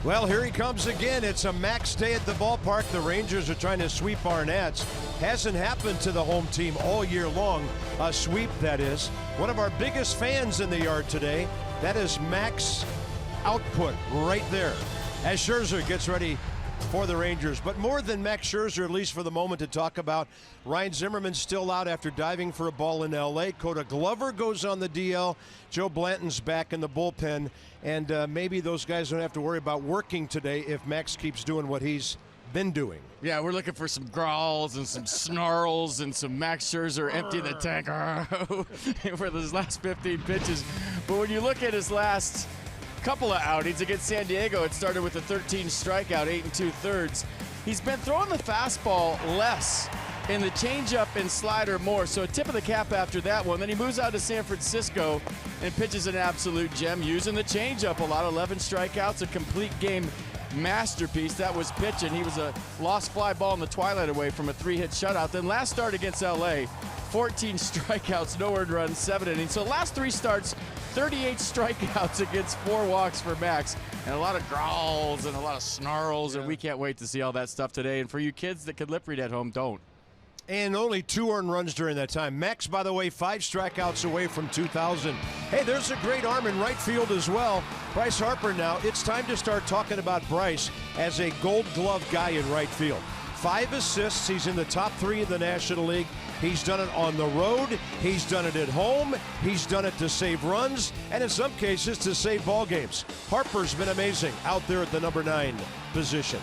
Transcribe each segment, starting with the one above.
Well, here he comes again. It's a max day at the ballpark. The Rangers are trying to sweep our Nats. Hasn't happened to the home team all year long. A sweep, that is. One of our biggest fans in the yard today. That is max output right there as Scherzer gets ready for the Rangers. But more than Max Scherzer, at least for the moment, to talk about. Ryan Zimmerman's still out after diving for a ball in L.A. Coda Glover goes on the DL. Joe Blanton's back in the bullpen. And maybe those guys don't have to worry about working today if Max keeps doing what he's been doing. Yeah, we're looking for some growls and some snarls and some Max Scherzer empty the tank for those last 15 pitches. But when you look at his last couple of outings against San Diego, it started with a 13 strikeout, 8 2/3. He's been throwing the fastball less and the changeup and slider more. So a tip of the cap after that one. Then he moves out to San Francisco and pitches an absolute gem using the changeup a lot. 11 strikeouts, a complete game masterpiece. That was pitching. He was a lost fly ball in the twilight away from a 3-hit shutout. Then last start against LA, 14 strikeouts, no earned runs, 7 innings. So last 3 starts, 38 strikeouts against 4 walks for Max, and a lot of growls and a lot of snarls, and we can't wait to see all that stuff today. And for you kids that could lip read at home, don't. And only 2 earned runs during that time. Max, by the way, 5 strikeouts away from 2,000. Hey, there's a great arm in right field as well. Bryce Harper now. It's time to start talking about Bryce as a Gold Glove guy in right field. 5 assists. He's in the top 3 in the National League. He's done it on the road. He's done it at home. He's done it to save runs, and in some cases to save ball games. Harper's been amazing out there at the number 9 position.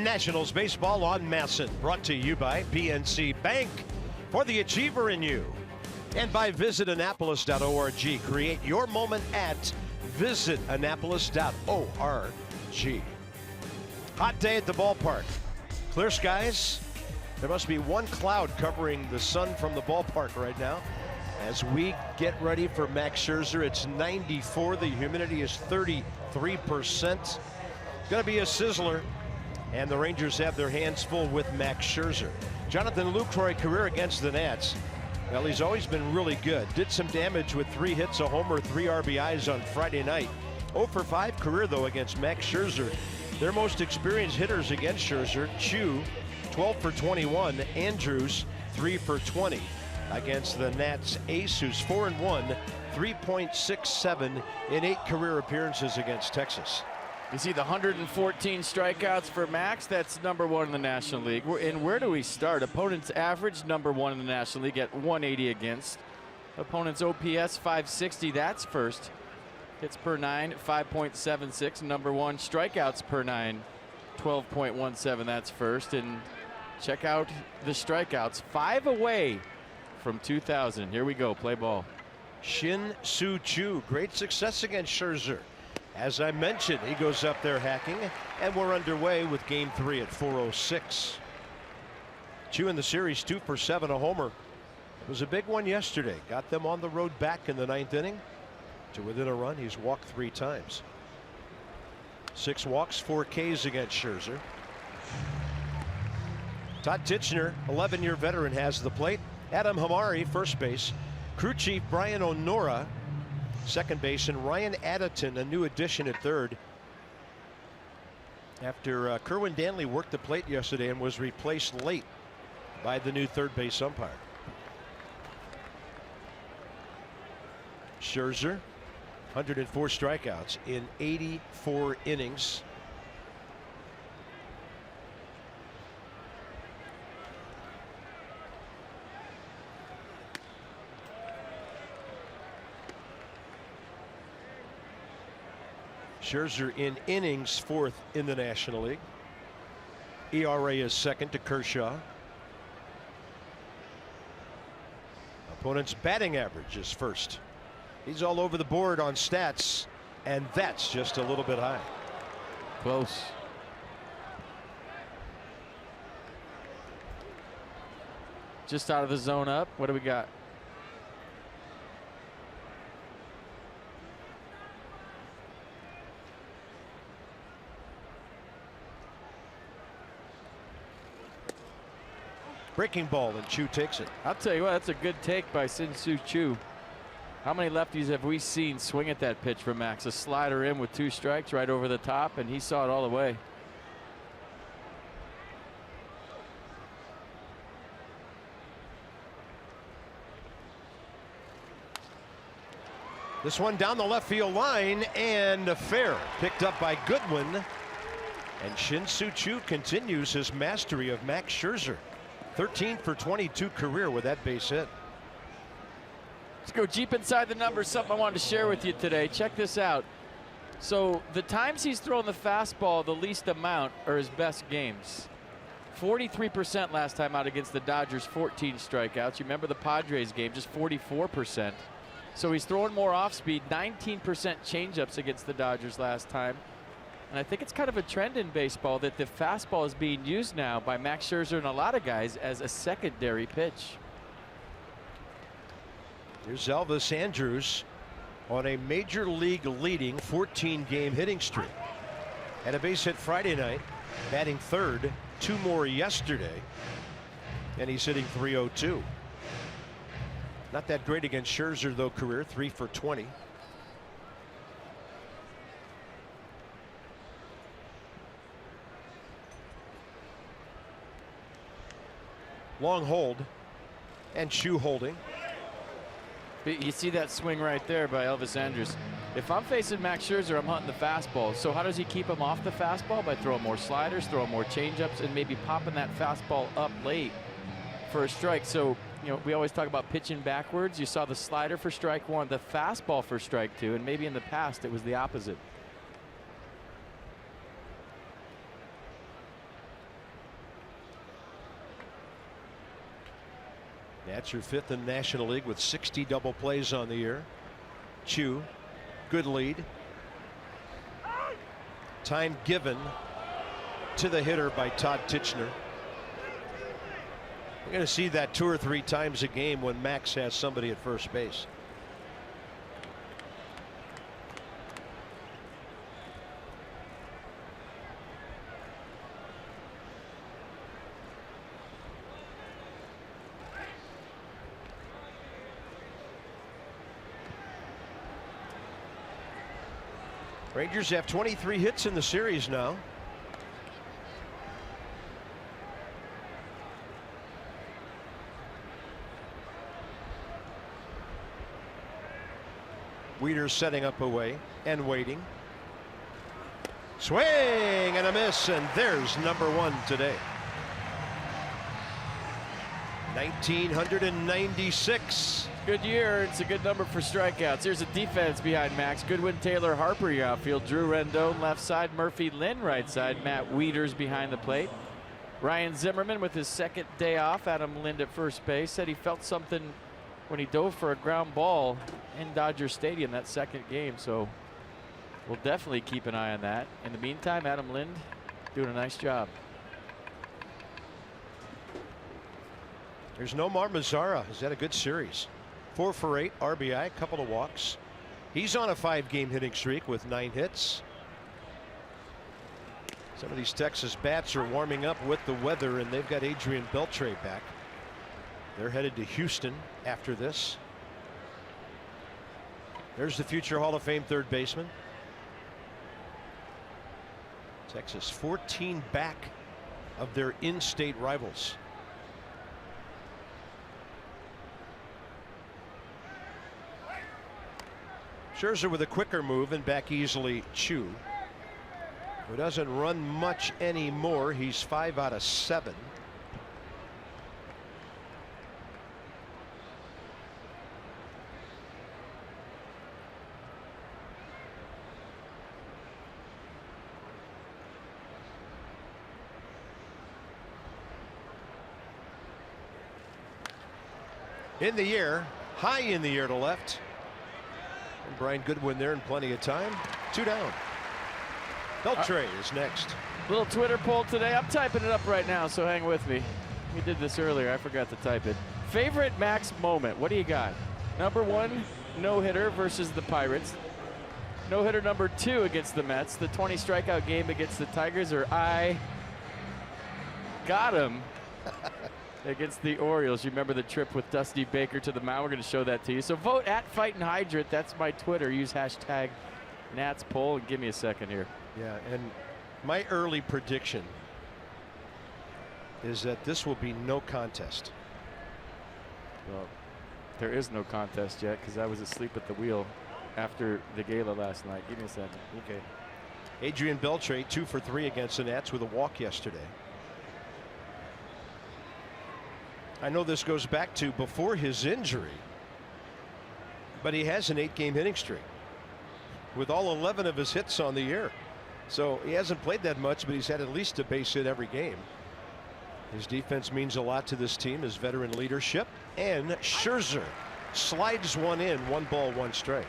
Nationals baseball on Masson, brought to you by PNC Bank, for the achiever in you, and by visitannapolis.org. Create your moment at visitannapolis.org. Hot day at the ballpark. Clear skies. There must be one cloud covering the sun from the ballpark right now. As we get ready for Max Scherzer, it's 94. The humidity is 33%. Going to be a sizzler. And the Rangers have their hands full with Max Scherzer. Jonathan Lucroy career against the Nats. Well, he's always been really good. Did some damage with 3 hits, a homer, 3 RBIs on Friday night. 0 for 5 career, though, against Max Scherzer. Their most experienced hitters against Scherzer, Chu, 12 for 21. Andrews, 3 for 20 against the Nats ace, who's 4-1, 3.67 in 8 career appearances against Texas. You see the 114 strikeouts for Max. That's #1 in the National League. And where do we start? Opponent's average, #1 in the National League at 180 against. Opponent's OPS, 560. That's first. Hits per 9, 5.76. #1. Strikeouts per 9, 12.17. That's first. And check out the strikeouts. 5 away from 2,000. Here we go. Play ball. Shin-Soo Choo, great success against Scherzer. As I mentioned, he goes up there hacking, and we're underway with game 3 at 4:06. Choo in the series, 2 for 7, a homer. It was a big one yesterday. Got them on the road back in the 9th inning to within a run. He's walked 3 times. 6 walks, 4 Ks against Scherzer. Todd Tichenor, 11-year veteran, has the plate. Adam Hamari, first base. Crew chief Brian O'Nora, second base, and Ryan Addington, a new addition at third. After Kerwin Danley worked the plate yesterday and was replaced late by the new third base umpire. Scherzer, 104 strikeouts in 84 innings. Scherzer in innings 4th in the National League. ERA is 2nd to Kershaw. Opponent's batting average is 1st. He's all over the board on stats, and that's just a little bit high. Close. Just out of the zone up. What do we got? Breaking ball, and Chu takes it. I'll tell you what, that's a good take by Shin-Soo Choo. How many lefties have we seen swing at that pitch from Max? A slider in with 2 strikes right over the top, and he saw it all the way. This one down the left field line, and fair. Picked up by Goodwin. And Shin-Soo Choo continues his mastery of Max Scherzer. 13 for 22 career with that base hit. Let's go deep inside the numbers. Something I wanted to share with you today. Check this out. So the times he's thrown the fastball the least amount are his best games. 43% last time out against the Dodgers, 14 strikeouts. You remember the Padres game, just 44%. So he's throwing more off speed, 19% changeups against the Dodgers last time. And I think it's kind of a trend in baseball that the fastball is being used now by Max Scherzer and a lot of guys as a secondary pitch. Here's Elvis Andrews on a major league leading 14-game hitting streak. Had a base hit Friday night, batting 3rd, 2 more yesterday, and he's hitting .302. Not that great against Scherzer, though, career 3 for 20. Long hold, and Chu holding. But you see that swing right there by Elvis Andrews. If I'm facing Max Scherzer, I'm hunting the fastball. So how does he keep him off the fastball? By throwing more sliders, throwing more changeups, and maybe popping that fastball up late for a strike. So, you know, we always talk about pitching backwards. You saw the slider for strike 1, the fastball for strike 2, and maybe in the past it was the opposite. That's your 5th in the National League with 60 double plays on the year. Chu, good lead. Time given to the hitter by Todd Tichenor. We're going to see that 2 or 3 times a game when Max has somebody at first base. Rangers have 23 hits in the series now. Weeder's setting up away and waiting. Swing and a miss, and there's number one today. 1996. Good year. It's a good number for strikeouts. Here's a defense behind Max. Goodwin, Taylor, Harper, your outfield. Drew Rendon left side. Murphy, Lynn right side. Matt Wieters behind the plate. Ryan Zimmerman with his second day off. Adam Lind at first base. Said he felt something when he dove for a ground ball in Dodger Stadium that second game. So we'll definitely keep an eye on that. In the meantime, Adam Lind doing a nice job. There's Nomar Mazara. He's had a good series. 4 for 8 RBI, a couple of walks. He's on a 5-game hitting streak with 9 hits. Some of these Texas bats are warming up with the weather, and they've got Adrian Beltre back. They're headed to Houston after this. There's the future Hall of Fame third baseman. Texas 14 back of their in-state rivals. Scherzer with a quicker move and back easily Chu, who doesn't run much anymore. He's 5 out of 7. In the air, high in the air to left. And Brian Goodwin there in plenty of time. 2 down. Beltre is next. Little Twitter poll today. I'm typing it up right now, so hang with me. We did this earlier. I forgot to type it. Favorite Max moment. What do you got? Number 1, no-hitter versus the Pirates. No-hitter number 2 against the Mets. The 20 strikeout game against the Tigers, or I got him against the Orioles. You remember the trip with Dusty Baker to the mound? We're going to show that to you. So vote at Fightin' Hydrant. That's my Twitter. Use hashtag Nats poll. And give me a second here. Yeah, and my early prediction is that this will be no contest. Well, there is no contest yet because I was asleep at the wheel after the gala last night. Give me a second. Okay. Adrian Beltre 2 for 3 against the Nats with a walk yesterday. I know this goes back to before his injury, but he has an 8-game hitting streak with all 11 of his hits on the year. So he hasn't played that much, but he's had at least a base hit every game. His defense means a lot to this team, his veteran leadership, and Scherzer slides one in, 1 ball, 1 strike.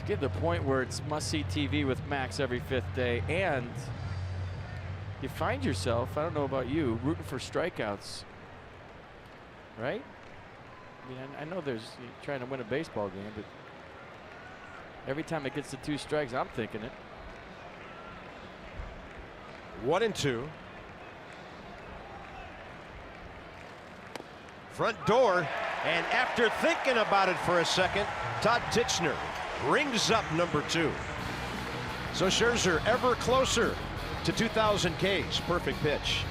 Get to the point where it's must-see TV with Max every 5th day, and you find yourself, I don't know about you, rooting for strikeouts, right? I mean, I know there's you're trying to win a baseball game, but every time it gets to 2 strikes, I'm thinking it. 1-2. Front door, and after thinking about it for a second, Todd Titchener rings up number 2. So Scherzer ever closer to 2,000 Ks. Perfect pitch.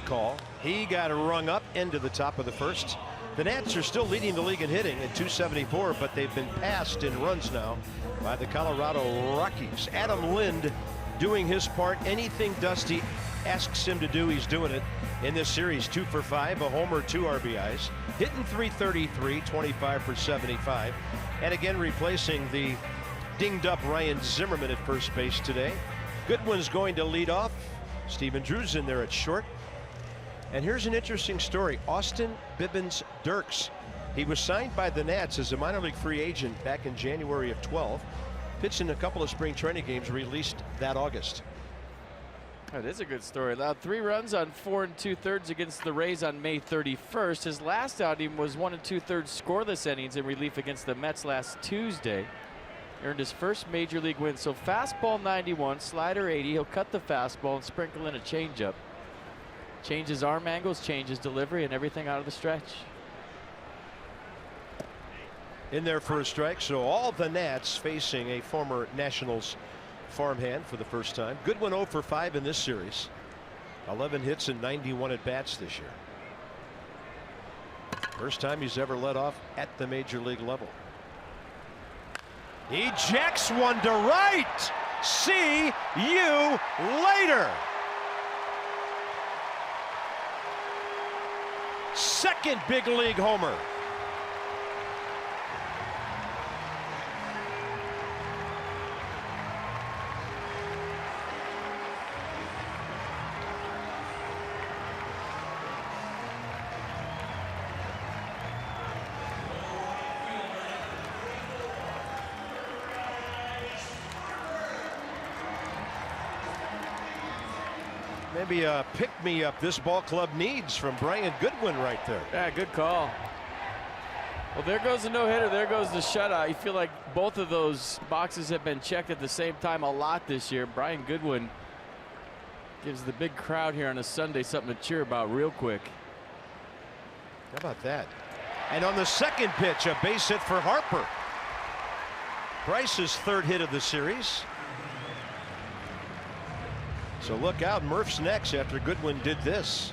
call. He got rung up into the top of the first. The Nats are still leading the league in hitting at 274, but they've been passed in runs now by the Colorado Rockies. Adam Lind doing his part. Anything Dusty asks him to do, he's doing it in this series. 2 for 5, a homer, 2 RBIs, hitting .333, 25 for 75, and again replacing the dinged up Ryan Zimmerman at first base today. Goodwin's going to lead off. Steven Drew's in there at short. And here's an interesting story. Austin Bibbins Dirks. He was signed by the Nats as a minor league free agent back in January of 12. Pitched in a couple of spring training games, released that August. That is a good story. Allowed 3 runs on 4 2/3 against the Rays on May 31st. His last outing was 1 2/3 scoreless innings in relief against the Mets last Tuesday. Earned his first major league win. So fastball 91, slider 80. He'll cut the fastball and sprinkle in a changeup. Changes arm angles, changes delivery, and everything out of the stretch. In there for a strike. So all the Nats facing a former Nationals farmhand for the first time. Goodwin 0 for 5 in this series. 11 hits and 91 at bats this year. First time he's ever led off at the major league level. Ejects one to right. See you later. Second big league homer. Maybe a pick-me-up this ball club needs from Brian Goodwin right there. Yeah, good call. Well, there goes the no-hitter. There goes the shutout. You feel like both of those boxes have been checked at the same time a lot this year. Brian Goodwin gives the big crowd here on a Sunday something to cheer about real quick. How about that? And on the second pitch, a base hit for Harper. Bryce's 3rd hit of the series. So look out, Murph's next after Goodwin did this.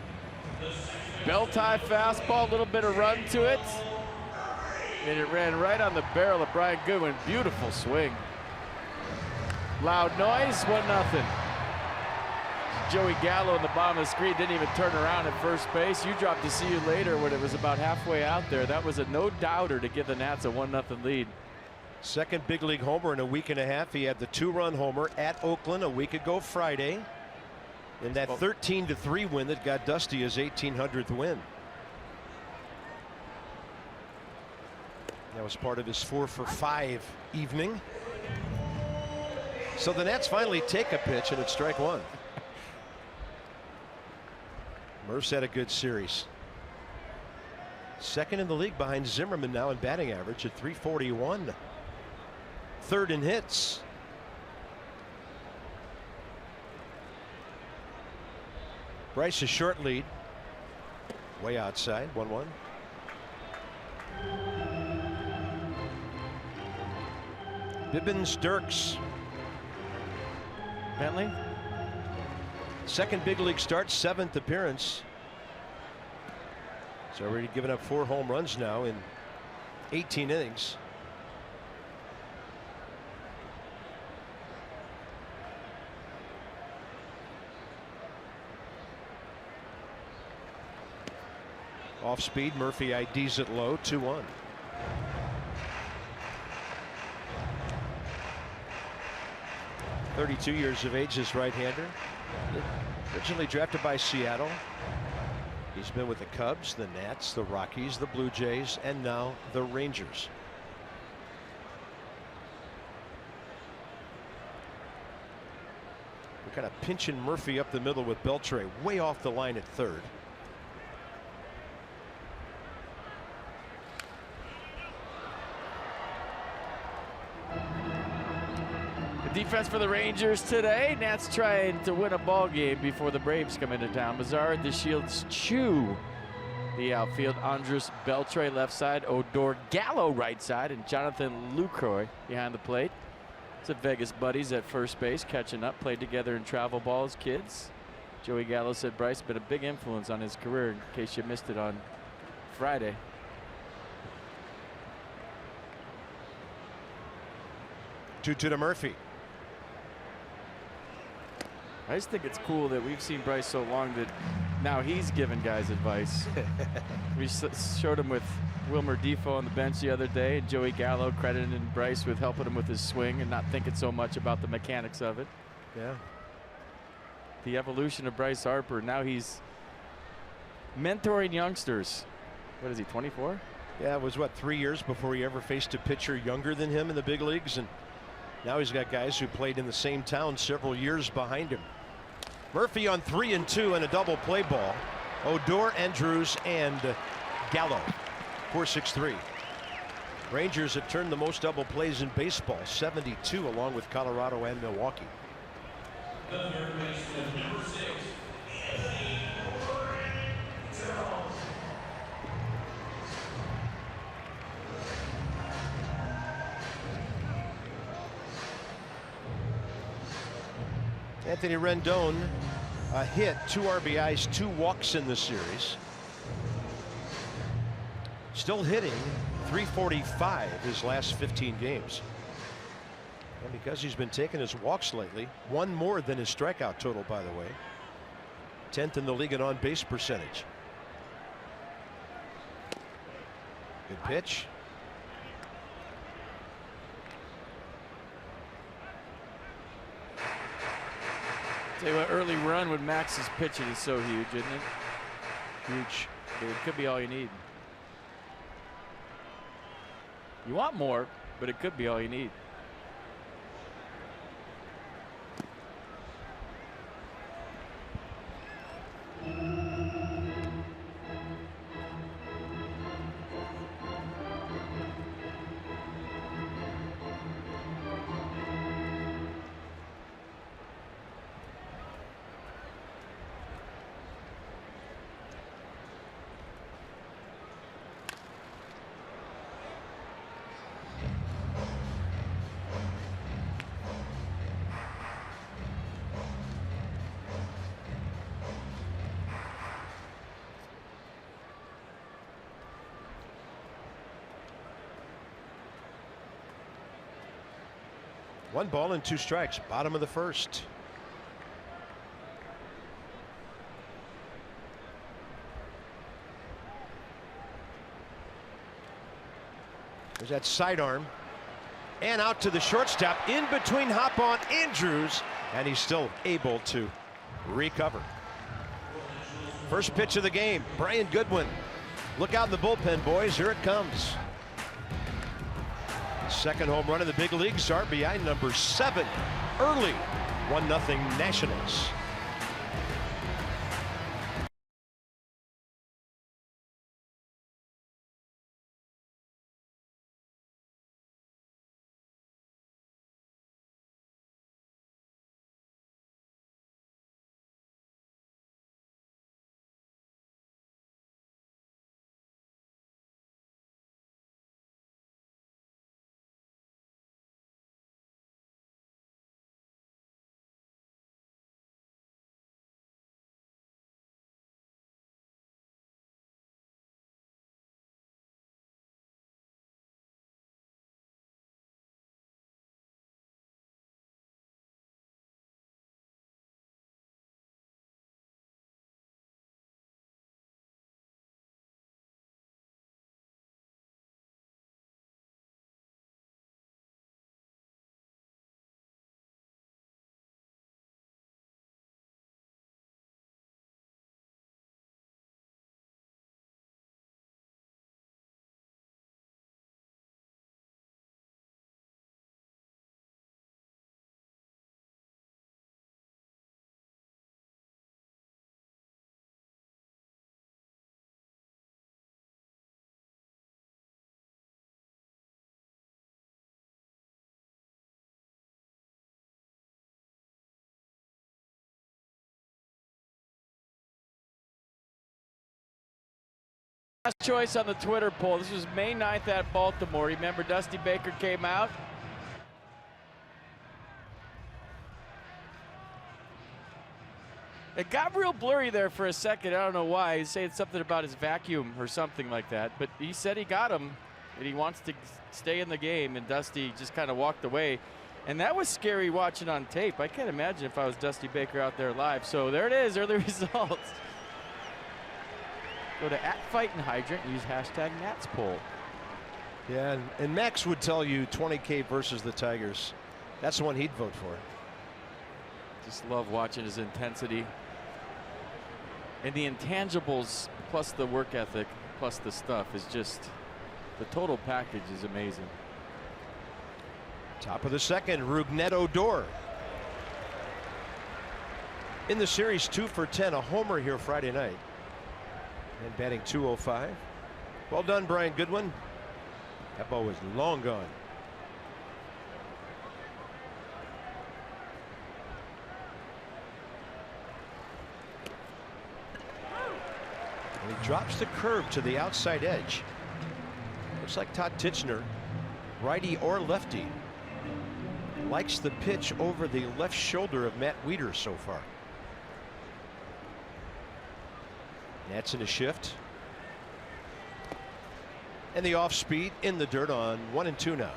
Bell-tie fastball, a little bit of run to it. And it ran right on the barrel of Brian Goodwin. Beautiful swing. Loud noise, 1-0. Joey Gallo in the bottom of the screen didn't even turn around at first base. You dropped to see you later when it was about halfway out there. That was a no-doubter to give the Nats a 1-0 lead. Second big league homer in a week and a half. He had the 2-run homer at Oakland a week ago Friday. In that 13-3 win that got Dusty his 1800th win. That was part of his 4 for 5 evening. So the Nats finally take a pitch, and it's strike 1. Murph's had a good series. Second in the league behind Zimmerman now in batting average at .341. 3rd in hits. Bryce's short lead. Way outside, 1-1. Bibbins Dirks. Bentley. Second big league start, 7th appearance. He's already given up 4 home runs now in 18 innings. Off speed, Murphy IDs it low, 2-1. .32 years of age, this right-hander. Originally drafted by Seattle. He's been with the Cubs, the Nats, the Rockies, the Blue Jays, and now the Rangers. We're kind of pinching Murphy up the middle with Beltre way off the line at 3rd. Defense for the Rangers today. Nats trying to win a ball game before the Braves come into town. Mazara, DeShields, Chu, the outfield. Andres Beltre left side. Odor Gallo right side. And Jonathan Lucroy behind the plate. It's a Vegas buddies at first base catching up. Played together in travel ball as kids. Joey Gallo said Bryce been a big influence on his career, in case you missed it on Friday. Two to Murphy. I just think it's cool that we've seen Bryce so long that now he's giving guys advice. We showed him with Wilmer Defoe on the bench the other day, and Joey Gallo crediting Bryce with helping him with his swing and not thinking so much about the mechanics of it. Yeah. The evolution of Bryce Harper. Now he's mentoring youngsters. What is he, 24? Yeah, it was what, 3 years before he ever faced a pitcher younger than him in the big leagues, and now he's got guys who played in the same town several years behind him. Murphy on 3-2 and a double play ball. Odor, Andrews, and Gallo. 4-6-3. Rangers have turned the most double plays in baseball, 72, along with Colorado and Milwaukee. Anthony Rendon, a hit, 2 RBIs, 2 walks in the series. Still hitting .345 his last 15 games. And because he's been taking his walks lately, 1 more than his strikeout total, by the way. 10th in the league in on base percentage. Good pitch. Tell you what, early run with Max's pitching is so huge, isn't it? Huge. But it could be all you need. You want more, but it could be all you need. One ball and 2 strikes, bottom of the first. There's that sidearm. And out to the shortstop, in between hop on Andrews, and he's still able to recover. First pitch of the game, Brian Goodwin. Look out in the bullpen, boys, here it comes. Second home run in the big leagues, RBI number 7 early. 1-0 Nationals. Last choice on the Twitter poll. This was May 9th at Baltimore. Remember, Dusty Baker came out. It got real blurry there for a second. I don't know why. He's saying something about his vacuum or something like that. But he said he got him, and he wants to stay in the game. And Dusty just kind of walked away. And that was scary watching on tape. I can't imagine if I was Dusty Baker out there live. So there it is, early results. Go to @FightinHydrant and use #NatsPoll. Yeah, and Max would tell you 20K versus the Tigers. That's the one he'd vote for. Just love watching his intensity. And the intangibles plus the work ethic plus the stuff is just, the total package is amazing. Top of the second, Rougned Odor. In the series, 2 for 10, a homer here Friday night. And batting .205. Well done, Brian Goodwin. That ball was long gone. And he drops the curve to the outside edge. Looks like Todd Titchener, righty or lefty, likes the pitch over the left shoulder of Matt Wieters so far. Nats in a shift. And the off speed in the dirt on 1-2 now.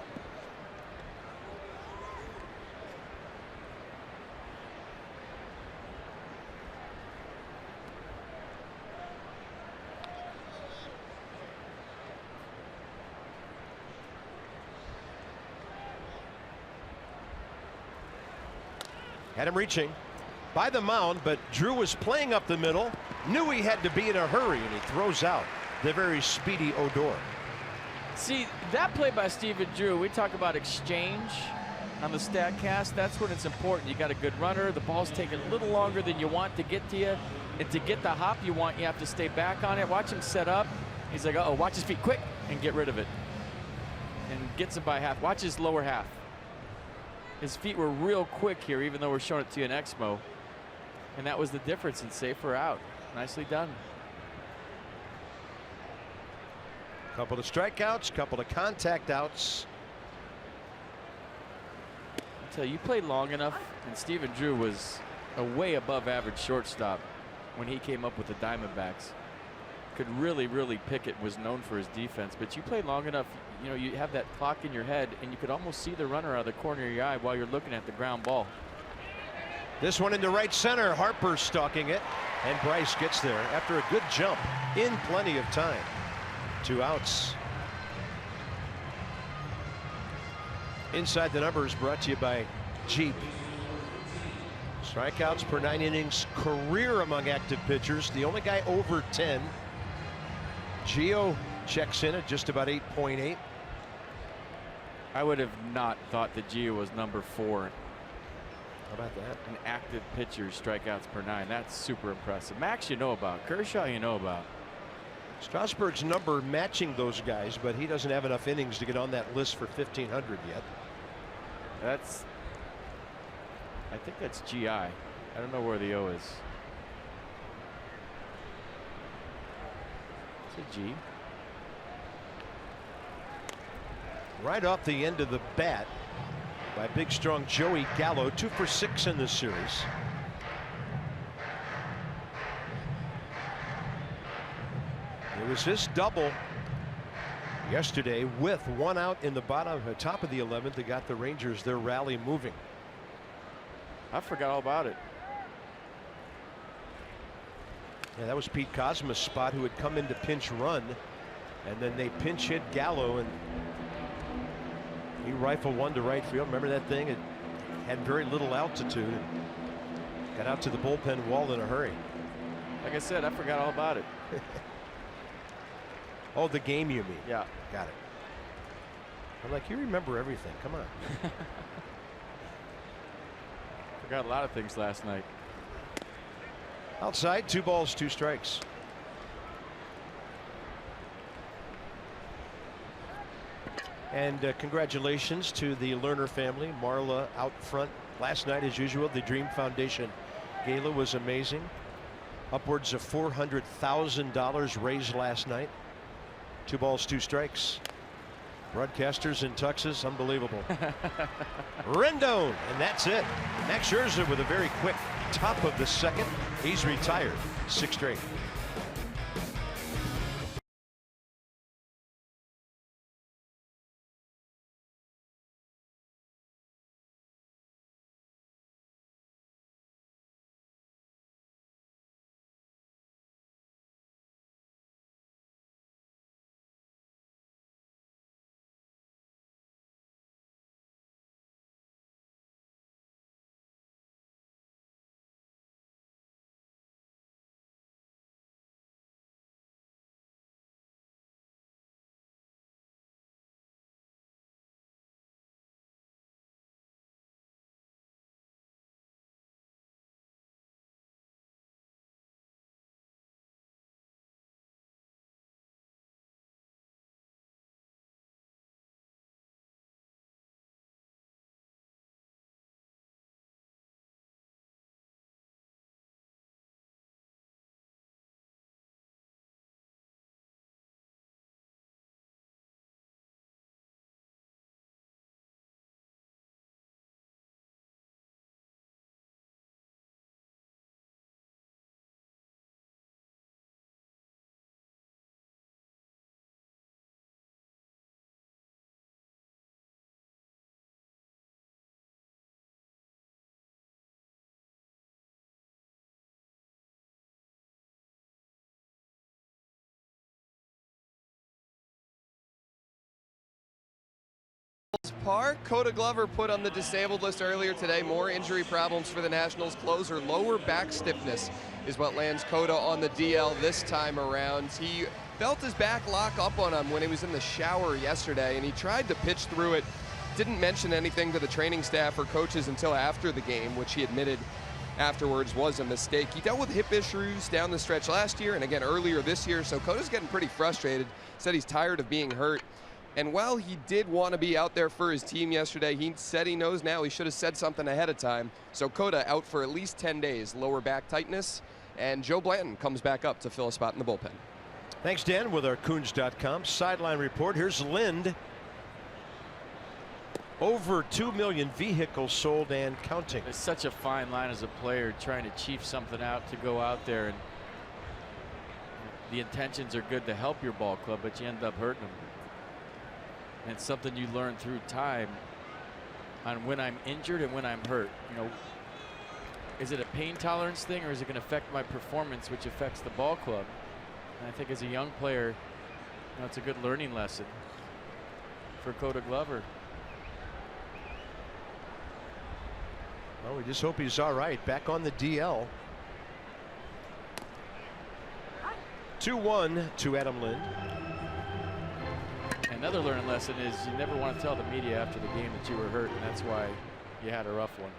Had him reaching by the mound, but Drew was playing up the middle, knew he had to be in a hurry, and he throws out the very speedy Odor. See, that play by Stephen Drew, we talk about exchange on the StatCast. That's when it's important. You got a good runner. The ball's taking a little longer than you want to get to you. And to get the hop you want, you have to stay back on it. Watch him set up. He's like, uh-oh, watch his feet quick and get rid of it. And gets it by half. Watch his lower half. His feet were real quick here, even though we're showing it to you in Exmo. And that was the difference in safe or out. Nicely done. Couple of strikeouts, couple of contact outs. I tell you played long enough, and Stephen Drew was a way above average shortstop when he came up with the Diamondbacks. Could really pick it, was known for his defense, but you played long enough, you know, you have that clock in your head, and you could almost see the runner out of the corner of your eye while you're looking at the ground ball. This one into right center. Harper stalking it, and Bryce gets there after a good jump in plenty of time. 2 outs. Inside the Numbers brought to you by Jeep. Strikeouts per 9 innings career among active pitchers. The only guy over 10. Gio checks in at just about 8.8. I would have not thought that Gio was number 4. How about that? An active pitcher, strikeouts per 9. That's super impressive. Max, you know about. Kershaw, you know about. Strasburg's number matching those guys, but he doesn't have enough innings to get on that list for 1,500 yet. That's, I think that's GI. I don't know where the O is. It's a G. Right off the end of the bat by big strong Joey Gallo. 2 for 6 in this series. It was his double yesterday with 1 out in the top of the 11th that got the Rangers their rally moving. I forgot all about it. Yeah, that was Pete Kozma's spot, who had come in to pinch run, and then they pinch hit Gallo, and he rifled one to right field. Remember that thing? It had very little altitude. Got out to the bullpen wall in a hurry. Like I said, I forgot all about it. Oh, the game you mean? Yeah. Got it. I'm like, you remember everything. Come on. Forgot a lot of things last night. Outside, 2 balls, 2 strikes. And congratulations to the Lerner family. Marla out front last night, as usual. The Dream Foundation gala was amazing. Upwards of $400,000 raised last night. 2 balls, 2 strikes. Broadcasters in tuxes, unbelievable. Rendon, and that's it. Max Scherzer with a very quick top of the second. He's retired. 6 straight. Park. Coda Glover put on the disabled list earlier today. More injury problems for the Nationals closer. Lower back stiffness is what lands Coda on the DL this time around. He felt his back lock up on him when he was in the shower yesterday, and he tried to pitch through it. Didn't mention anything to the training staff or coaches until after the game, which he admitted afterwards was a mistake. He dealt with hip issues down the stretch last year and again earlier this year, so Coda's getting pretty frustrated. Said he's tired of being hurt. And while he did want to be out there for his team yesterday, he said he knows now he should have said something ahead of time. So Coda out for at least 10 days, lower back tightness. And Joe Blanton comes back up to fill a spot in the bullpen. Thanks, Dan, with our Coons.com sideline report. Here's Lind. Over 2 million vehicles sold and counting. It's such a fine line as a player trying to chief something out to go out there, and the intentions are good to help your ball club, but you end up hurting them. And it's something you learn through time on when I'm injured and when I'm hurt. You know, is it a pain tolerance thing, or is it going to affect my performance, which affects the ball club? And I think as a young player, you know, it's a good learning lesson for Coda Glover. Well, we just hope he's all right. Back on the DL. 2-1 to Adam Lind. Another learning lesson is you never want to tell the media after the game that you were hurt, and that's why you had a rough one.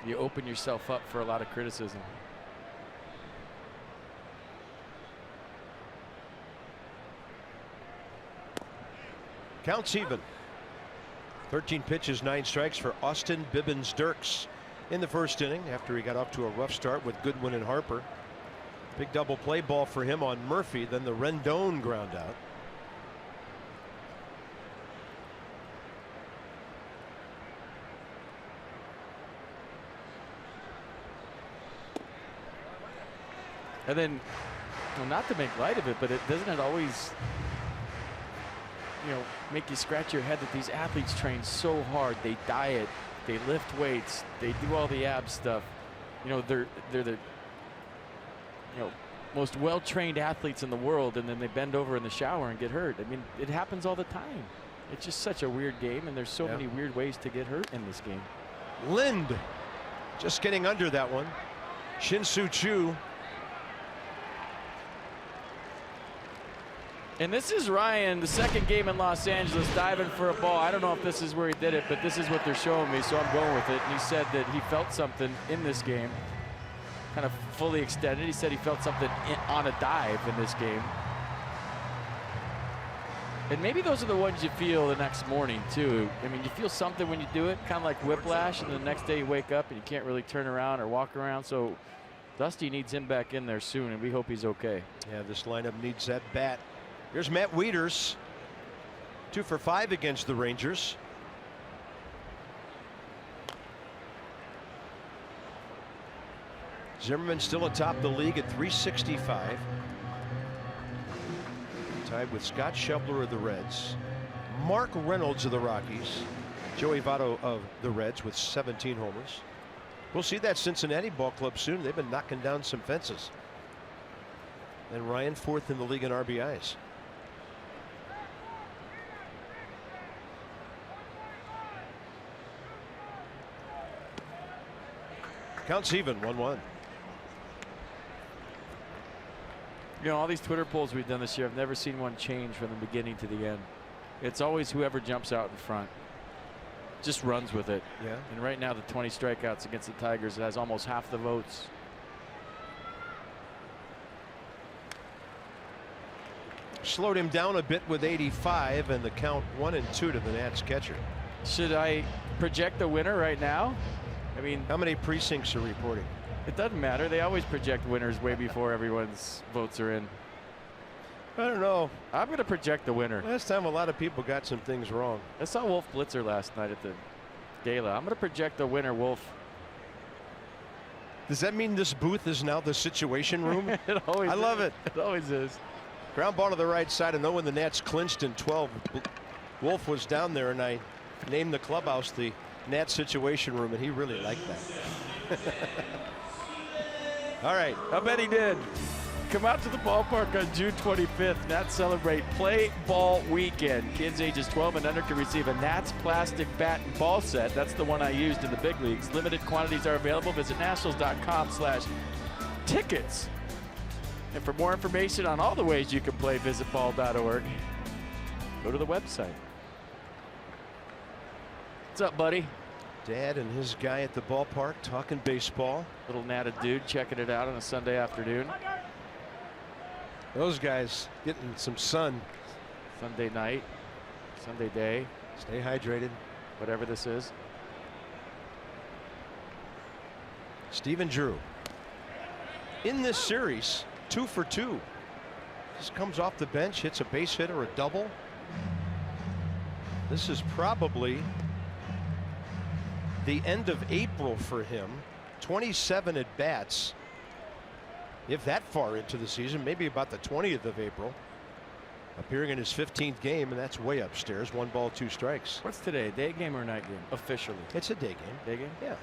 You open yourself up for a lot of criticism. Counts even. 13 pitches, 9 strikes for Austin Bibbins-Dirks in the first inning after he got off to a rough start with Goodwin and Harper. Big double play ball for him on Murphy, then the Rendon ground out. And then, well, not to make light of it, but doesn't it always, you know, make you scratch your head that these athletes train so hard. They diet, they lift weights, they do all the ab stuff. You know, they're the, you know, most well-trained athletes in the world, and then they bend over in the shower and get hurt. I mean, it happens all the time. It's just such a weird game, and there's so many weird ways to get hurt in this game. Lind just getting under that one. Shin-Soo Choo. And this is Ryan, the second game in Los Angeles, diving for a ball. I don't know if this is where he did it, but this is what they're showing me, so I'm going with it. And he said that he felt something in this game, kind of fully extended. He said he felt something on a dive in this game. And maybe those are the ones you feel the next morning, too. I mean, you feel something when you do it, kind of like whiplash, and the next day you wake up and you can't really turn around or walk around. So Dusty needs him back in there soon, and we hope he's okay. Yeah, this lineup needs that bat. Here's Matt Wieters. 2 for 5 against the Rangers. Zimmerman still atop the league at 365. Tied with Scott Schebler of the Reds, Mark Reynolds of the Rockies, Joey Votto of the Reds with 17 homers. We'll see that Cincinnati ball club soon. They've been knocking down some fences. And Ryan 4th in the league in RBIs. Counts even, 1-1. You know, all these Twitter polls we've done this year, I've never seen one change from the beginning to the end. It's always whoever jumps out in front just runs with it. Yeah. And right now, the 20 strikeouts against the Tigers has almost half the votes. Slowed him down a bit with 85, and the count 1-2 to the Nats catcher. Should I project the winner right now? I mean, how many precincts are reporting? It doesn't matter. They always project winners way before everyone's votes are in. I don't know. I'm going to project the winner. Last time a lot of people got some things wrong. I saw Wolf Blitzer last night at the gala. I'm going to project the winner, Wolf. Does that mean this booth is now the situation room? It always I love it. It always is. Ground ball to the right side. I know when the Nats clinched in 12, Wolf was down there, and I named the clubhouse the Nats situation room, and he really liked that. All right. I bet he did. Come out to the ballpark on June 25th. Nats celebrate Play Ball Weekend. Kids ages 12 and under can receive a Nats plastic bat and ball set. That's the one I used in the big leagues. Limited quantities are available. Visit nationals.com/tickets. And for more information on all the ways you can play, visit ball.org. Go to the website. What's up, buddy? Dad and his guy at the ballpark talking baseball. Little natted dude checking it out on a Sunday afternoon. Those guys getting some sun. Sunday night, Sunday day. Stay hydrated. Whatever this is. Stephen Drew. In this series, 2 for 2. Just comes off the bench, hits a base hit or a double. This is probably the end of April for him. 27 at bats. If that far into the season, maybe about the 20th of April. Appearing in his 15th game, and that's way upstairs. 1 ball, 2 strikes. What's today? Day game or night game? Officially. It's a day game. Day game? Yeah.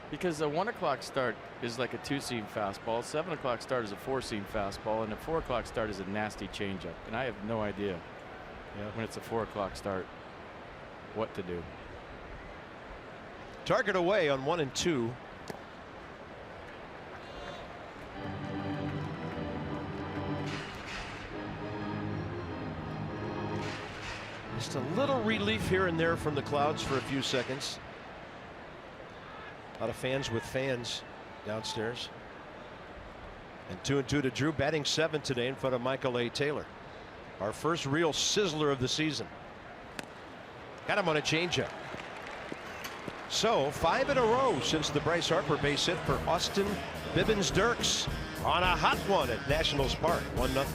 Because a 1 o'clock start is like a 2-seam fastball. 7 o'clock start is a 4-seam fastball, and a 4 o'clock start is a nasty changeup. And I have no idea when it's a 4 o'clock start what to do. Target away on 1-2. Just a little relief here and there from the clouds for a few seconds. A lot of fans with fans downstairs. And 2-2 to Drew, batting 7th today in front of Michael A. Taylor. Our first real sizzler of the season. Got him on a changeup. So 5 in a row since the Bryce Harper base hit for Austin Bibbins-Dirks on a hot one at Nationals Park. 1-0.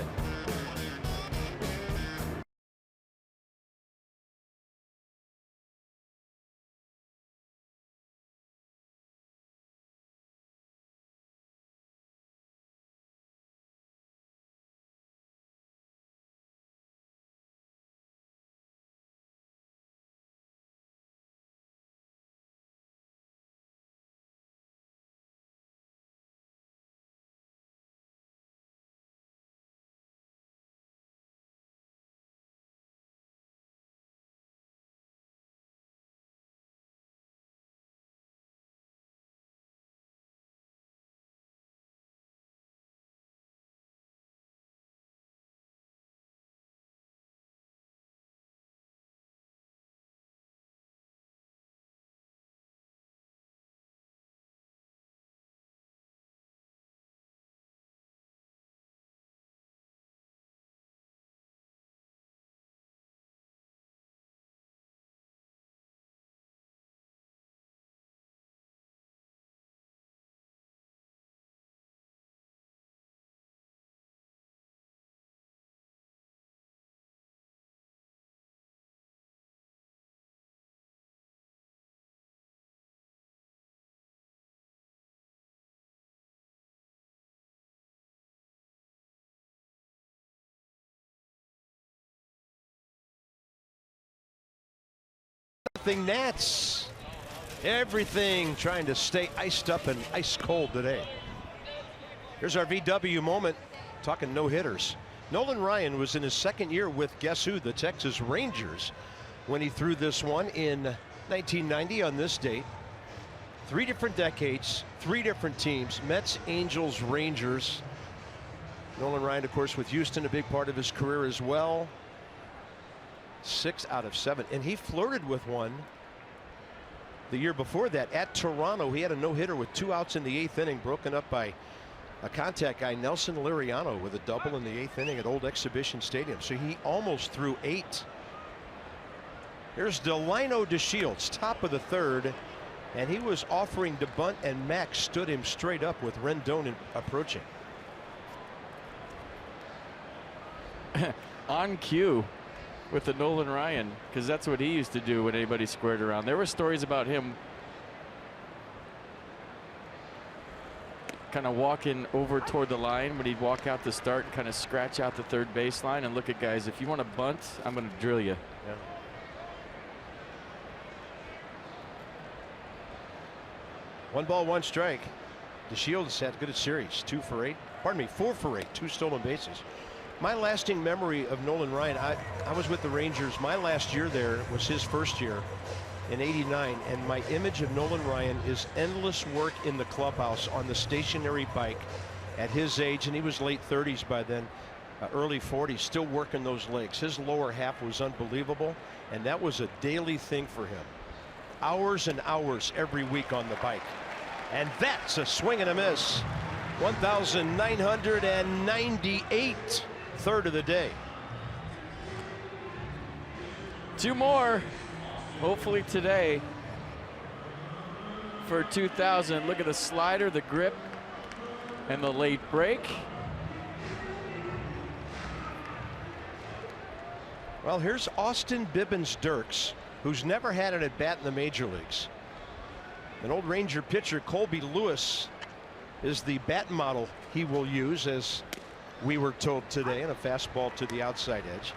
1-0 Nats. Everything trying to stay iced up and ice cold today. Here's our VW moment, talking no-hitters. Nolan Ryan was in his second year with, guess who, the Texas Rangers, when he threw this one in 1990 on this date. 3 different decades, 3 different teams, Mets, Angels, Rangers. Nolan Ryan, of course, with Houston, a big part of his career as well. 6 out of 7, and he flirted with one the year before that at Toronto. He had a no-hitter with 2 outs in the 8th inning, broken up by a contact guy, Nelson Liriano, with a double in the 8th inning at Old Exhibition Stadium. So he almost threw 8. Here's Delino DeShields, top of the 3rd, and he was offering to bunt, and Max stood him straight up with Rendon approaching. On cue with the Nolan Ryan, because that's what he used to do when anybody squared around. There were stories about him kind of walking over toward the line when he'd walk out to start and kind of scratch out the third baseline and look at guys, if you want to bunt, I'm going to drill you. Yeah. One ball, one strike. DeShields had a good series, 2 for 8. Pardon me, 4 for 8, 2 stolen bases. My lasting memory of Nolan Ryan, I was with the Rangers. My last year there was his first year in '89, and my image of Nolan Ryan is endless work in the clubhouse on the stationary bike at his age, and he was late 30s by then, early 40s, still working those legs. His lower half was unbelievable, and that was a daily thing for him. Hours and hours every week on the bike. And that's a swing and a miss. 1,998, 3rd of the day. 2 more, hopefully today, for 2,000. Look at the slider, the grip, and the late break. Well, here's Austin Bibbins Dirks, who's never had an at-bat in the major leagues. An old Ranger pitcher, Colby Lewis, is the bat model he will use, as we were told today, and a fastball to the outside edge.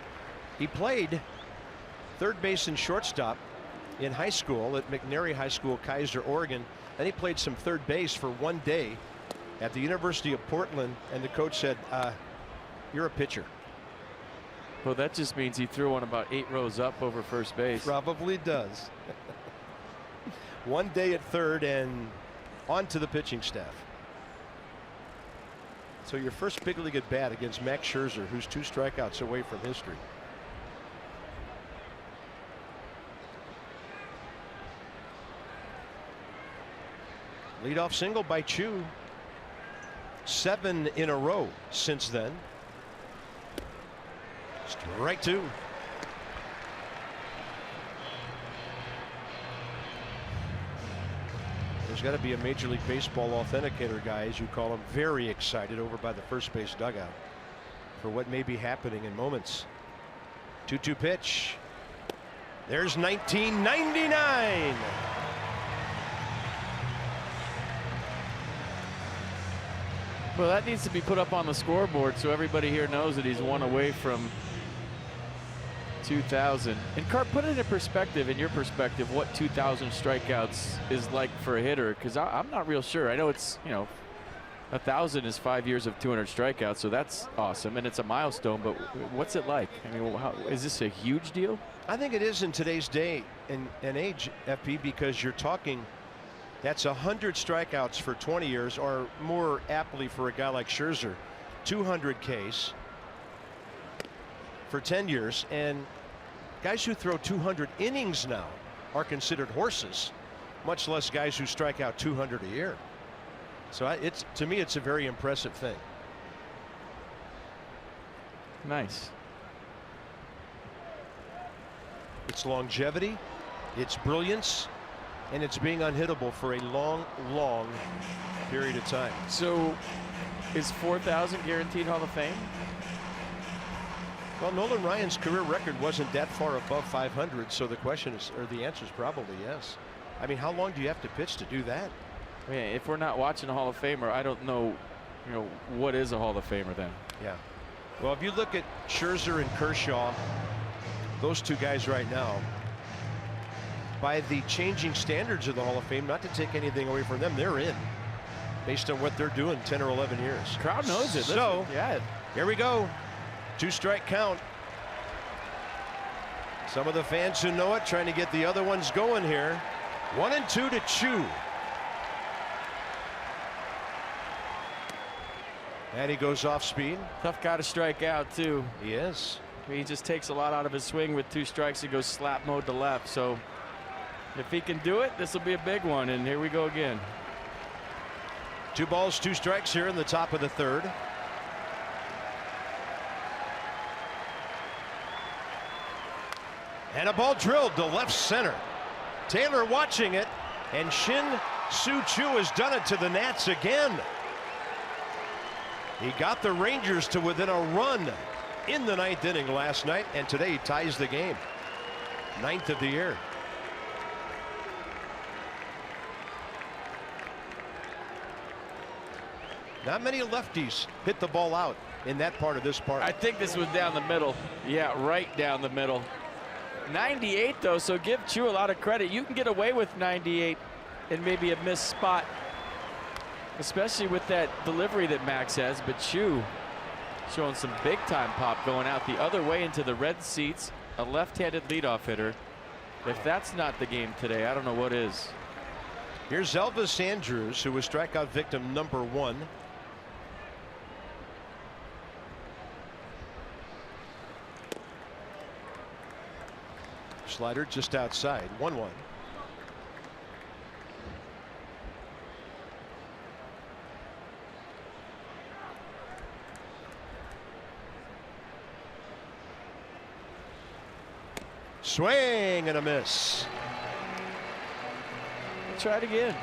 He played third base and shortstop in high school at McNary High School, Kaiser, Oregon. Then he played some third base for 1 day at the University of Portland, and the coach said, you're a pitcher. Well, that just means he threw one about 8 rows up over first base. Probably does. 1 day at third and on to the pitching staff. So your first big league at bat against Max Scherzer, who's 2 strikeouts away from history. Leadoff single by Chu. 7 in a row since then. Strike 2. There's got to be a Major League Baseball authenticator guy, as you call him, very excited over by the first base dugout for what may be happening in moments. 2-2 pitch. There's 1999. Well, that needs to be put up on the scoreboard so everybody here knows that he's 1 away from 2,000. And Cart, put it in perspective, in your perspective, what 2,000 strikeouts is like for a hitter, because I'm not real sure. I know it's, 1,000 is 5 years of 200 strikeouts, so that's awesome, and it's a milestone, but what's it like? I mean, is this a huge deal? I think it is in today's day and age, FP, because you're talking, that's 100 strikeouts for 20 years, or more aptly for a guy like Scherzer, 200 Ks for 10 years, and guys who throw 200 innings now are considered horses, much less guys who strike out 200 a year. So to me, it's a very impressive thing. Nice. It's longevity, it's brilliance, and it's being unhittable for a long, long period of time. So is 4,000 guaranteed Hall of Fame? Well, Nolan Ryan's career record wasn't that far above 500, so the question is, or the answer is probably yes. I mean, how long do you have to pitch to do that? I mean, if we're not watching a Hall of Famer, I don't know, what is a Hall of Famer then? Yeah. Well, if you look at Scherzer and Kershaw, those 2 guys right now, by the changing standards of the Hall of Fame. Not to take anything away from them, they're in based on what they're doing 10 or 11 years. Crowd knows it. So, yeah. Here we go. 2-strike count. Some of the fans who know it trying to get the other ones going here. 1-2 to Chu. And he goes off speed. Tough guy to strike out, too. He is. He just takes a lot out of his swing with 2 strikes. He goes slap mode to left. So if he can do it, this will be a big one. And here we go again. 2 balls, 2 strikes here in the top of the 3rd. And a ball drilled to left center. Taylor watching it, and Shin-Soo Choo has done it to the Nats again. He got the Rangers to within a run in the 9th inning last night, and today he ties the game. 9th of the year. Not many lefties hit the ball out in that part of this park. I think this was down the middle. Yeah, right down the middle. 98 though, so give Chu a lot of credit. You can get away with 98 and maybe a missed spot, especially with that delivery that Max has, but Chu showing some big time pop going out the other way into the red seats. A left-handed leadoff hitter. If that's not the game today, I don't know what is. Here's Elvis Andrus, who was strikeout victim number 1. Slider just outside. 1-1. Swing and a miss. Try it again.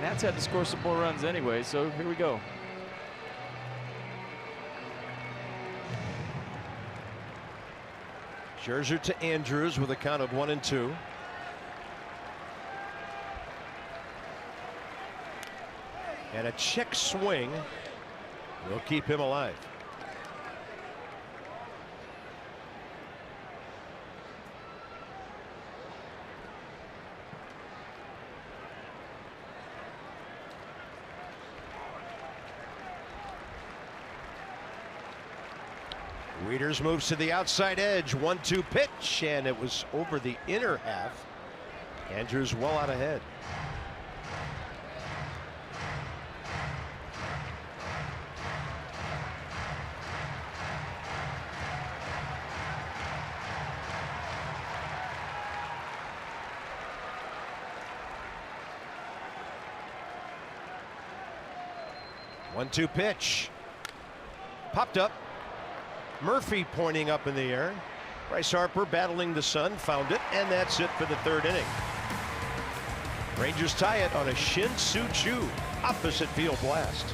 Nats had to score some more runs anyway, so here we go. Scherzer to Andrews with a count of 1-2. And a check swing will keep him alive. Wieters moves to the outside edge. 1-2 pitch, and it was over the inner half. Andrews well out ahead. One-two pitch. Popped up. Murphy pointing up in the air. Bryce Harper battling the sun, found it, and that's it for the 3rd inning. Rangers tie it on a Shin-Soo Choo opposite field blast.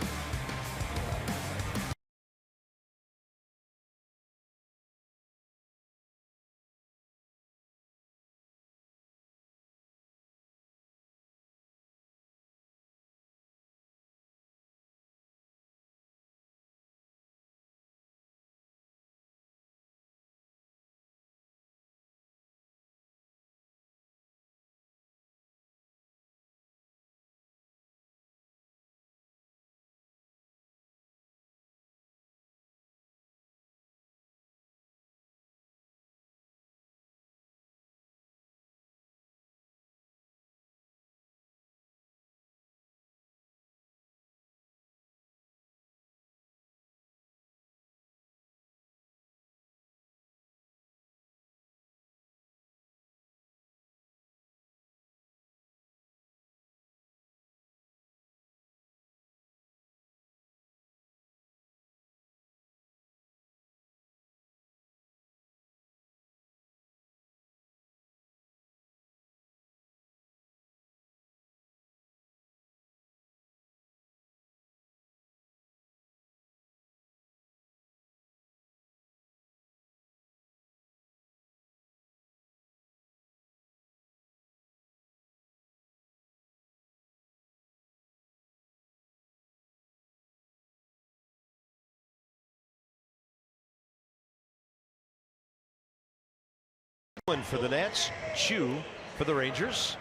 One for the Nats, Chu for the Rangers.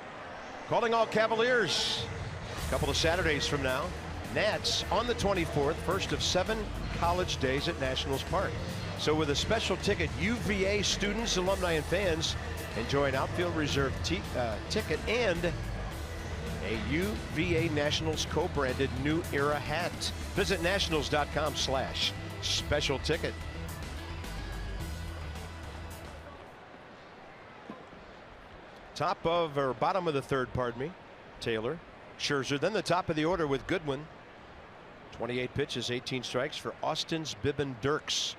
Calling all Cavaliers. A couple of Saturdays from now. Nats on the 24th, first of 7 college days at Nationals Park. So with a special ticket, UVA students, alumni, and fans enjoy an outfield reserve ticket and a UVA Nationals co-branded New Era hat. Visit nationals.com/special ticket. Top of, or bottom of the third, pardon me, Taylor, Scherzer. Then the top of the order with Goodwin. 28 pitches, 18 strikes for Austin's Bibbin Dirks.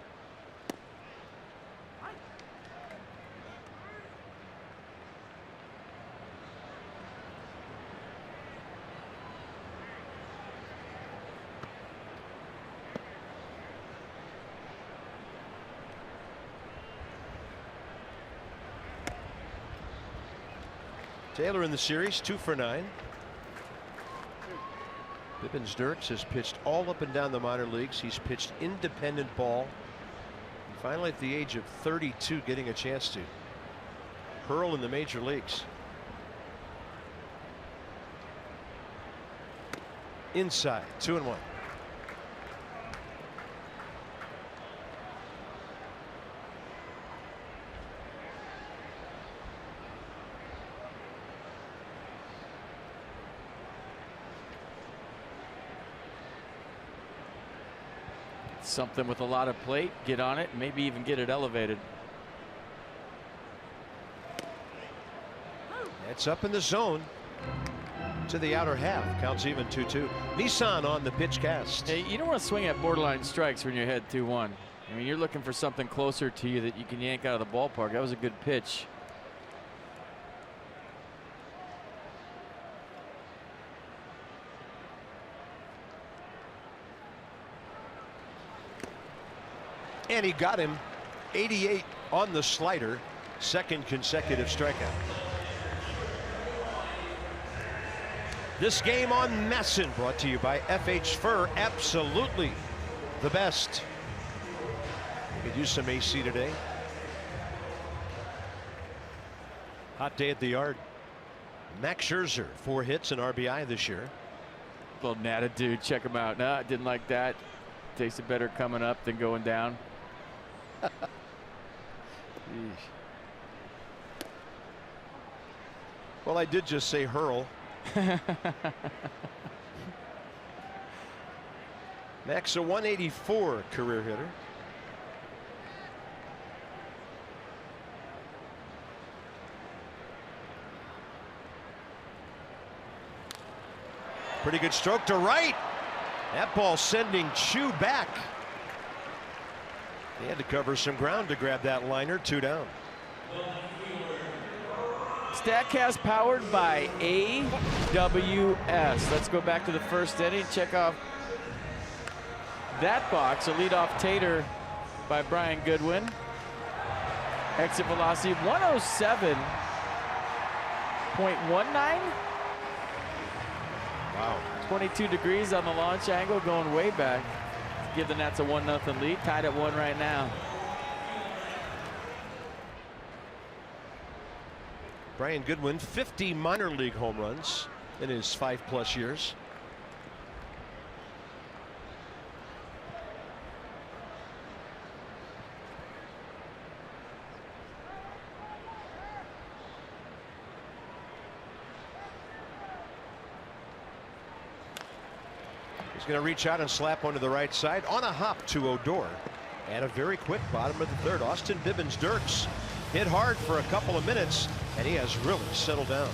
Taylor in the series, 2 for 9. Bibbins Dirks has pitched all up and down the minor leagues. He's pitched independent ball. And finally, at the age of 32, getting a chance to hurl in the major leagues. Inside, 2-1. Something with a lot of plate, get on it, maybe even get it elevated. It's up in the zone to the outer half. Counts even 2-2. Nissan on the pitch cast. Hey, you don't want to swing at borderline strikes when you're ahead 2-1. I mean, you're looking for something closer to you that you can yank out of the ballpark. That was a good pitch. And he got him. 88 on the slider. Second consecutive strikeout. This game on Masson, brought to you by FH Fur. Absolutely the best. You could use some AC today. Hot day at the yard. Max Scherzer, 4 hits and RBI this year. Little natted dude, check him out. Nah, didn't like that. Tasted better coming up than going down. Well, I did just say hurl. Max, a 184 career hitter. Pretty good stroke to right. That ball sending Chu back. He had to cover some ground to grab that liner. 2 down. StatCast powered by AWS. Let's go back to the first inning. Check off that box. A leadoff tater by Brian Goodwin. Exit velocity 107.19. Wow. 22 degrees on the launch angle, going way back. Give the Nats a 1-0 lead. Tied at 1 right now. Brian Goodwin, 50 minor league home runs in his 5+ years. He's going to reach out and slap onto the right side on a hop to Odor. And a very quick bottom of the third. Austin Bibbins Dirks hit hard for a couple of minutes, and he has really settled down.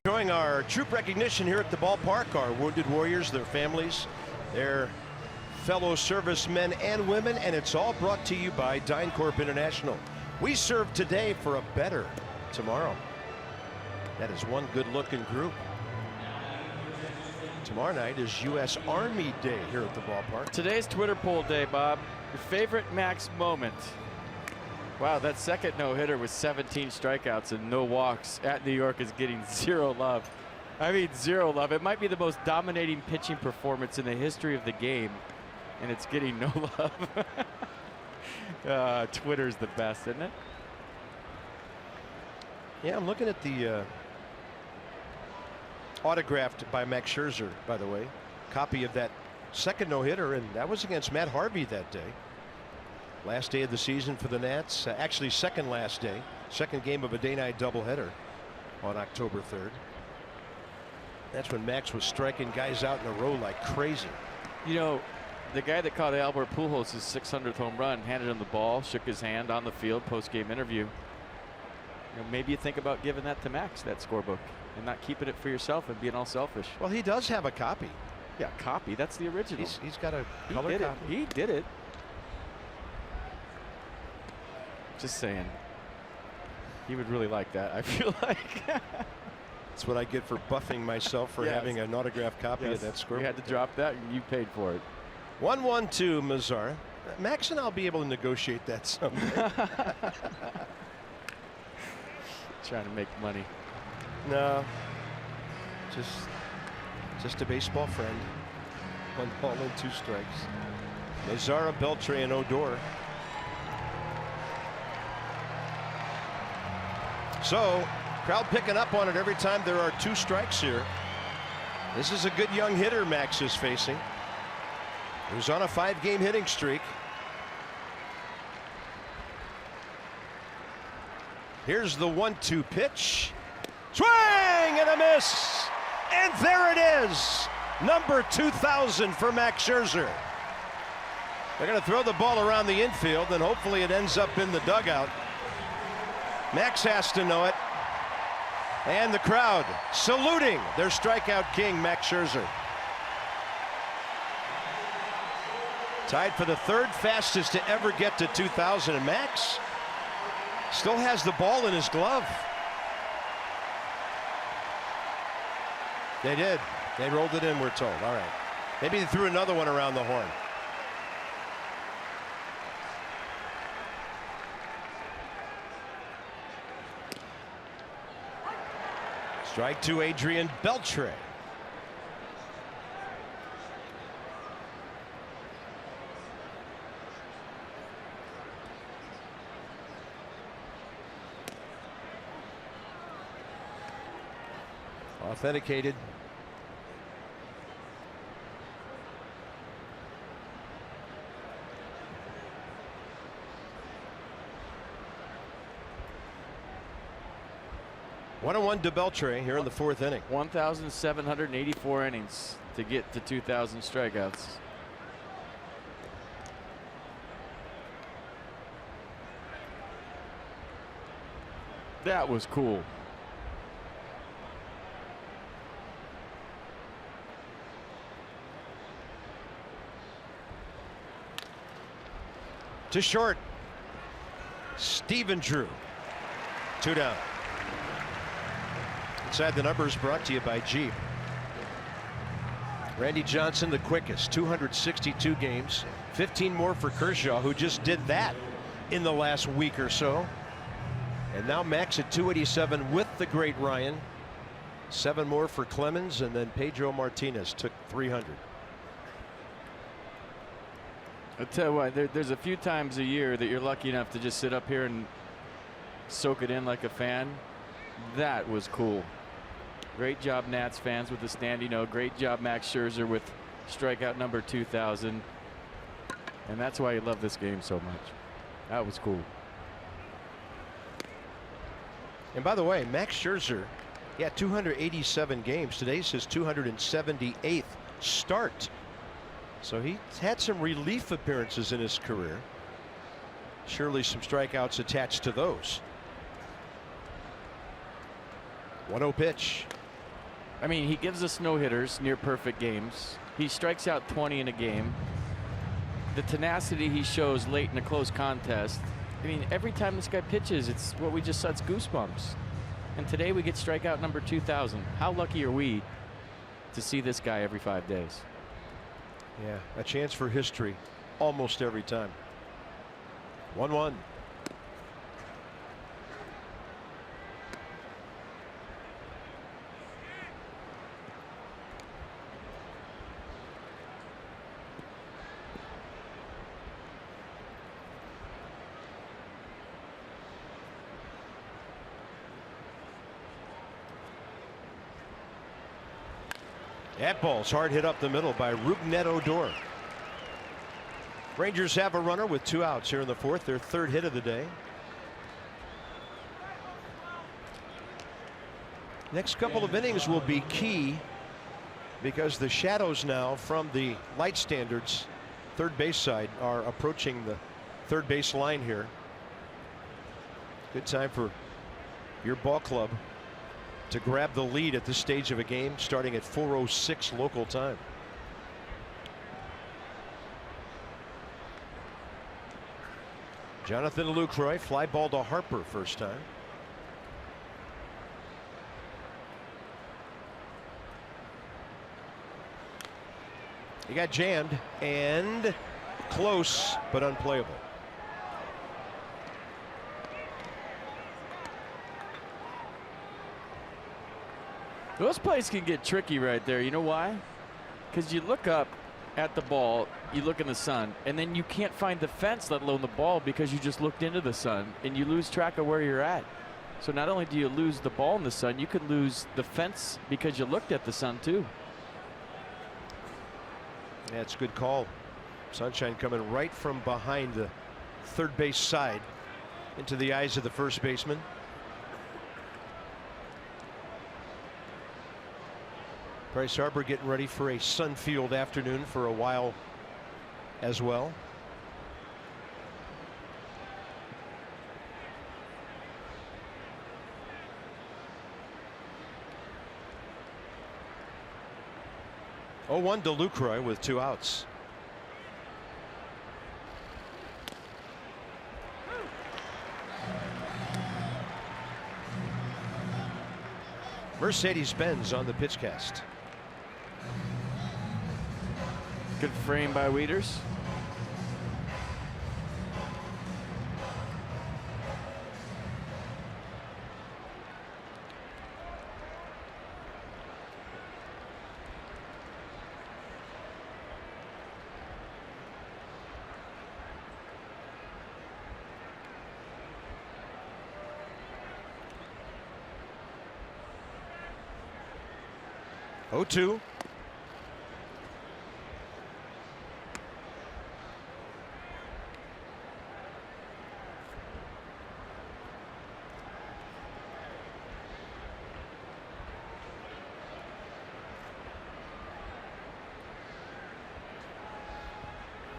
Showing our troop recognition here at the ballpark, our wounded warriors, their families, their fellow servicemen and women, and it's all brought to you by DynCorp International. We serve today for a better tomorrow. That is one good-looking group. Tomorrow night is U.S. Army Day here at the ballpark. Today's Twitter poll day, Bob. Your favorite Max moment? Wow, that second no-hitter with 17 strikeouts and no walks at New York is getting zero love. I mean, zero love. It might be the most dominating pitching performance in the history of the game, and it's getting no love. Twitter's the best, isn't it? Yeah, I'm looking at the autographed by Max Scherzer, by the way, copy of that second no-hitter, and that was against Matt Harvey that day. Last day of the season for the Nats, actually second last day, second game of a day-night doubleheader on October 3rd. That's when Max was striking guys out in a row like crazy. You know, the guy that caught Albert Pujols' 600th home run handed him the ball, shook his hand on the field, post-game interview. You know, maybe you think about giving that to Max, that scorebook, and not keeping it for yourself and being all selfish. Well, he does have a copy. Yeah, copy. That's the original. He's got a color copy. He did it. Just saying. He would really like that, I feel like. That's what I get for buffing myself for having an autographed copy of that scorebook. You had to drop that, and you paid for it. 1-1-2, Mazar. Max and I'll be able to negotiate that someday. Trying to make money. No, just a baseball friend. 1 ball and 2 strikes. Mazara, Beltre, and Odor. So, crowd picking up on it every time there are 2 strikes here. This is a good young hitter Max is facing. He's on a 5-game hitting streak. Here's the 1-2 pitch. Swing and a miss. And there it is. Number 2000 for Max Scherzer. They're going to throw the ball around the infield, and hopefully it ends up in the dugout. Max has to know it. And the crowd saluting their strikeout king, Max Scherzer. Tied for the 3rd fastest to ever get to 2,000. And Max still has the ball in his glove. They did. They rolled it in, we're told. All right. Maybe they threw another one around the horn. Strike to Adrian Beltre. Authenticated. One to Beltre here in the 4th inning. 1,784 innings to get to 2,000 strikeouts. That was cool. To short. Stephen Drew. 2 down. Inside the Numbers brought to you by Jeep. Randy Johnson the quickest, 262 games, 15 more for Kershaw, who just did that in the last week or so. And now Max at 287 with the great Ryan. 7 more for Clemens, and then Pedro Martinez took 300. I'll tell you what, there's a few times a year that you're lucky enough to just sit up here and soak it in like a fan. That was cool. Great job, Nats fans, with the standing O. Great job, Max Scherzer, with strikeout number 2,000. And that's why you love this game so much. That was cool. And by the way, Max Scherzer, 287 games. Today's his 278th start. So he's had some relief appearances in his career. Surely some strikeouts attached to those. 1-0 pitch. I mean, he gives us no hitters, near perfect games. He strikes out 20 in a game. The tenacity he shows late in a close contest. I mean, every time this guy pitches, it's what we just said, it's goosebumps. And today we get strikeout number 2,000. How lucky are we to see this guy every 5 days? Yeah, a chance for history almost every time. 1-1. That ball's hard hit up the middle by Rougned Odor. Rangers have a runner with 2 outs here in the 4th, their 3rd hit of the day. Next couple of innings will be key because the shadows now from the light standards, third base side, are approaching the third base line here. Good time for your ball club to grab the lead at this stage of a game, starting at 4:06 local time. Jonathan Lucroy, fly ball to Harper first time. He got jammed and close, but unplayable. Those plays can get tricky right there. You know why? Because you look up at the ball, you look in the sun, and then you can't find the fence, let alone the ball, because you just looked into the sun, and you lose track of where you're at. So not only do you lose the ball in the sun, you could lose the fence because you looked at the sun too. Yeah, it's a good call. Sunshine coming right from behind the third base side into the eyes of the first baseman. Bryce Harper getting ready for a sun-filled afternoon for a while as well. Oh, 1 to Lucroy with 2 outs. Mercedes-Benz on the pitch cast. Good frame by Wieters. Oh, 2.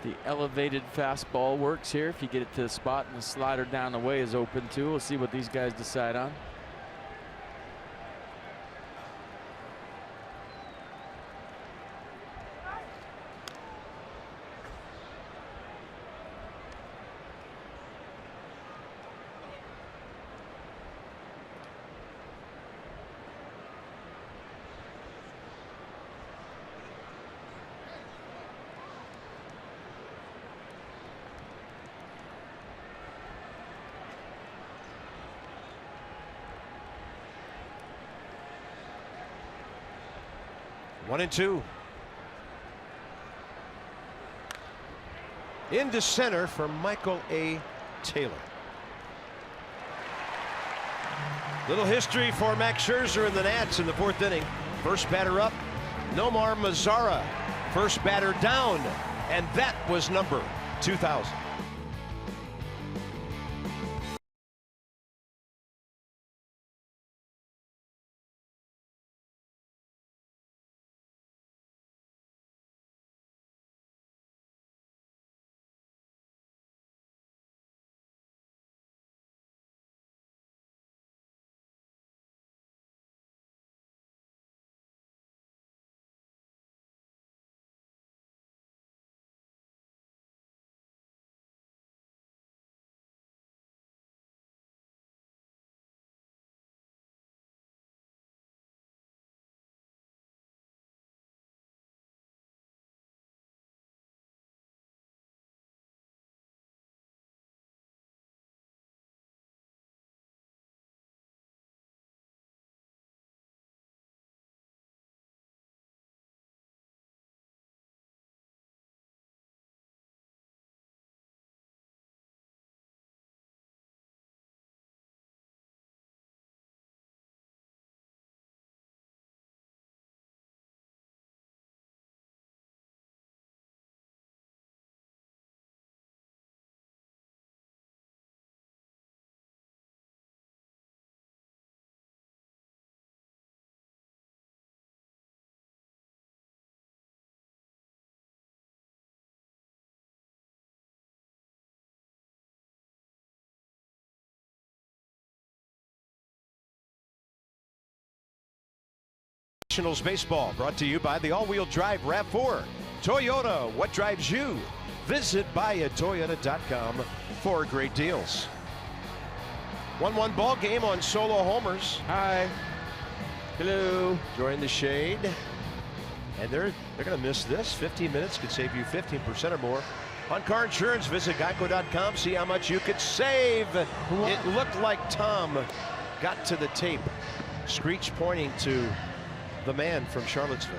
The elevated fastball works here. If you get it to the spot, and the slider down the way is open too. We'll see what these guys decide on. One and 2. Into center for Michael A. Taylor. Little history for Max Scherzer and the Nats in the 4th inning. First batter up, Nomar Mazara. First batter down, and that was number 2,000. Nationals baseball brought to you by the all-wheel drive RAV4. Toyota, what drives you? Visit buyatoyota.com for great deals. 1-1 ball game on solo homers. Hi. Hello. Enjoying the shade. And they're going to miss this. 15 minutes could save you 15% or more. On car insurance, visit geico.com. See how much you could save. It looked like Tom got to the tape. Screech pointing to the man from Charlottesville.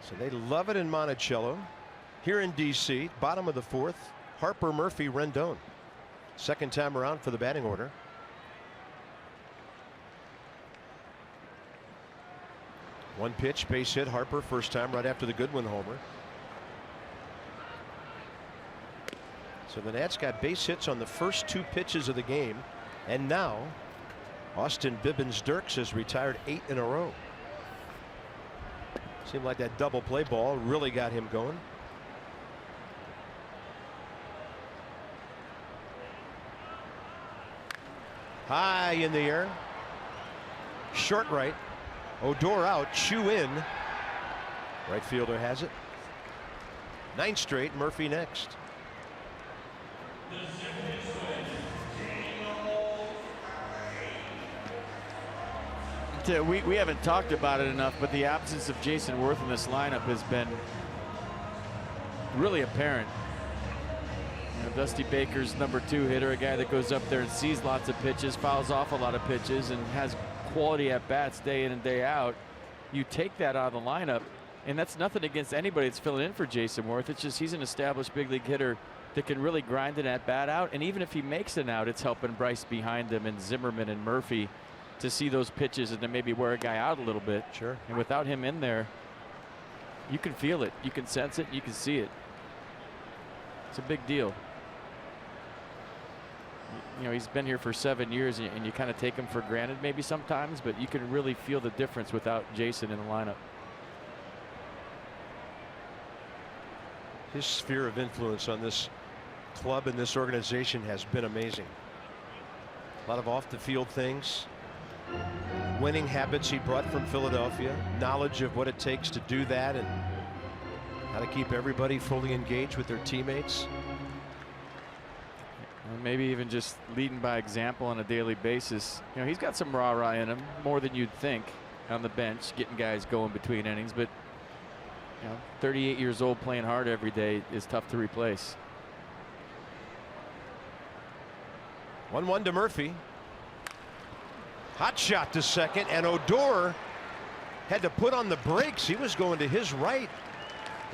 So they love it in Monticello. Here in D.C., bottom of the fourth, Harper, Murphy, Rendon. Second time around for the batting order. One pitch, base hit, Harper, first time right after the Goodwin homer. So the Nats got base hits on the first two pitches of the game. And now, Austin Bibbins-Dirks has retired 8 in a row. Seemed like that double play ball really got him going. High in the air. Short right. Odor out. Chu in. Right fielder has it. 9 straight. Murphy next. We haven't talked about it enough, but the absence of Jason Worth in this lineup has been really apparent. You know, Dusty Baker's #2 hitter, a guy that goes up there and sees lots of pitches, fouls off a lot of pitches, and has quality at bats day in and day out. You take that out of the lineup, and that's nothing against anybody that's filling in for Jason Worth. It's just he's an established big league hitter that can really grind an at bat out, and even if he makes an out, it's helping Bryce behind him and Zimmerman and Murphy to see those pitches and then maybe wear a guy out a little bit. Sure. And without him in there, you can feel it, you can sense it, you can see it. It's a big deal. You know, he's been here for 7 years, and you kind of take him for granted maybe sometimes, but you can really feel the difference without Jason in the lineup. His sphere of influence on this club and this organization has been amazing. A lot of off the field things. Winning habits he brought from Philadelphia, knowledge of what it takes to do that and how to keep everybody fully engaged with their teammates. And maybe even just leading by example on a daily basis. You know, he's got some rah-rah in him, more than you'd think, on the bench, getting guys going between innings, but you know, 38 years old playing hard every day is tough to replace. 1-1 to Murphy. Hot shot to second, and Odor had to put on the brakes. He was going to his right,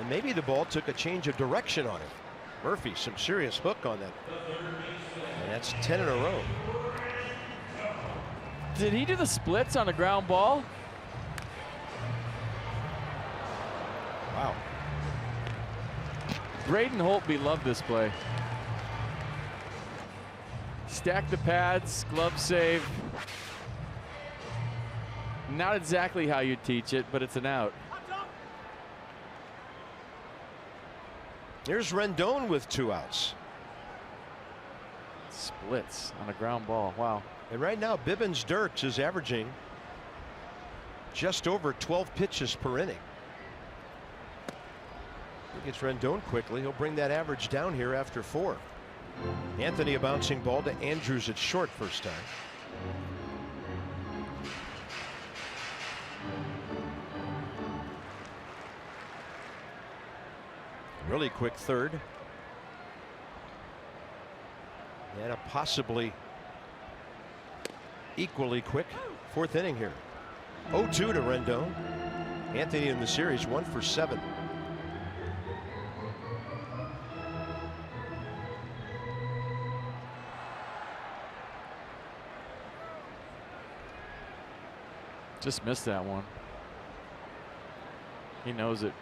and maybe the ball took a change of direction on him. Murphy, some serious hook on that, and that's 10 in a row. Did he do the splits on a ground ball? Wow. Braden Holtby loved this play. Stack the pads, glove save. Not exactly how you teach it, but it's an out. Here's Rendon with 2 outs. Splits on a ground ball. Wow. And right now, Bibbins-Dirks is averaging just over 12 pitches per inning. He gets Rendon quickly. He'll bring that average down here after 4. Anthony, a bouncing ball to Andrews at short, first time. Really quick third. And a possibly equally quick 4th inning here. 0-2 to Rendon. Anthony in the series 1 for 7. Just missed that one. He knows it.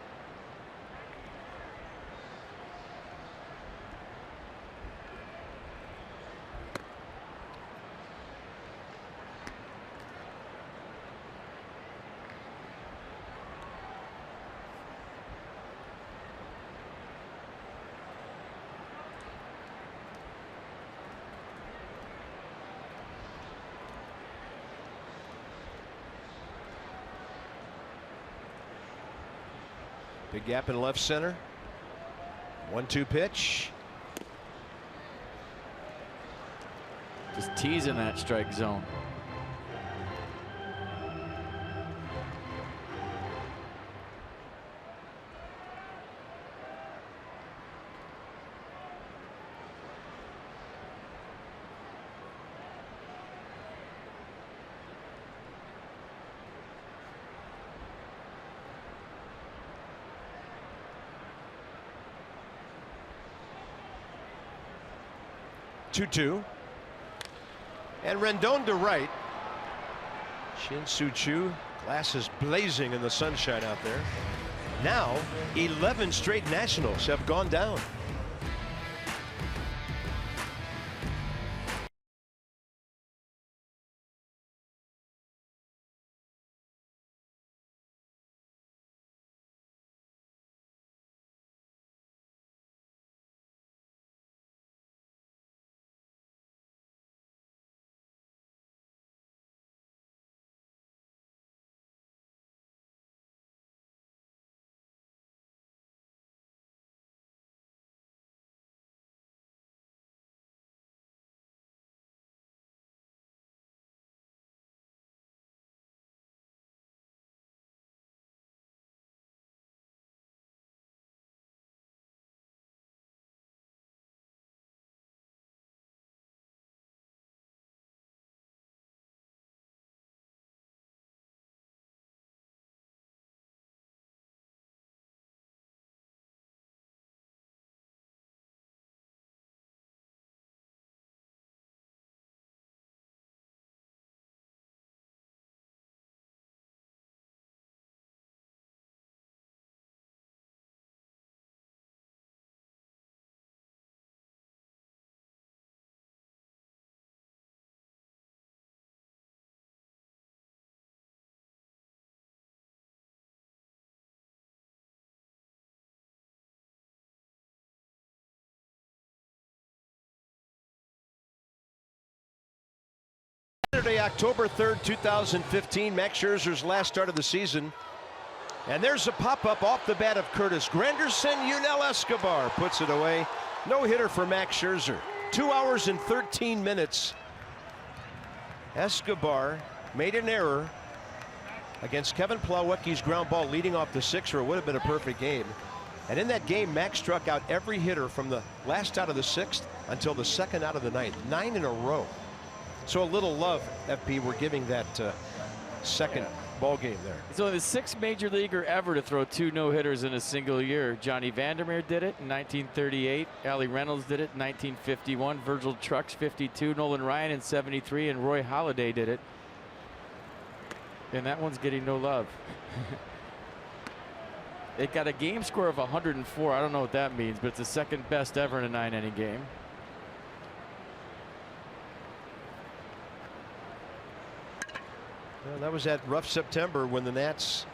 Big gap in left center. 1-2 pitch. Just teasing that strike zone. And Rendon to right. Shin-Soo Choo, glasses blazing in the sunshine out there. Now 11 straight Nationals have gone down. Saturday, October 3rd, 2015, Max Scherzer's last start of the season. And there's a pop-up off the bat of Curtis Granderson. Yunel Escobar puts it away. No hitter for Max Scherzer. 2 hours and 13 minutes. Escobar made an error against Kevin Plawecki's ground ball leading off the sixth, or it would have been a perfect game. And in that game, Max struck out every hitter from the last out of the sixth until the second out of the ninth. 9 in a row. So a little love, FP, we're giving that second ball game there. It's only the sixth major leaguer ever to throw 2 no-hitters in a single year. Johnny Vandermeer did it in 1938. Allie Reynolds did it in 1951. Virgil Trucks 52. Nolan Ryan in 73. And Roy Halladay did it. And that one's getting no love. It got a game score of 104. I don't know what that means, but it's the second best ever in a 9-inning game. Well, that was that rough September when the Nats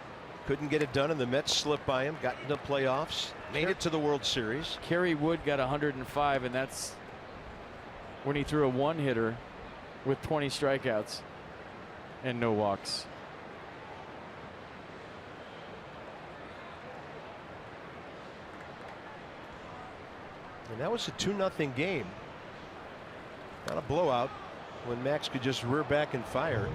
couldn't get it done and the Mets slipped by him, got into playoffs, made it to the World Series. Kerry Wood got 105, and that's when he threw a one-hitter with 20 strikeouts and no walks. And that was a 2-0 game. Not a blowout when Max could just rear back and fire.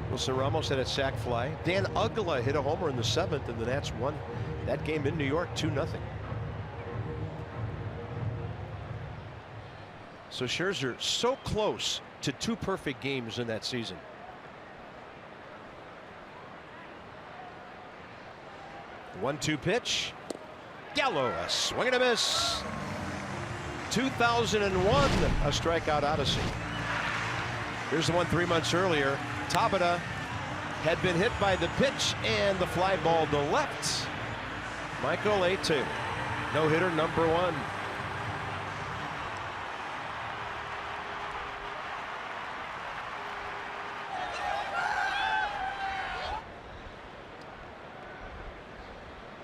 Wilson Ramos had a sac fly. Dan Uggla hit a homer in the 7th, and the Nats won that game in New York 2-0. So Scherzer so close to 2 perfect games in that season. One 2 pitch. Gallo, a swing and a miss. 2001, a strikeout odyssey. Here's the one 3 months earlier. Tabata had been hit by the pitch and the fly ball to left. Michael A2, no hitter number 1.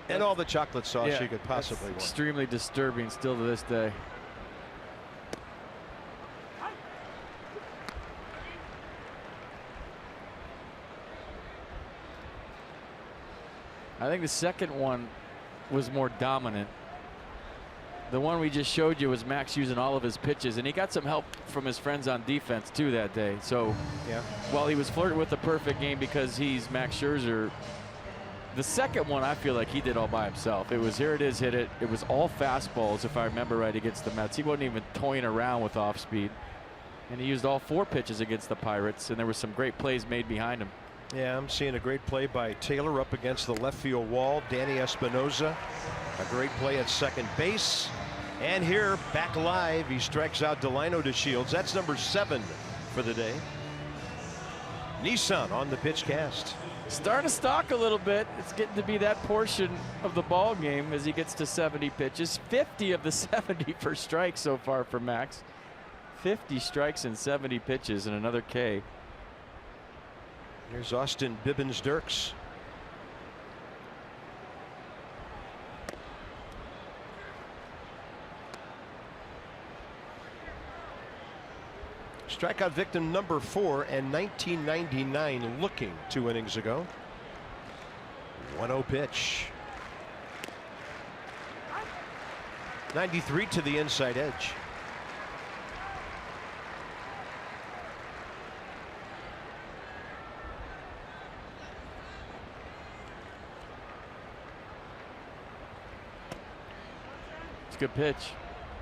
And all the chocolate sauce you could possibly want. Extremely disturbing still to this day. I think the second one was more dominant. The one we just showed you was Max using all of his pitches, and he got some help from his friends on defense too that day. So yeah, while he was flirting with the perfect game because he's Max Scherzer, the second one I feel like he did all by himself. It was here it is, hit it. It was all fastballs if I remember right against the Mets. He wasn't even toying around with off speed. And he used all 4 pitches against the Pirates, and there were some great plays made behind him. Yeah, I'm seeing a great play by Taylor up against the left field wall. Danny Espinosa, a great play at second base. And here, back live, he strikes out Delino DeShields. That's number 7 for the day. Nissan on the pitch cast. Starting to stalk a little bit. It's getting to be that portion of the ball game as he gets to 70 pitches. 50 of the 70 for strikes so far for Max. 50 strikes and 70 pitches and another K. Here's Austin Bibbins-Dirks. Strikeout victim number 4 and 1999 looking 2 innings ago. 1-0 pitch. 93 to the inside edge. It's a good pitch.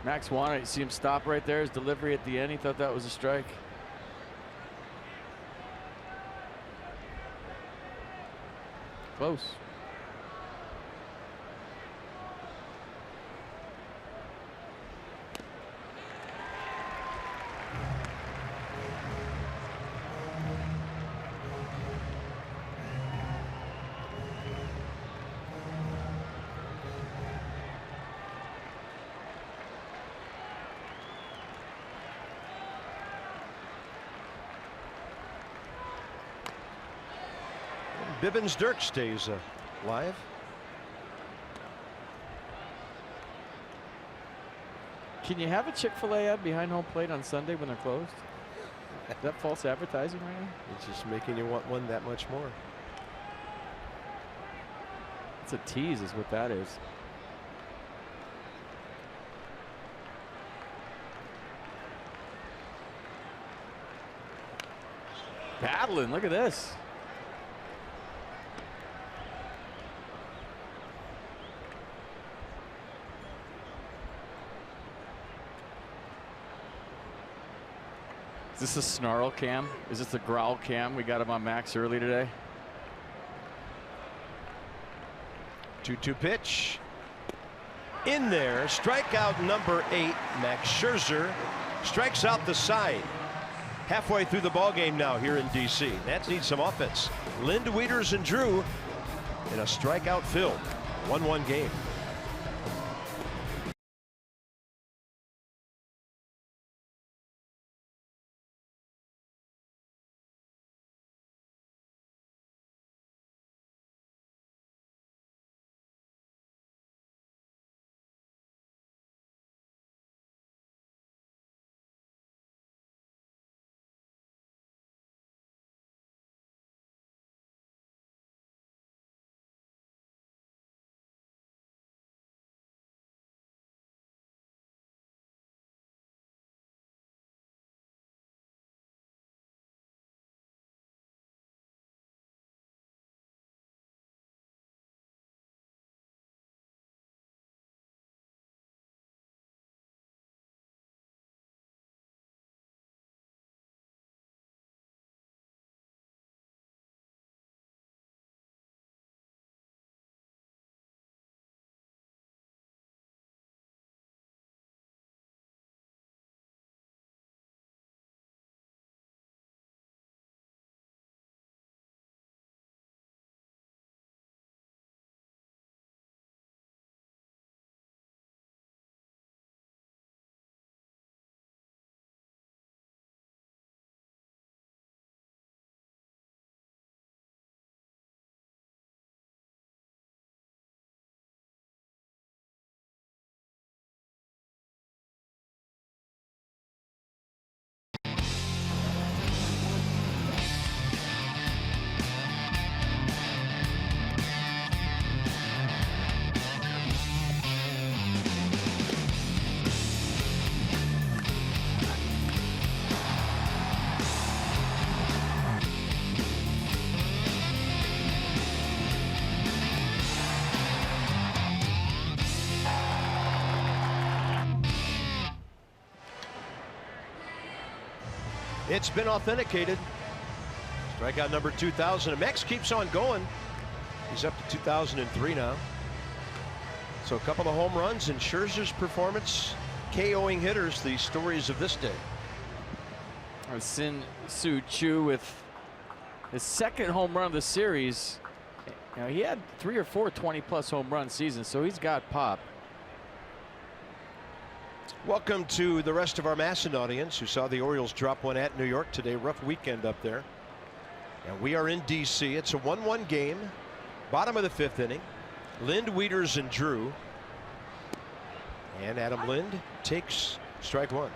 Max wanted it. You see him stop right there. His delivery at the end. He thought that was a strike. Close. Bibbins-Dirks stays live. Can you have a Chick-fil-A ad behind home plate on Sunday when they're closed? Is that false advertising right now? It's just making you want one that much more. It's a tease is what that is. Battling, look at this. Is this a snarl cam? Is this the growl cam? We got him on Max early today. 2-2 pitch. In there, strikeout number 8. Max Scherzer strikes out the side. Halfway through the ball game now here in DC. That needs some offense. Lind, Wieters, and Drew in a strikeout-filled 1-1 game. It's been authenticated. Strikeout number 2,000. And Max keeps on going. He's up to 2003 now. So a couple of home runs and Scherzer's performance, KOing hitters, the stories of this day. Sin Soo Choo with his second home run of the series. You know, he had 3 or 4 20-plus home run seasons, so he's got pop. Welcome to the rest of our Masson audience who saw the Orioles drop one at New York today. Rough weekend up there. And we are in D.C. It's a 1-1 game. Bottom of the 5th inning. Lind, Wieters, and Drew. And Adam Lind takes strike one.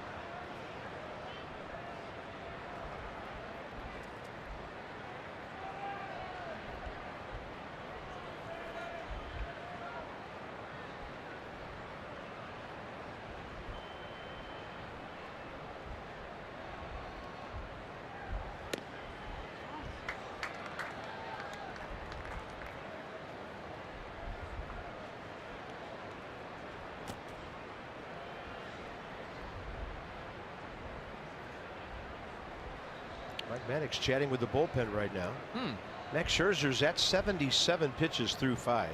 Mike Maddox chatting with the bullpen right now. Max Scherzer's at 77 pitches through 5.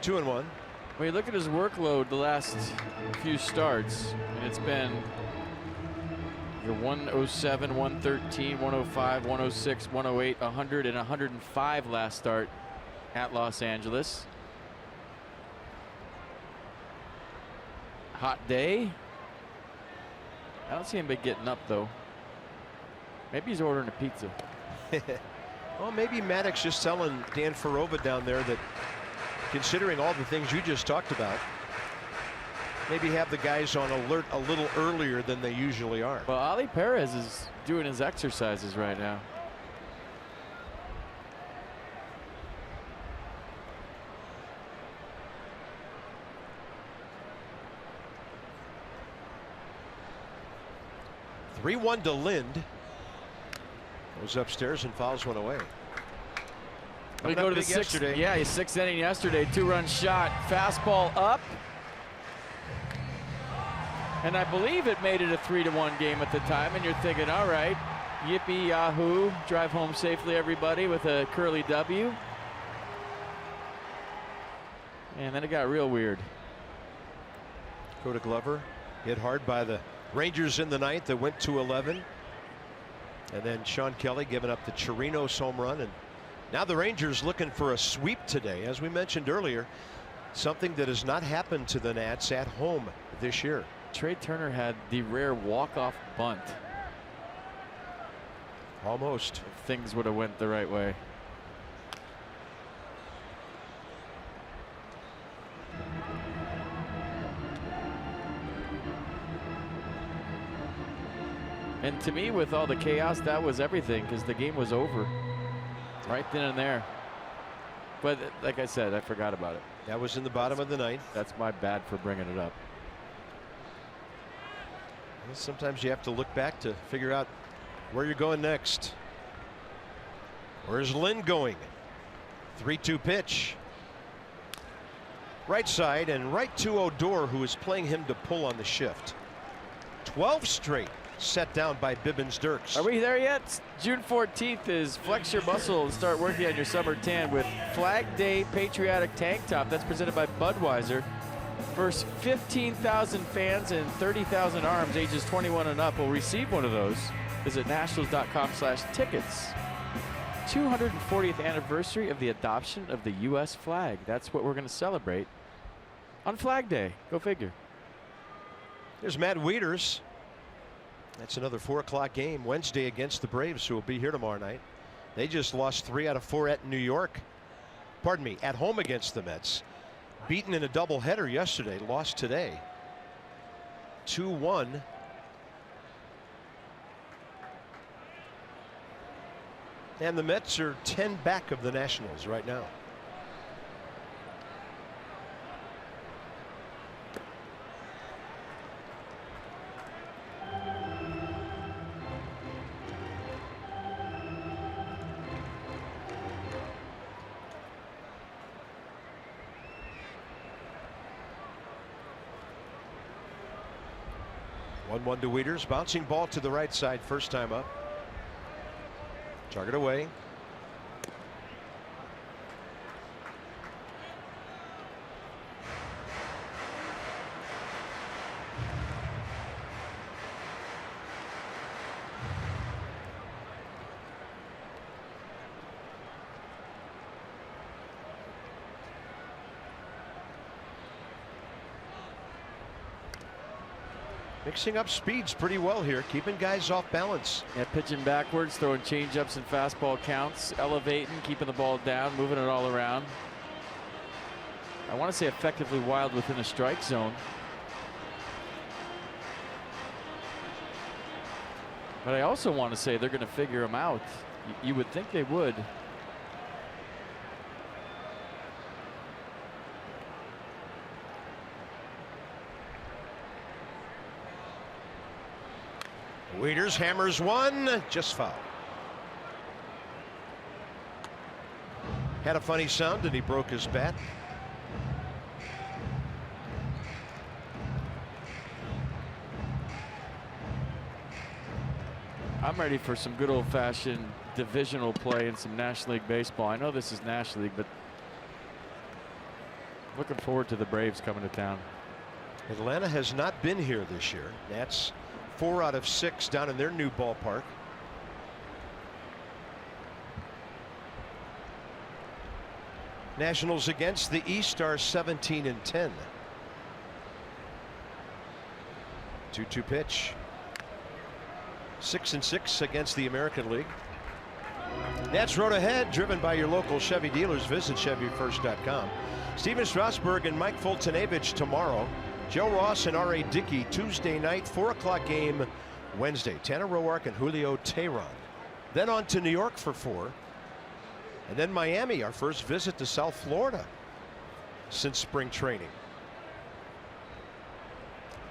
2-1. When you look at his workload the last few starts, and it's been your 107, 113, 105, 106, 108, 100, and 105 last start at Los Angeles. Hot day. I don't see him getting up, though. Maybe he's ordering a pizza. Well, maybe Maddox just telling Dan Farova down there that, considering all the things you just talked about, maybe have the guys on alert a little earlier than they usually are. Well, Ali Perez is doing his exercises right now. Three-1 to Lind. Goes upstairs and fouls one away. We go to the sixth. Yesterday. Yeah, his 6th inning yesterday. 2-run shot. Fastball up. And I believe it made it a 3-1 game at the time. And you're thinking, all right, yippee yahoo, drive home safely, everybody, with a curly W. And then it got real weird. Coda Glover hit hard by the Rangers in the 9th that went to 11. And then Sean Kelly giving up the Chirinos home run. And now the Rangers looking for a sweep today. As we mentioned earlier, something that has not happened to the Nats at home this year. Trey Turner had the rare walk-off bunt. Almost. If things would have went the right way. And to me, with all the chaos, that was everything, because the game was over right then and there. But like I said, I forgot about it. That was in the bottom of the 9th. That's my bad for bringing it up. Well, sometimes you have to look back to figure out where you're going next. Where's Lind going? 3-2 pitch. Right side and right to Odor, who is playing him to pull on the shift. 12 straight set down by Bibbins Dirks. Are we there yet? June 14th is Flex Your Muscle and start working on your summer tan with Flag Day Patriotic Tank Top. That's presented by Budweiser. First 15,000 fans and 30,000 arms ages 21 and up will receive one of those. Visit nationals.com/tickets. 240th anniversary of the adoption of the U.S. flag. That's what we're going to celebrate on Flag Day. Go figure. Here's Matt Wieters. That's another 4 o'clock game Wednesday against the Braves, who will be here tomorrow night. They just lost 3 out of 4 at New York. Pardon me, at home against the Mets. Beaten in a doubleheader yesterday, lost today. 2-1. And the Mets are 10 back of the Nationals right now. 1-1 to Wieters. Bouncing ball to the right side first time up. Target away. Mixing up speeds pretty well here, keeping guys off balance. Yeah, pitching backwards, throwing changeups and fastball counts, elevating, keeping the ball down, moving it all around. I want to say effectively wild within a strike zone. But I also want to say they're going to figure him out. You would think they would. Wieters hammers one, just foul. Had a funny sound and he broke his bat. I'm ready for some good old-fashioned divisional play in some National League baseball. I know this is National League, but looking forward to the Braves coming to town. Atlanta has not been here this year. That's 4 out of 6 down in their new ballpark. Nationals against the East are 17-10. 2-2 pitch. 6-6 against the American League. Nats road ahead, driven by your local Chevy dealers. Visit ChevyFirst.com. Steven Strasburg and Mike Fultonavich tomorrow. Joe Ross and R.A. Dickey Tuesday night, 4 o'clock game Wednesday. Tanner Roark and Julio Teheran. Then on to New York for 4. And then Miami, our first visit to South Florida since spring training.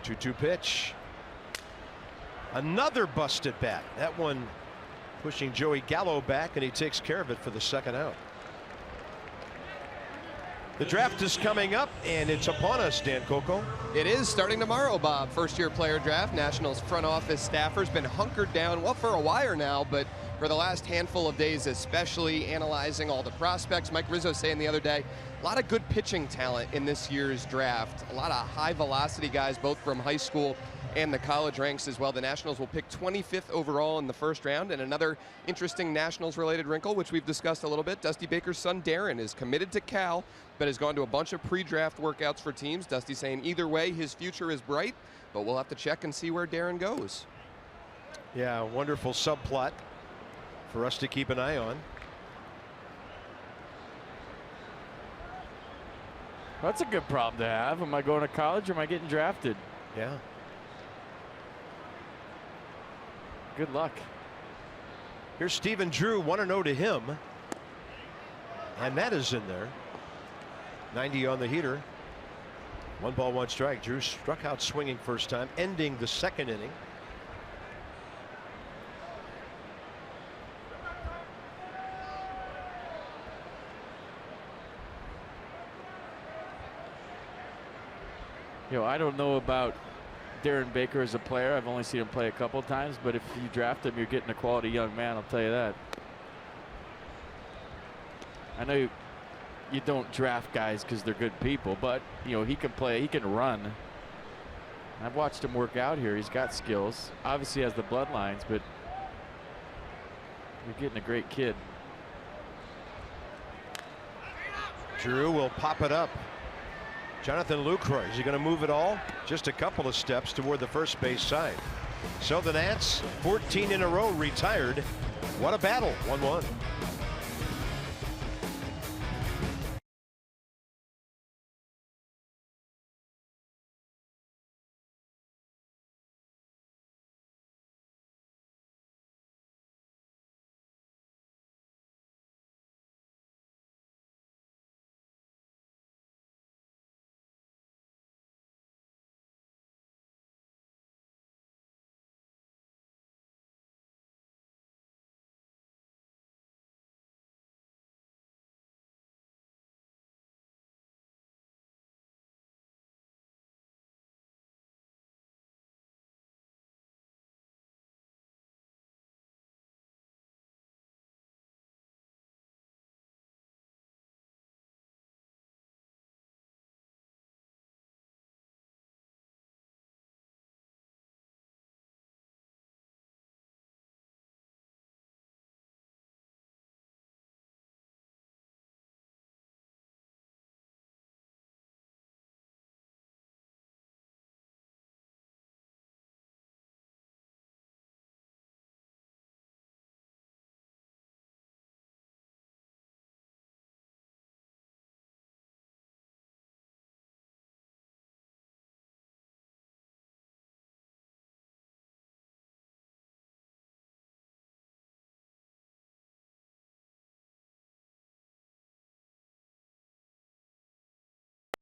2-2 pitch. Another busted bat. That one pushing Joey Gallo back, and he takes care of it for the second out. The draft is coming up, and it's upon us, Dan Coco. It is starting tomorrow, Bob. First-year player draft. Nationals front office staffers been hunkered down, well, for a while now, but for the last handful of days especially, analyzing all the prospects. Mike Rizzo saying the other day, a lot of good pitching talent in this year's draft. A lot of high-velocity guys, both from high school and the college ranks as well. The Nationals will pick 25th overall in the first round. And another interesting Nationals-related wrinkle, which we've discussed a little bit, Dusty Baker's son Darren is committed to Cal, but has gone to a bunch of pre-draft workouts for teams. Dusty saying either way, his future is bright, but we'll have to check and see where Darren goes. Yeah, wonderful subplot for us to keep an eye on. That's a good problem to have. Am I going to college or am I getting drafted? Yeah. Good luck. Here's Stephen Drew, 1-0 to him. And that is in there. 90 on the heater. 1 ball, 1 strike. Drew struck out swinging first time, ending the second inning. You know, I don't know about Darren Baker as a player. I've only seen him play a couple times, but if you draft him, you're getting a quality young man, I'll tell you that. I know you don't draft guys because they're good people, but you know, he can play, he can run. I've watched him work out here. He's got skills. Obviously has the bloodlines, but you're getting a great kid. Drew will pop it up. Jonathan Lucroy, is he going to move it all? Just a couple of steps toward the first base side. So the Nats, 14 in a row, retired. What a battle, 1-1.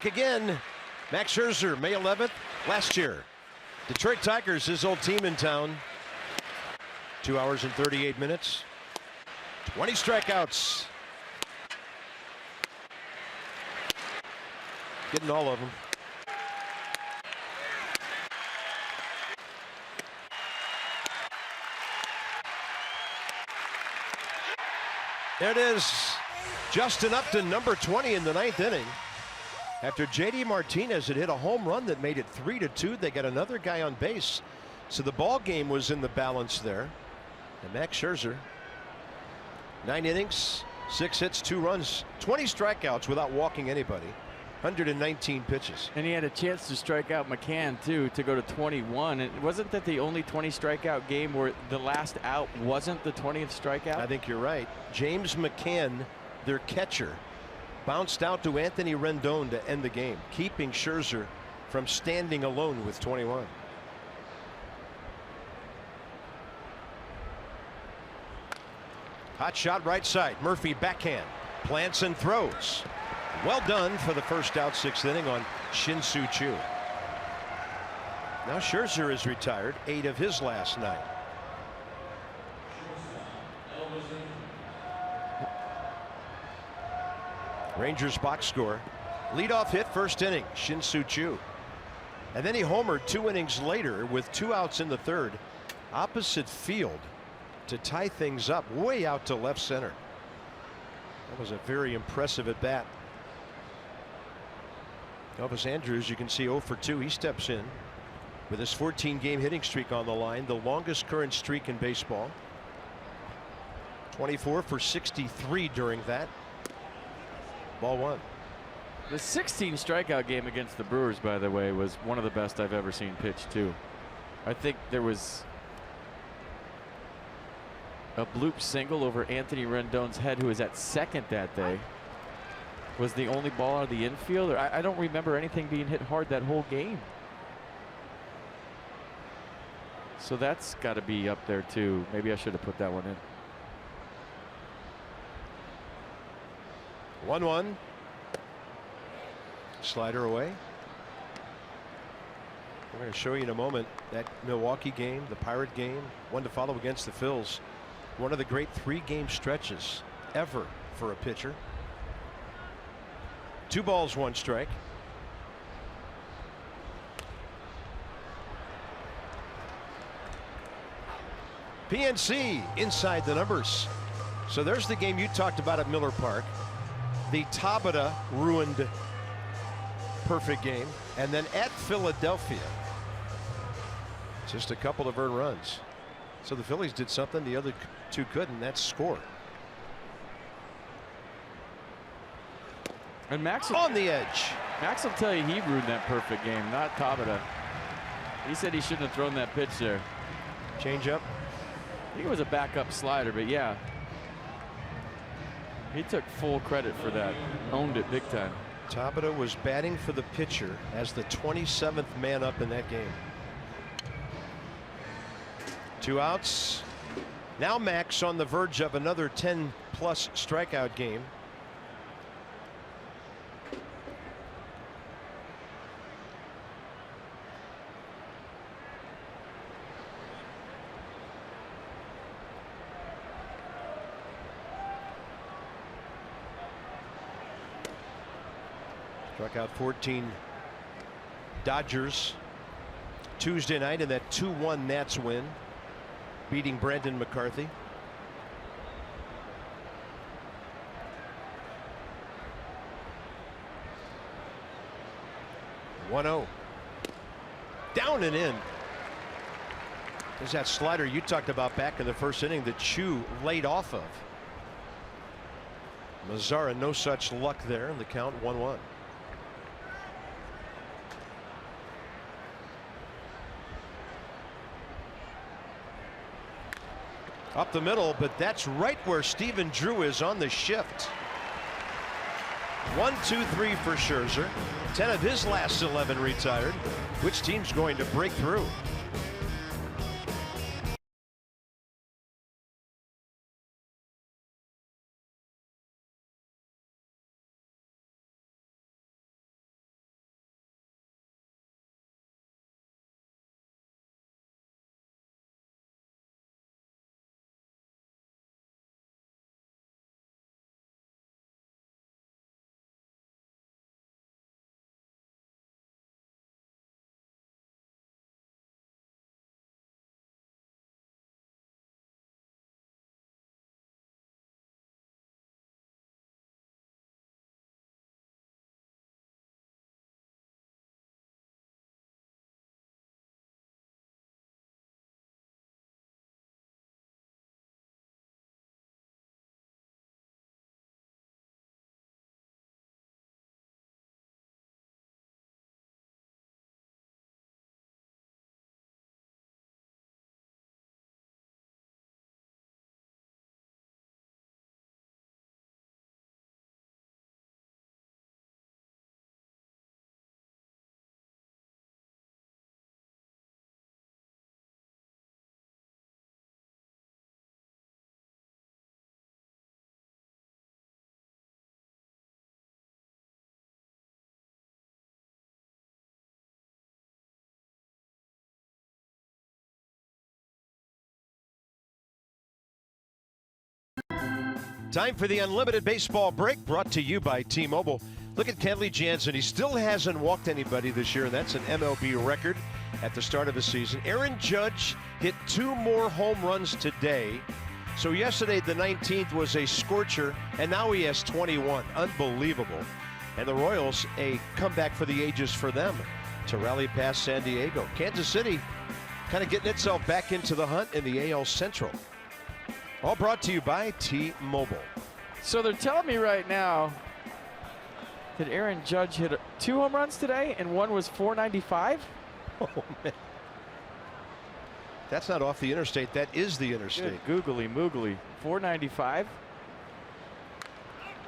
Again, Max Scherzer, May 11th, last year. Detroit Tigers, his old team in town. 2 hours and 38 minutes. 20 strikeouts. Getting all of them. There it is. Justin Upton, number 20 in the 9th inning. After J.D. Martinez had hit a home run that made it 3-2, they got another guy on base. So the ball game was in the balance there. And Max Scherzer, 9 innings, 6 hits, 2 runs, 20 strikeouts without walking anybody. 119 pitches. And he had a chance to strike out McCann, too, to go to 21. And wasn't that the only 20 strikeout game where the last out wasn't the 20th strikeout? I think you're right. James McCann, their catcher, bounced out to Anthony Rendon to end the game, keeping Scherzer from standing alone with 21. Hot shot right side. Murphy backhand. Plants and throws. Well done for the first out, 6th inning on Shin-Soo Choo. Now Scherzer is retired, 8 of his last 9. Rangers box score. Leadoff hit, 1st inning, Shin-Soo Choo. And then he homered 2 innings later with 2 outs in the 3rd. Opposite field to tie things up way out to left center. That was a very impressive at bat. Elvis Andrus, you can see 0 for 2. He steps in with his 14-game hitting streak on the line, the longest current streak in baseball. 24 for 63 during that. Ball 1. The 16 strikeout game against the Brewers, by the way, was one of the best I've ever seen pitched, too. I think there was a bloop single over Anthony Rendon's head, who was at second that day. Was the only ball out of the infield. I don't remember anything being hit hard that whole game. So that's got to be up there too. Maybe I should have put that one in. 1-1. Slider away. We're going to show you in a moment that Milwaukee game, the Pirate game, one to follow against the Phillies. One of the great 3-game stretches ever for a pitcher. 2 balls, 1 strike. PNC inside the numbers. So there's the game you talked about at Miller Park. The Tabata ruined perfect game. And then at Philadelphia, just a couple of earned runs. So the Phillies did something the other 2 couldn't. That's score. And Max on the edge. Max will tell you he ruined that perfect game, not Tabata. He said he shouldn't have thrown that pitch there. Change up. I think it was a backup slider, but yeah. He took full credit for that. Owned it big time. Tabata was batting for the pitcher as the 27th man up in that game. 2 outs. Now Max on the verge of another 10+ strikeout game. Struck out 14 Dodgers Tuesday night in that 2-1 Nats win, beating Brandon McCarthy. (1-0) down and in. There's that slider you talked about back in the 1st inning that Choo laid off of. Mazzara, no such luck there, in the count 1-1. Up the middle, but that's right where Stephen Drew is on the shift. 1, 2, 3 for Scherzer. 10 of his last 11 retired. Which team's going to break through? Time for the Unlimited Baseball Break, brought to you by T-Mobile. Look at Kenley Jansen. He still hasn't walked anybody this year, and that's an MLB record at the start of the season. Aaron Judge hit 2 more home runs today. So yesterday, the 19th, was a scorcher, and now he has 21. Unbelievable. And the Royals, a comeback for the ages for them to rally past San Diego. Kansas City kind of getting itself back into the hunt in the AL Central. All brought to you by T-Mobile. So they're telling me right now that Aaron Judge hit 2 home runs today, and one was .495. Oh, man. That's not off the interstate. That is the interstate. Good googly moogly. .495.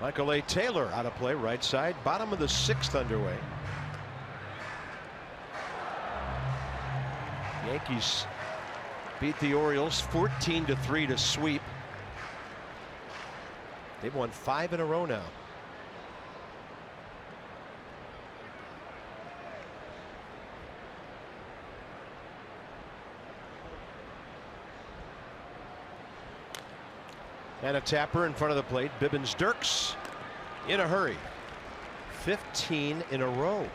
Michael A. Taylor out of play, right side. Bottom of the 6th underway. Yankees beat the Orioles 14-3 to sweep. They've won 5 in a row now. And a tapper in front of the plate. Bibbins Dirks in a hurry. 15 in a row.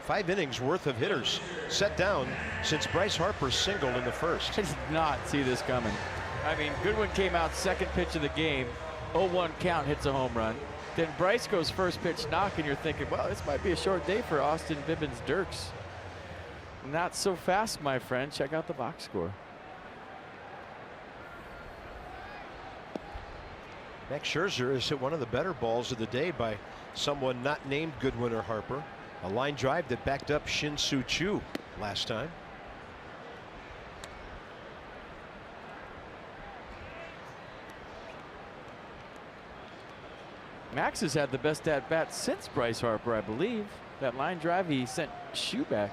5 innings worth of hitters set down since Bryce Harper singled in the first. I did not see this coming. I mean, Goodwin came out second pitch of the game. 0-1 count, hits a home run. Then Bryce goes first pitch knock, and you're thinking, well, this might be a short day for Austin Bibbins Dirks. Not so fast, my friend. Check out the box score. Max Scherzer has hit one of the better balls of the day by someone not named Goodwin or Harper. A line drive that backed up Shin-Soo Choo last time. Max has had the best at-bat since Bryce Harper, I believe. That line drive, he sent Choo back.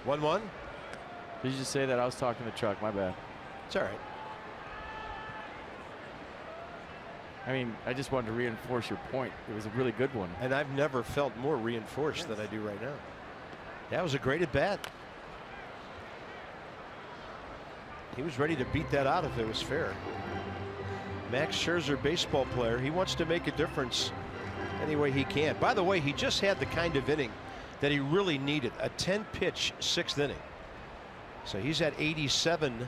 One. Did you just say that? I was talking to Chuck. My bad. It's all right. I mean, I just wanted to reinforce your point. It was a really good one. And I've never felt more reinforced than I do right now. That was a great at bat. He was ready to beat that out if it was fair. Max Scherzer, baseball player, he wants to make a difference any way he can. By the way, he just had the kind of inning that he really needed, a 10-pitch 6th inning. So he's at 87,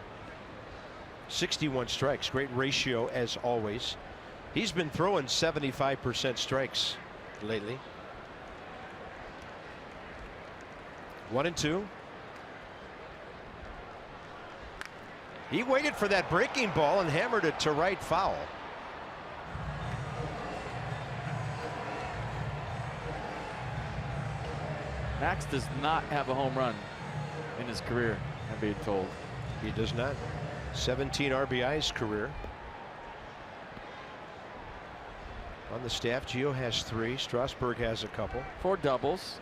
61 strikes. Great ratio as always. He's been throwing 75% strikes lately. 1-2. He waited for that breaking ball and hammered it to right foul. Max does not have a home run in his career, I'm being told. He does not. 17 RBIs career. On the staff, Gio has 3. Strasburg has a couple. 4 doubles.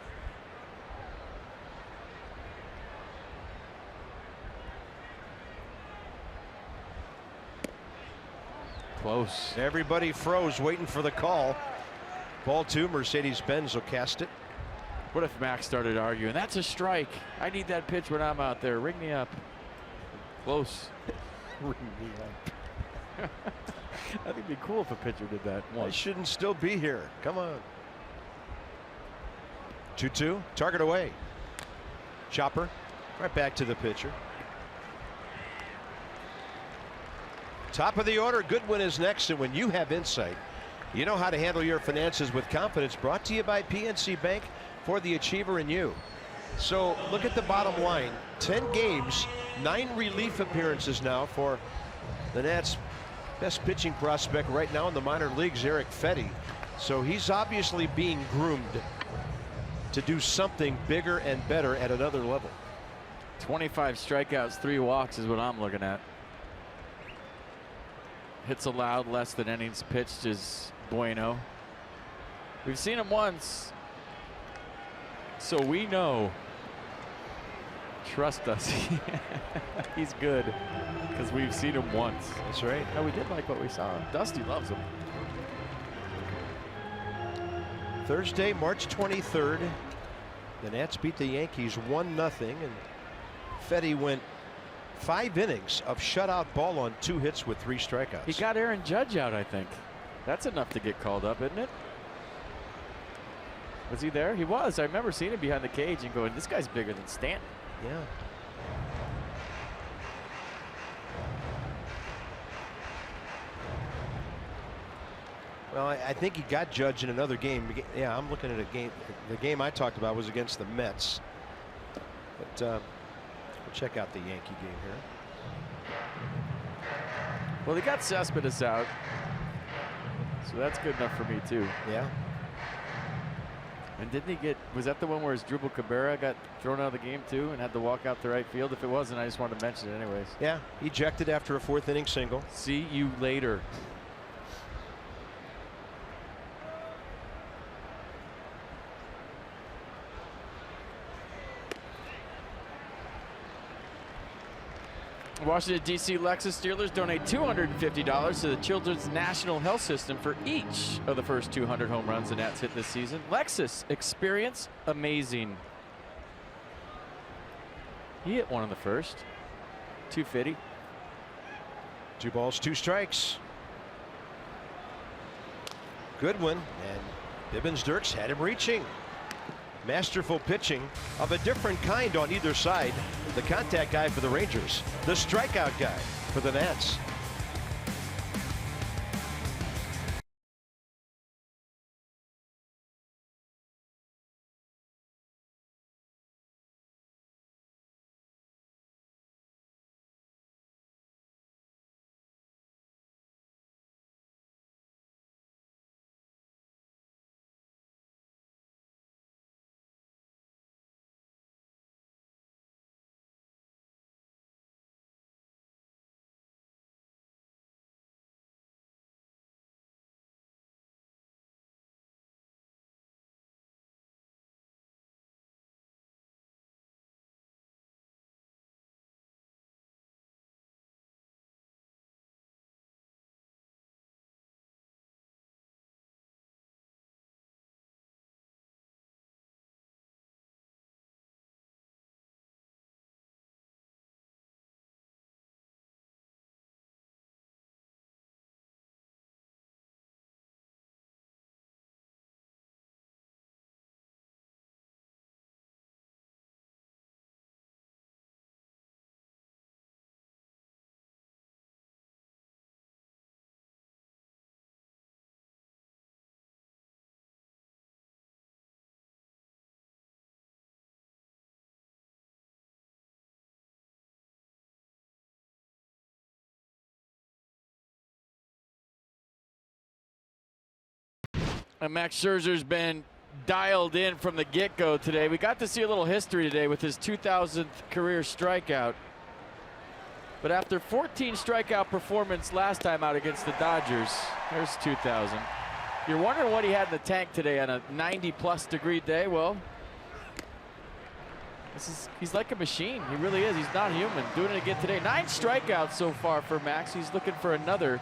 Close. Everybody froze waiting for the call. Ball 2, Mercedes-Benz will cast it. What if Max started arguing? That's a strike. I need that pitch when I'm out there. Ring me up. Close. Ring me up. I think it'd be cool if a pitcher did that I once. shouldn't still be here. Come on. 2-2. Target away. Chopper. Right back to the pitcher. Top of the order. Goodwin is next. And when you have insight, you know how to handle your finances with confidence. Brought to you by PNC Bank, for the achiever in you. So look at the bottom line. 10 games, 9 relief appearances now for the Nats' best pitching prospect right now in the minor leagues, Eric Fetty. So he's obviously being groomed to do something bigger and better at another level. 25 strikeouts, 3 walks is what I'm looking at. Hits allowed, less than innings pitched is bueno. We've seen him once, so we know. Trust us. He's good because we've seen him once. That's right. No, we did like what we saw. Dusty loves him. Thursday, March 23rd, the Nats beat the Yankees 1-0, and Fetty went 5 innings of shutout ball on 2 hits with 3 strikeouts. He got Aaron Judge out, I think. That's enough to get called up, isn't it? Was he there? He was. I remember seeing him behind the cage and going, this guy's bigger than Stanton. Yeah. Well, I think he got Judge in another game. Yeah, I'm looking at a game. The game I talked about was against the Mets. But we'll check out the Yankee game here. Well, they got Cespedes out, so that's good enough for me too. Yeah. And didn't he get? Was that the one where his Drupal Cabrera got thrown out of the game too and had to walk out to right field? If it wasn't, I just wanted to mention it anyways. Yeah, ejected after a 4th inning single. See you later. Washington, D.C. Lexus dealers donate $250 to the Children's National Health System for each of the first 200 home runs the Nats hit this season. Lexus, experience amazing. He hit one on the first. 250. 2 balls, 2 strikes. Good one, and Bibbins-Dirks had him reaching. Masterful pitching of a different kind on either side. The contact guy for the Rangers, the strikeout guy for the Nats. And Max Scherzer's been dialed in from the get-go today. We got to see a little history today with his 2000th career strikeout. But after 14 strikeout performance last time out against the Dodgers, there's 2000. You're wondering what he had in the tank today on a 90-plus degree day. Well, he's like a machine. He really is. He's not human. Doing it again today. 9 strikeouts so far for Max. He's looking for another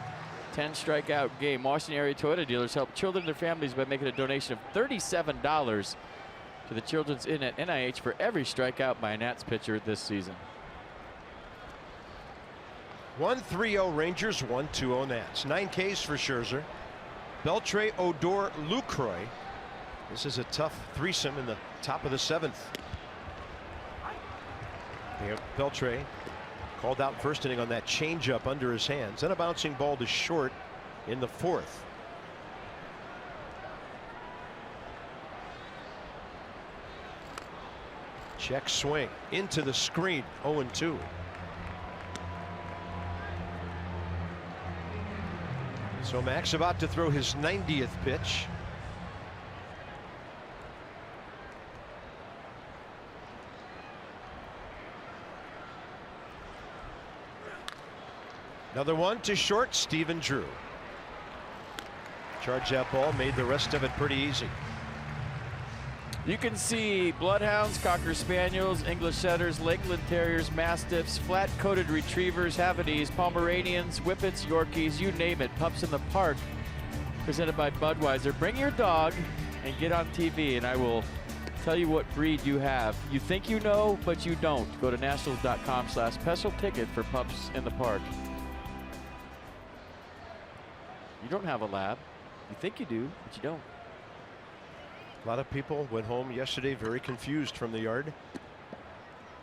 10 strikeout game. Washington area Toyota dealers help children and their families by making a donation of $37 to the Children's Inn at NIH for every strikeout by a Nats pitcher this season. 1-3-0 Rangers, 1-2-0 Nats. 9 Ks for Scherzer. Beltre, Odor, Lucroy. This is a tough threesome in the top of the 7th. Beltre called out first inning on that changeup under his hands, and a bouncing ball to short in the 4th. Check swing into the screen. 0-2. So Max about to throw his 90th pitch. Another one to short. Stephen Drew. Charged that ball, made the rest of it pretty easy. You can see bloodhounds, cocker spaniels, English setters, Lakeland terriers, mastiffs, flat-coated retrievers, Havanese, Pomeranians, Whippets, Yorkies, you name it. Pups in the Park, presented by Budweiser. Bring your dog and get on TV, and I will tell you what breed you have. You think you know, but you don't. Go to nationals.com/special ticket for pups in the park. You don't have a lab. You think you do, but you don't. A lot of people went home yesterday very confused from the yard.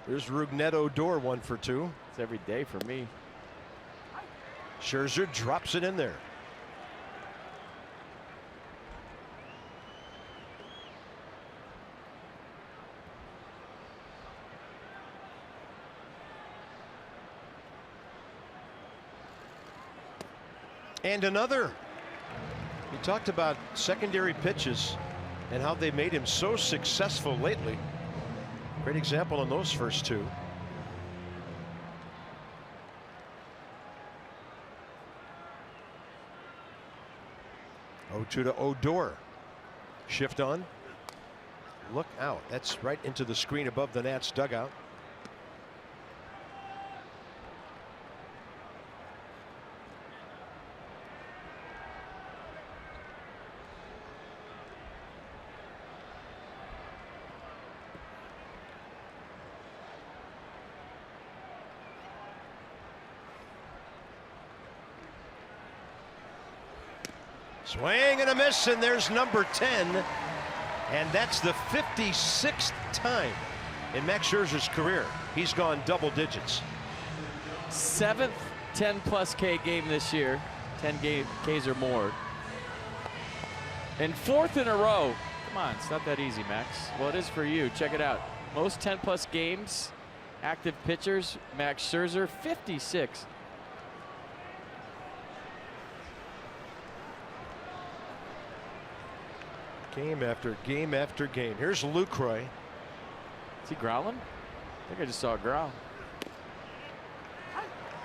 There's Rougned Odor, 1 for 2. It's every day for me. Scherzer drops it in there. And another. We talked about secondary pitches and how they made him so successful lately. Great example in those first 2. Oh, 2 to Odor. Shift on. Look out. That's right into the screen above the Nats dugout. Swing and a miss, and there's number 10. And that's the 56th time in Max Scherzer's career he's gone double digits. 7th 10+ K game this year. 10 Ks or more. And 4th in a row. Come on, it's not that easy, Max. Well, it is for you. Check it out. Most 10+ games, active pitchers, Max Scherzer, 56. Game after game after game. Here's Lucroy. Is he growling? I think I just saw a growl.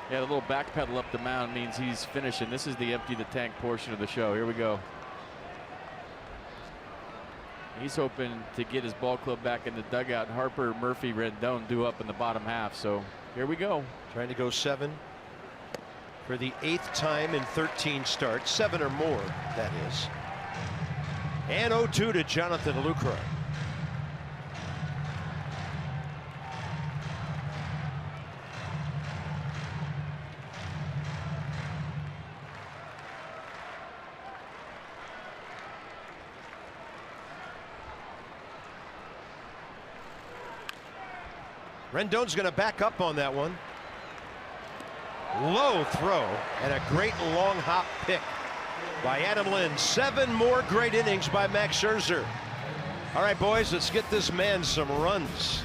Yeah, the little back pedal up the mound means he's finishing. This is the empty the tank portion of the show. Here we go. He's hoping to get his ball club back in the dugout. Harper, Murphy, Rendon due up in the bottom half. So here we go. Trying to go 7 for the 8th time in 13 starts. 7 or more, that is. And 0-2 to Jonathan Lucroy. Rendon's going to back up on that one. Low throw and a great long hop pick by Adam Lind. 7 more great innings by Max Scherzer. All right, boys, let's get this man some runs.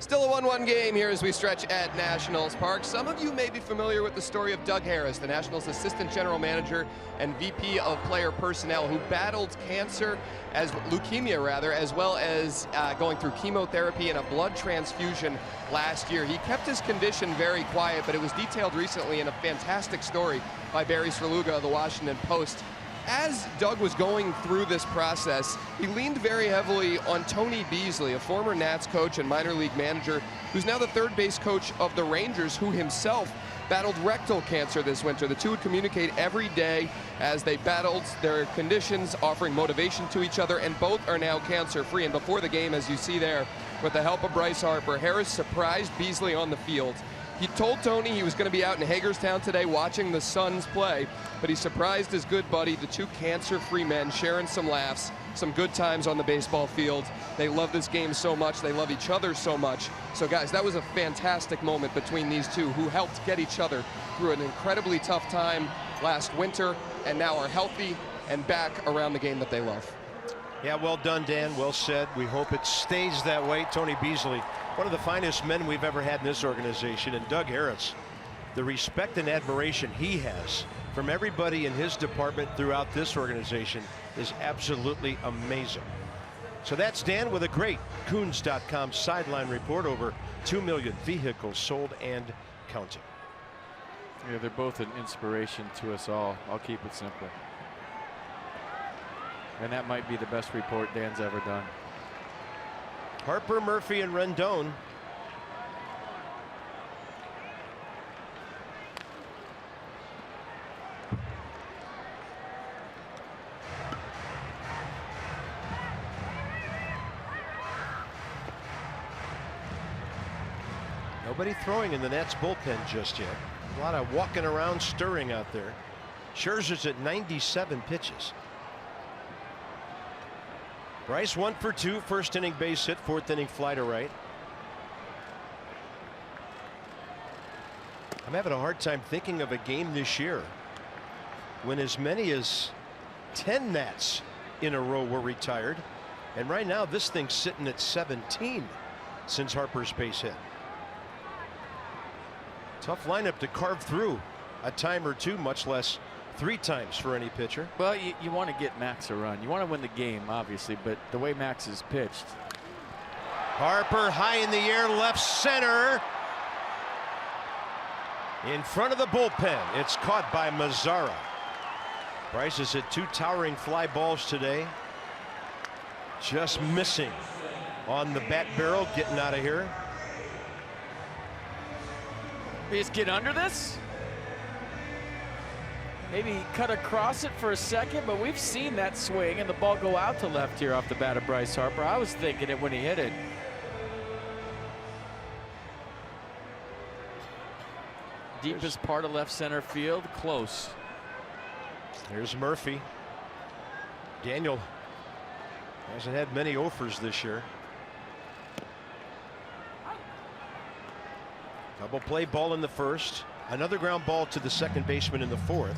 Still a 1-1 game here as we stretch at Nationals Park. Some of you may be familiar with the story of Doug Harris, the Nationals assistant general manager and VP of player personnel, who battled cancer, leukemia rather, as well as going through chemotherapy and a blood transfusion last year. He kept his condition very quiet, but it was detailed recently in a fantastic story by Barry Svrluga of the Washington Post. As Doug was going through this process, he leaned very heavily on Tony Beasley, a former Nats coach and minor league manager, who's now the third base coach of the Rangers, who himself battled rectal cancer this winter. The two would communicate every day as they battled their conditions, offering motivation to each other, and both are now cancer-free. And before the game, as you see there, with the help of Bryce Harper, Harris surprised Beasley on the field. He told Tony he was going to be out in Hagerstown today watching the Suns play, but he surprised his good buddy, the two cancer-free men, sharing some laughs, some good times on the baseball field. They love this game so much. They love each other so much. So, guys, that was a fantastic moment between these two who helped get each other through an incredibly tough time last winter and now are healthy and back around the game that they love. Yeah, well done, Dan. Well said. We hope it stays that way. Tony Beasley, one of the finest men we've ever had in this organization, and Doug Harris, the respect and admiration he has from everybody in his department throughout this organization is absolutely amazing. So that's Dan with a great Coons.com sideline report. Over 2 million vehicles sold and counting. Yeah, they're both an inspiration to us all. I'll keep it simple. And that might be the best report Dan's ever done. Harper, Murphy, and Rendon. Nobody throwing in the Nats bullpen just yet. A lot of walking around, stirring out there. Scherzer's at 97 pitches. Bryce 1 for 2, first inning base hit, fourth inning fly to right. I'm having a hard time thinking of a game this year when as many as 10 Nats in a row were retired, and right now this thing's sitting at 17 since Harper's base hit. Tough lineup to carve through a time or two, much less 3 times for any pitcher. Well, you want to get Max a run. You want to win the game, obviously, but the way Max is pitched. Harper high in the air, left center. In front of the bullpen. It's caught by Mazzara. Bryce has hit 2 towering fly balls today. Just missing on the bat barrel, getting out of here. Just get under this? Maybe cut across it for a second, but we've seen that swing and the ball go out to left here off the bat of Bryce Harper. I was thinking it when he hit it. Deepest part of left center field, close. Here's Murphy. Daniel hasn't had many offers this year. Double play ball in the first. Another ground ball to the second baseman in the fourth.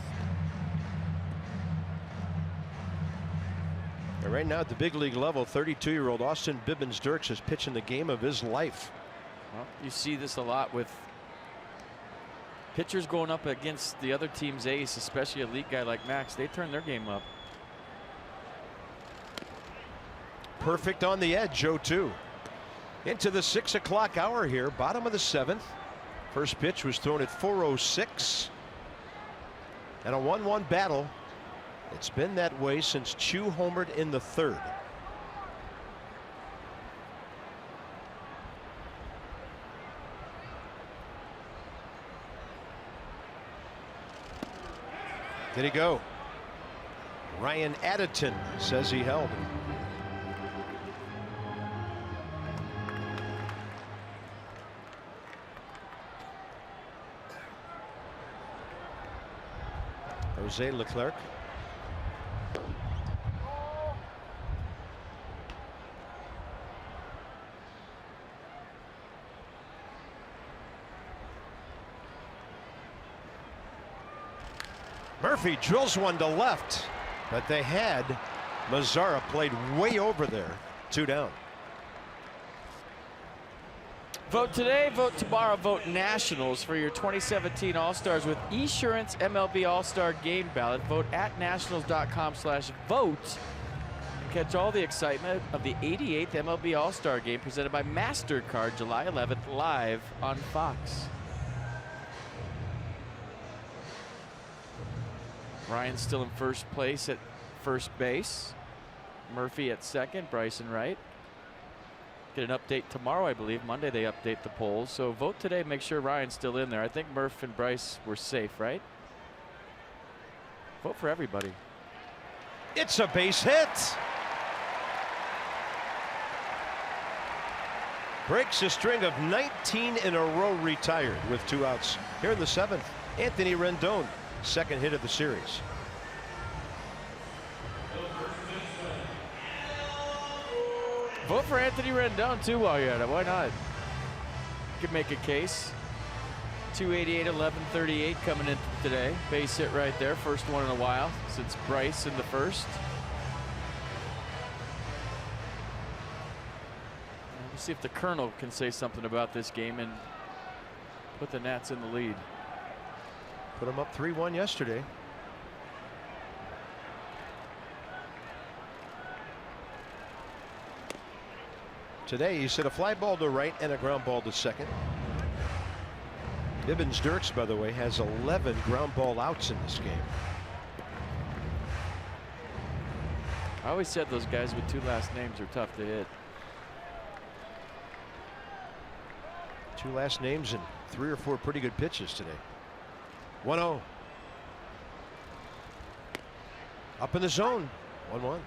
And right now at the big league level, 32-year-old Austin Bibbins-Dirks is pitching the game of his life. Well, you see this a lot with pitchers going up against the other team's ace, especially a elite guy like Max. They turn their game up. Perfect on the edge, 0-2. Into the 6 o'clock hour here, bottom of the 7th. First pitch was thrown at 4:06. And a 1-1 battle. It's been that way since Chu homered in the 3rd. Did he go? Ryan Additon says he held. Jose Leclerc. Murphy drills one to left, but they had Mazzara played way over there. 2 down. Vote today, vote tomorrow, vote Nationals for your 2017 All-Stars with Esurance MLB All-Star Game Ballot. Vote at nationals.com/vote. Catch all the excitement of the 88th MLB All-Star Game presented by MasterCard July 11th live on Fox. Ryan's still in first place at first base. Murphy at second, Bryson right. Get an update tomorrow, I believe. Monday they update the polls. So vote today, make sure Ryan's still in there. I think Murph and Bryce were safe, right? Vote for everybody. It's a base hit. Breaks a string of 19 in a row retired with 2 outs. Here in the 7th, Anthony Rendon, second hit of the series. Vote for Anthony Rendon too while you're at it. Why not? Could make a case. 288, 1138 coming in today. Base hit right there. First one in a while since Bryce in the first. We'll see if the Colonel can say something about this game and put the Nats in the lead. Put them up 3-1 yesterday. Today, he hit a fly ball to right and a ground ball to second. Bibbins Dirks, by the way, has 11 ground ball outs in this game. I always said those guys with 2 last names are tough to hit. 2 last names and 3 or 4 pretty good pitches today. 1-0. Up in the zone. 1-1.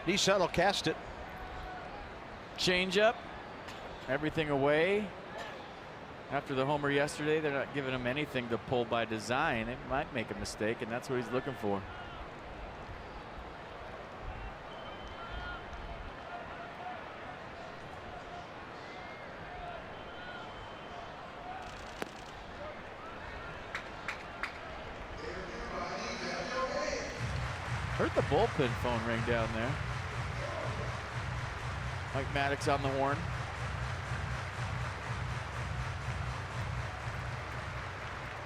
Nissan will cast it. Change up. Everything away. After the homer yesterday, they're not giving him anything to pull by design. It might make a mistake, and that's what he's looking for. Heard the bullpen phone ring down there. Mike Maddox on the horn.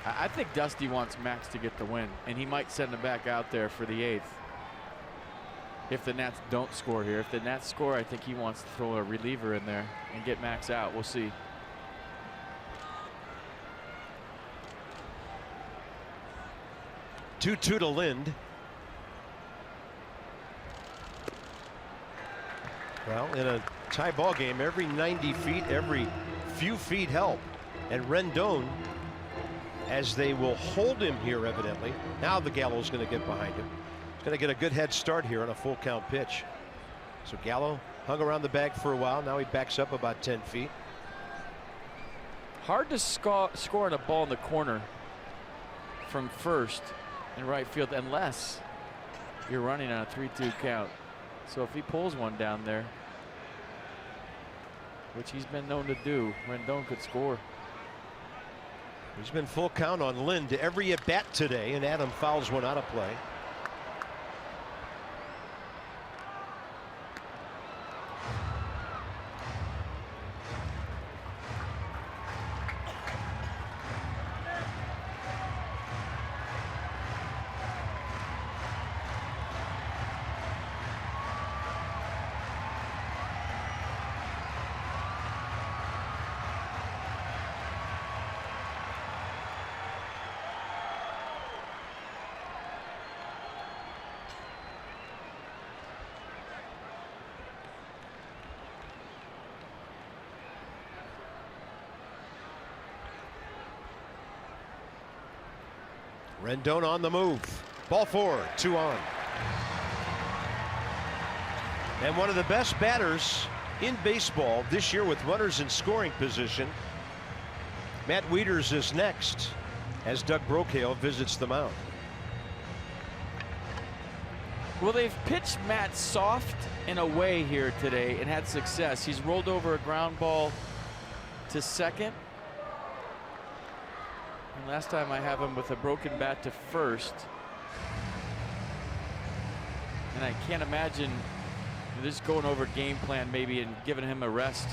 I think Dusty wants Max to get the win, and he might send him back out there for the 8th. If the Nats don't score here. If the Nats score, I think he wants to throw a reliever in there and get Max out. We'll see. Two to Lind. Well, in a tie ball game, every 90 feet, every few feet help. And Rendon, as they will hold him here evidently. Now the Gallo's going to get behind him. He's going to get a good head start here on a full count pitch. So Gallo hung around the bag for a while. Now he backs up about 10 feet. Hard to score in a ball in the corner from first in right field unless you're running on a 3-2 count. So if he pulls one down there, which he's been known to do, Rendon could score. He's been full count on Lind every at bat today, and Adam fouls one out of play. Rendon on the move. Ball 4, 2 on. And one of the best batters in baseball this year with runners in scoring position. Matt Wieters is next as Doug Brocail visits the mound. Well, they've pitched Matt soft and away here today and had success. He's rolled over a ground ball to second. And last time I have him with a broken bat to first. And I can't imagine just going over game plan maybe and giving him a rest.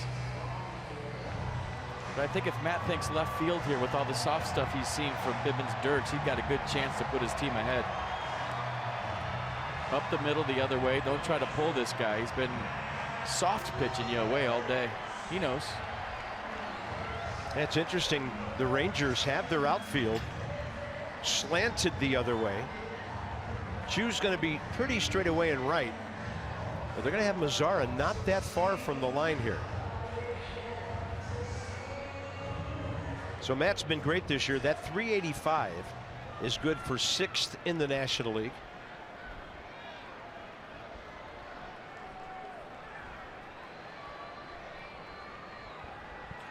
But I think if Matt thinks left field here with all the soft stuff he's seen from Bibbins-Dirks, he's got a good chance to put his team ahead. Up the middle the other way. Don't try to pull this guy. He's been soft pitching you away all day. He knows. That's interesting. The Rangers have their outfield slanted the other way. Chu's going to be pretty straight away and right. But they're going to have Mazzara not that far from the line here. So Matt's been great this year. That 385 is good for 6th in the National League.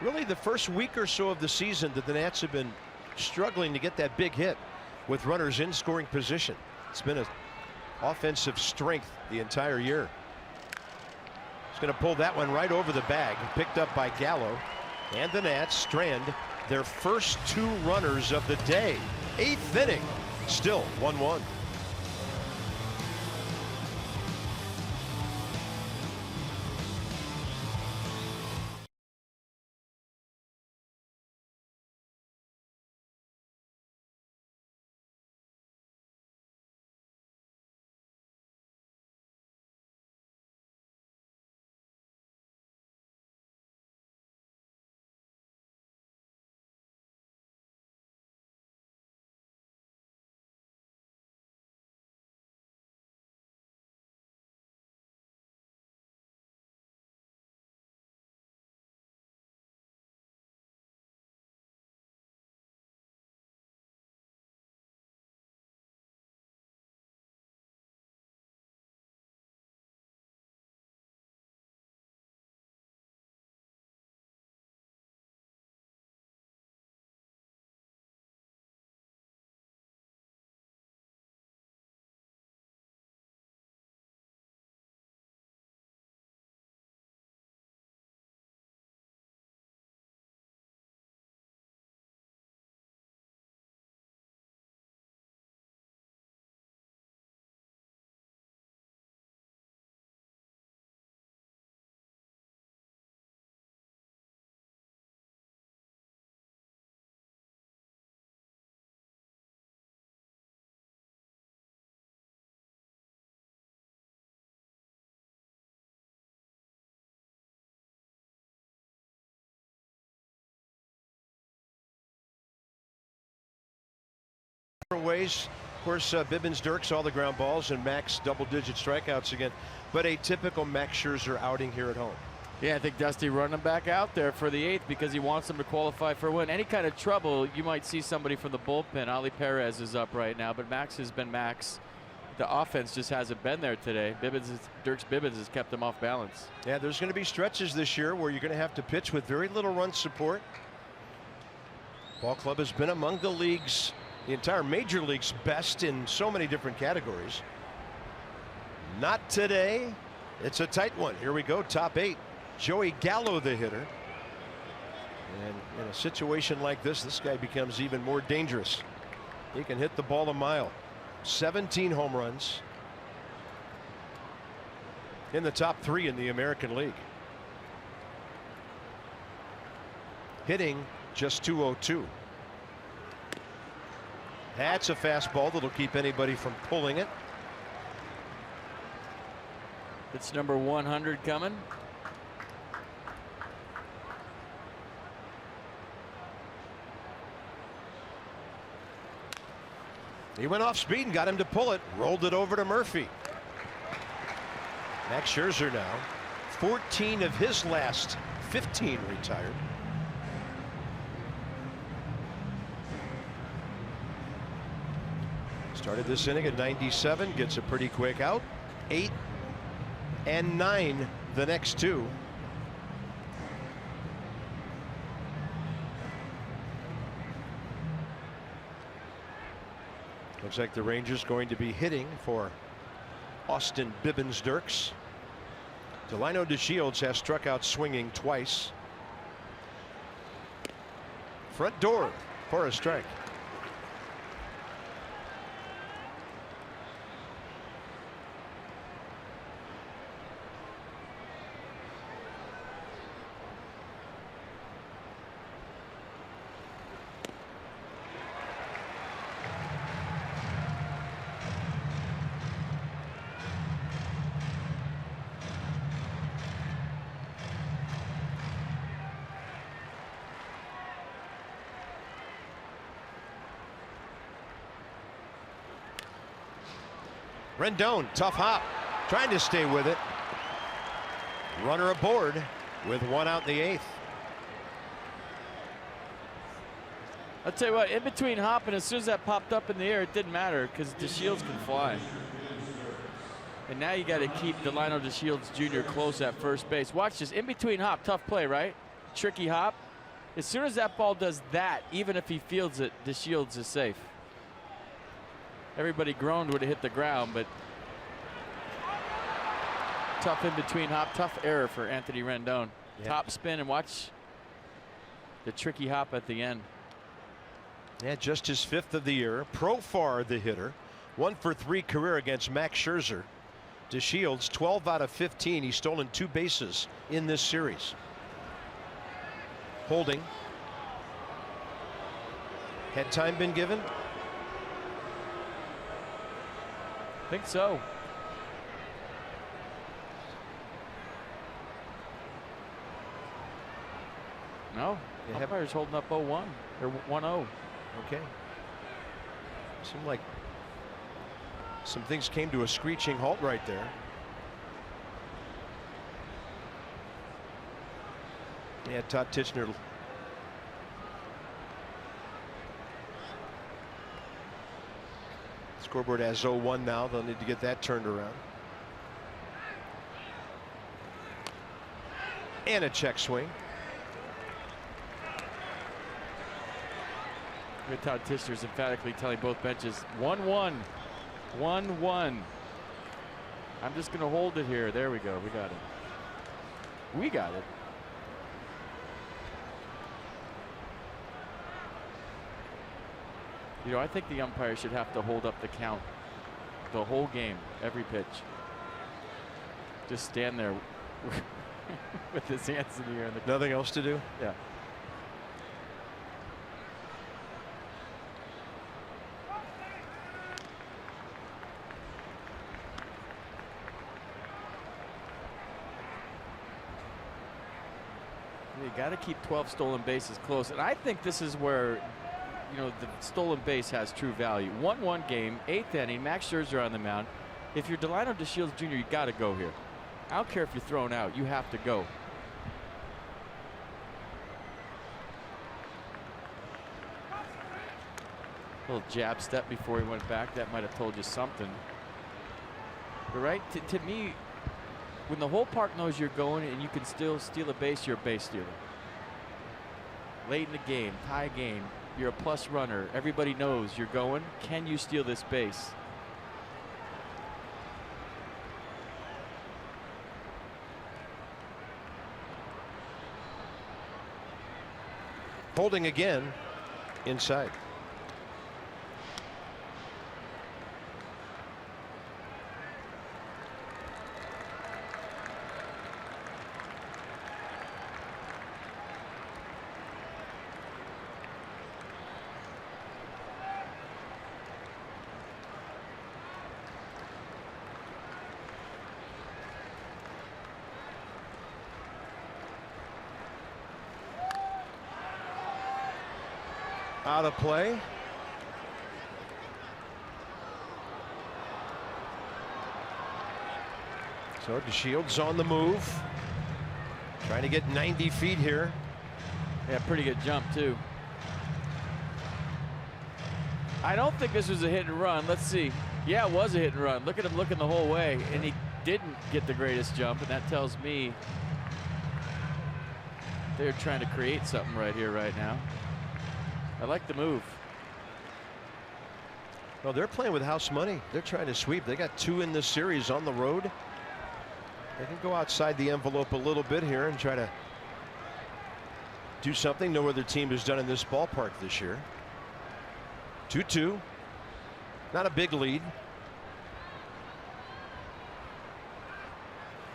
Really, the first week or so of the season that the Nats have been struggling to get that big hit with runners in scoring position. It's been an offensive strength the entire year. He's going to pull that one right over the bag, picked up by Gallo, and the Nats strand their first 2 runners of the day. 8th inning, still 1-1. Ways, of course, Bibbins-Dirks all the ground balls and Max double-digit strikeouts again, but a typical Max Scherzer outing here at home. Yeah, I think Dusty running back out there for the 8th because he wants him to qualify for a win. Any kind of trouble, you might see somebody from the bullpen. Ali Perez is up right now, but Max has been Max. The offense just hasn't been there today. Dirks Bibbins has kept them off balance. Yeah, there's going to be stretches this year where you're going to have to pitch with very little run support. Ball club has been among the league's, the entire major league's best in so many different categories. Not today. It's a tight one. Here we go, top 8. Joey Gallo, the hitter. And in a situation like this guy becomes even more dangerous. He can hit the ball a mile. 17 home runs. In the top 3 in the American League. Hitting just .202. That's a fastball that'll keep anybody from pulling it. It's number 100 coming. He went off speed and got him to pull it. Rolled it over to Murphy. Max Scherzer now 14 of his last 15 retired. Started this inning at 97, gets a pretty quick out. 8 and 9 the next 2. Looks like the Rangers going to be hitting for Austin Bibbins-Dirks. Delino DeShields has struck out swinging twice. Front door for a strike. Rendon, tough hop, trying to stay with it. Runner aboard with one out in the 8th. I'll tell you what, in between hopping, as soon as that popped up in the air, it didn't matter because DeShields can fly. And now you got to keep Delino DeShields Jr. close at first base. Watch this, in between hop, tough play, right? Tricky hop. As soon as that ball does that, even if he fields it, DeShields is safe. Everybody groaned when it hit the ground, but tough in between hop, tough error for Anthony Rendon. Yeah. Top spin and watch the tricky hop at the end. Yeah, just his 5th of the year. Profar the hitter. 1 for 3 career against Max Scherzer. DeShields 12 out of 15. He's stolen 2 bases in this series. Holding. Had time been given? I think so. No, umpire's holding up 0-1 or 1-0. Okay. Seemed like some things came to a screeching halt right there. Yeah, Todd Tichenor. Scoreboard has 0-1 now. They'll need to get that turned around. And a check swing. Todd Tichenor emphatically telling both benches 1-1. 1-1. I'm just going to hold it here. There we go. We got it. We got it. You know, I think the umpire should have to hold up the count the whole game, every pitch. Just stand there with his hands in the air. Nothing else to do? Yeah. You got to keep 12 stolen bases close, and I think this is where, you know, the stolen base has true value. 1-1 game, 8th inning, Max Scherzer on the mound. If you're Delino DeShields Jr., you got to go here. I don't care if you're thrown out, you have to go. Little jab step before he went back. That might have told you something. But right, to me, when the whole park knows you're going and you can still steal a base, you're a base stealer. Late in the game, tie game, you're a plus runner. Everybody knows you're going. Can you steal this base? Holding again inside. Out of play. So DeShields on the move. Trying to get 90 feet here. Yeah, pretty good jump too. I don't think this was a hit and run. Let's see. Yeah, it was a hit and run. Look at him looking the whole way, and he didn't get the greatest jump, and that tells me they're trying to create something right here, right now. I like the move. Well, they're playing with house money. They're trying to sweep. They got 2 in this series on the road. They can go outside the envelope a little bit here and try to do something no other team has done in this ballpark this year. 2-2. Not a big lead.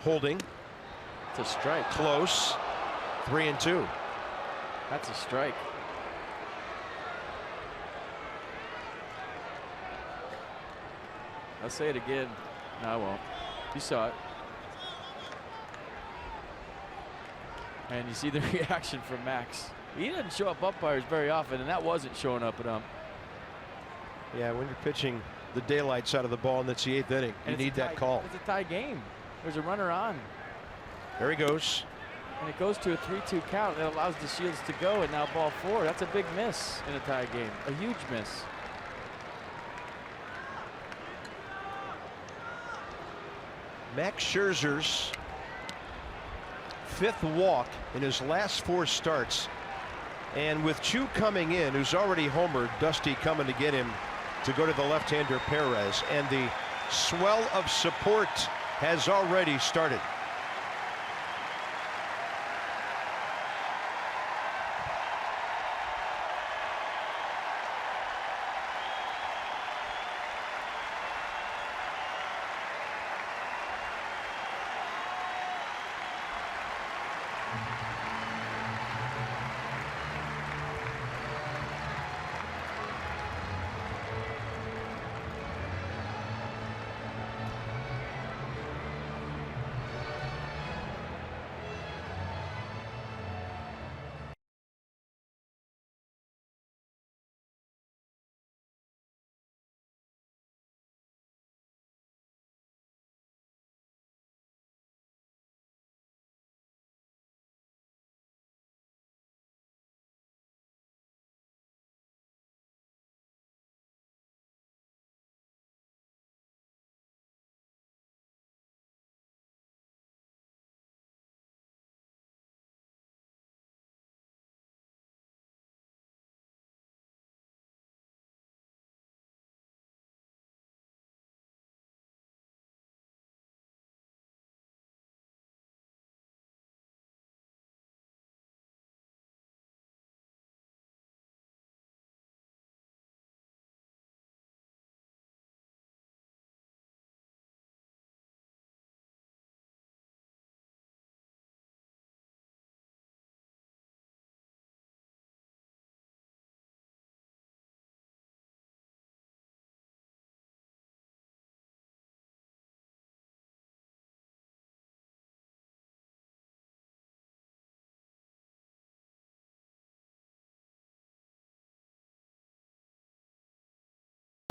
Holding. It's a strike. Close. 3-2. That's a strike. I'll say it again. No, I won't. You saw it. And you see the reaction from Max. He doesn't show up umpires very often, and that wasn't showing up at ump. Yeah, when you're pitching the daylight side of the ball and it's the 8th inning, you need that call. It's a tie game. There's a runner on. There he goes. And it goes to a 3-2 count. That allows the Shields to go, and now ball 4. That's a big miss in a tie game. A huge miss. Max Scherzer's 5th walk in his last 4 starts. And with Chu coming in, who's already homered, Dusty coming to get him to go to the left-hander Perez. And the swell of support has already started.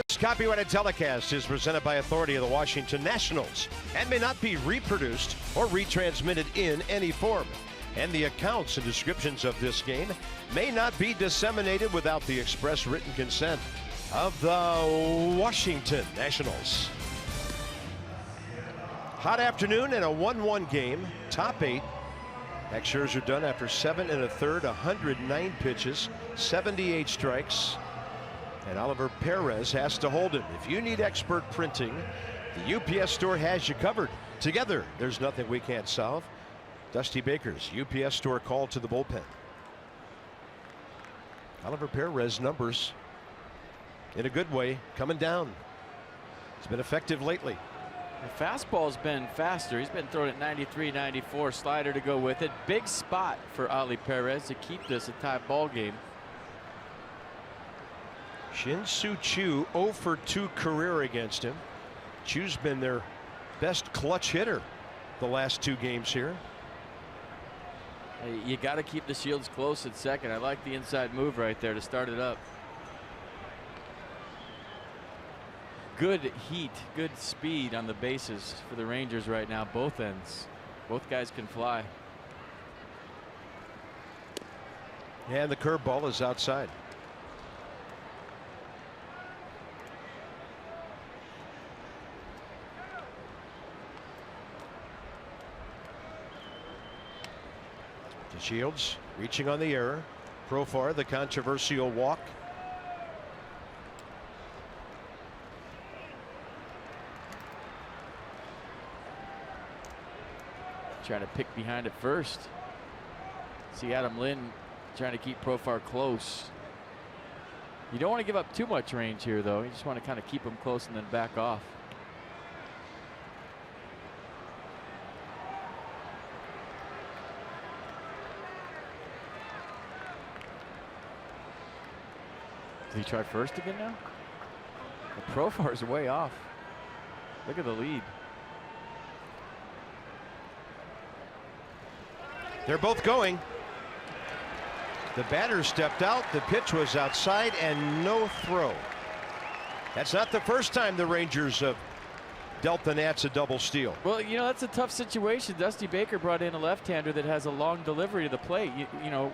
This copyrighted telecast is presented by authority of the Washington Nationals and may not be reproduced or retransmitted in any form. And the accounts and descriptions of this game may not be disseminated without the express written consent of the Washington Nationals. Hot afternoon and a 1-1 game. Top 8. Max Scherzer done after 7 1/3, 109 pitches, 78 strikes. And Oliver Perez has to hold him. If you need expert printing, the UPS store has you covered. Together, there's nothing we can't solve. Dusty Baker's UPS store call to the bullpen. Oliver Perez numbers in a good way coming down. It's been effective lately. The fastball's been faster. He's been throwing at 93, 94. Slider to go with it. Big spot for Oli Perez to keep this a tie ball game. Shin-Soo Choo 0 for 2 career against him. Choo's been their best clutch hitter the last 2 games here. Hey, you got to keep the Shields close at second. I like the inside move right there to start it up. Good heat, good speed on the bases for the Rangers right now, both ends. Both guys can fly. And the curveball is outside. Shields reaching on the error. Profar, the controversial walk. trying to pick behind it first. See Adam Lynn trying to keep Profar close. You don't want to give up too much range here, though. You just want to kind of keep him close and then back off. Did he try first again now? The Profar's way off. Look at the lead. They're both going. The batter stepped out. The pitch was outside and no throw. That's not the first time the Rangers have dealt the Nats a double steal. Well, you know, that's a tough situation. Dusty Baker brought in a left-hander that has a long delivery to the plate. You know,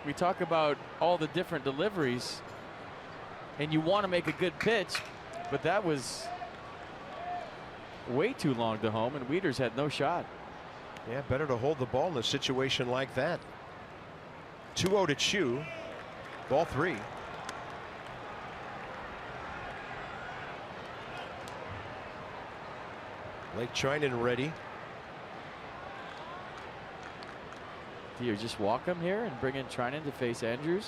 we talk about all the different deliveries, and you want to make a good pitch, but that was way too long to home, and Wieters had no shot. Yeah, better to hold the ball in a situation like that. 2-0 to Chu. Ball 3. Blake Trinan ready. Do you just walk him here and bring in Trinan to face Andrews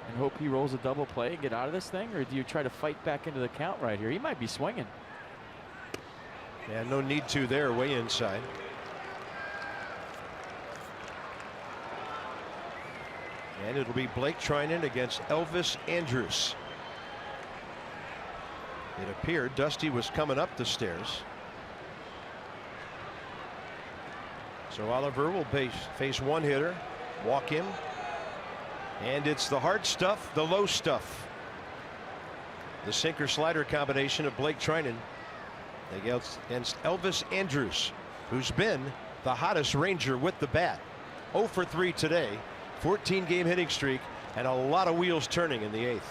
and hope he rolls a double play and get out of this thing, or do you try to fight back into the count right here? He might be swinging. Yeah, no need to there, way inside. And it'll be Blake Trinan against Elvis Andrus. It appeared Dusty was coming up the stairs. So Oliver will face one hitter, walk him. And it's the hard stuff, the low stuff. The sinker slider combination of Blake Trinan against Elvis Andrus, who's been the hottest Ranger with the bat. 0 for 3 today, 14-game hitting streak, and a lot of wheels turning in the 8th.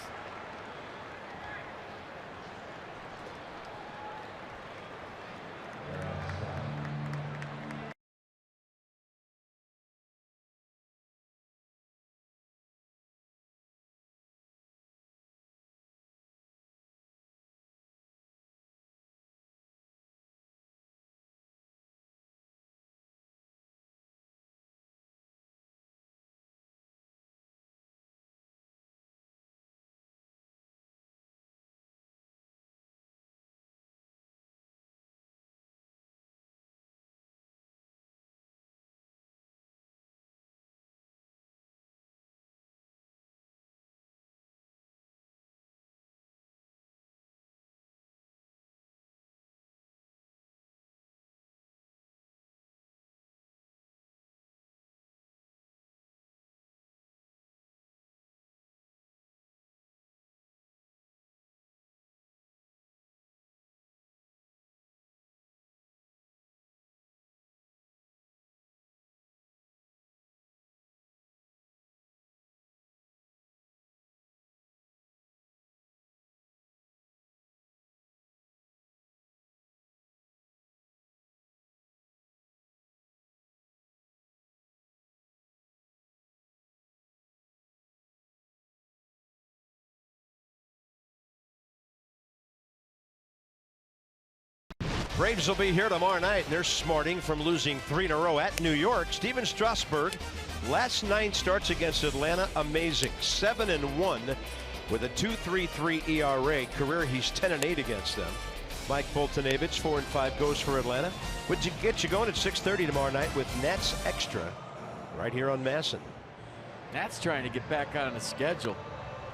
Braves will be here tomorrow night, and they're smarting from losing 3 in a row at New York. Steven Strasburg, last 9 starts against Atlanta, amazing. 7-1 with a 2.33 ERA. Career, he's 10-8 against them. Mike Foltynewicz, 4-5 goes for Atlanta. Would you get you going at 6:30 tomorrow night with Nats Extra right here on Masson. Nats trying to get back on the schedule.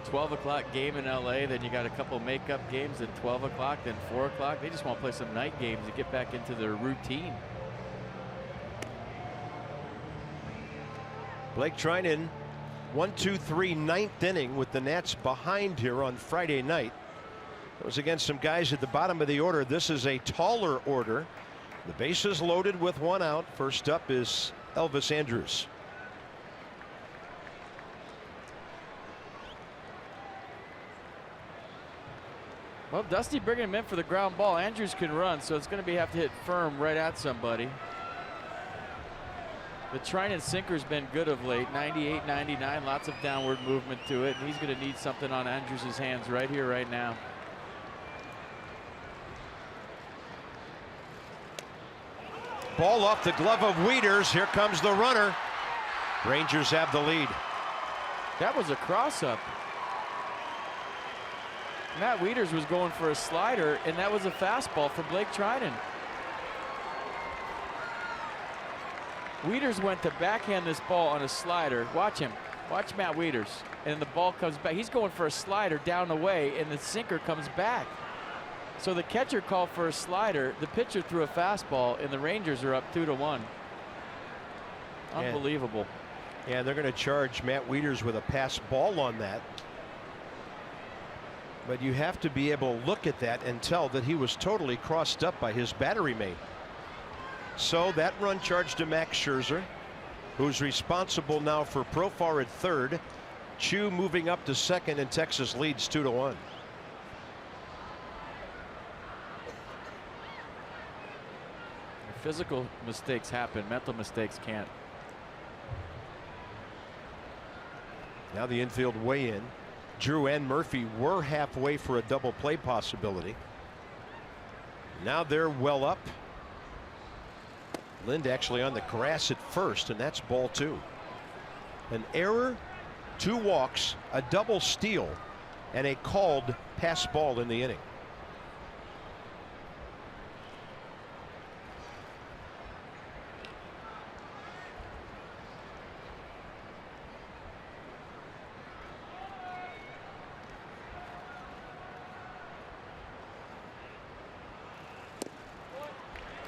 12 o'clock game in LA, then you got a couple makeup games at 12 o'clock, then 4 o'clock. They just want to play some night games to get back into their routine. Blake Trinan, 1-2-3 ninth inning with the Nats behind here on Friday night. It was against some guys at the bottom of the order. This is a taller order. The bases loaded with 1 out. First up is Elvis Andrus. Well, Dusty bringing him in for the ground ball. Andrews can run, so it's going to have to hit firm right at somebody. The Trinan sinker's been good of late. 98, 99, lots of downward movement to it. And he's going to need something on Andrews' hands right here, right now. Ball off the glove of Wieters. Here comes the runner. Rangers have the lead. That was a cross-up. Matt Wieters was going for a slider, and that was a fastball for Blake Trinan. Wieters went to backhand this ball on a slider. Watch him. Watch Matt Wieters. And the ball comes back. He's going for a slider down the way, and the sinker comes back. So the catcher called for a slider. The pitcher threw a fastball, and the Rangers are up 2-1. Unbelievable. Yeah, they're going to charge Matt Wieters with a pass ball on that. But you have to be able to look at that and tell that he was totally crossed up by his battery mate. So that run charged to Max Scherzer, who's responsible now for Profar at third. Chu moving up to second, and Texas leads 2-1. Physical mistakes happen, mental mistakes can't. Now the infield way in. Drew and Murphy were halfway for a double play possibility. Now they're well up. Lind actually on the grass at first, and that's ball 2. An error, 2 walks, a double steal, and a called pass ball in the inning.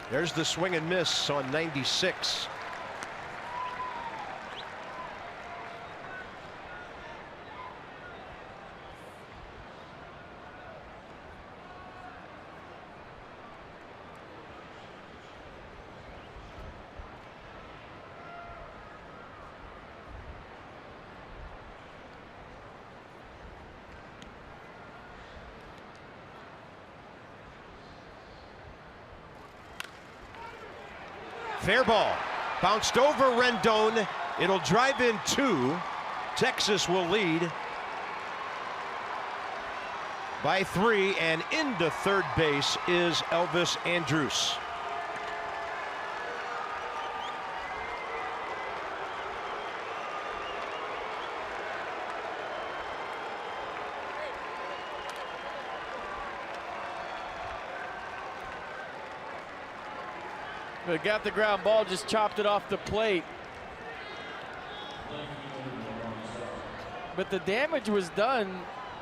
There's the swing and miss on 96. Fair ball. Bounced over Rendon. It'll drive in 2. Texas will lead by 3, and into third base is Elvis Andrus. But got the ground ball, just chopped it off the plate. But the damage was done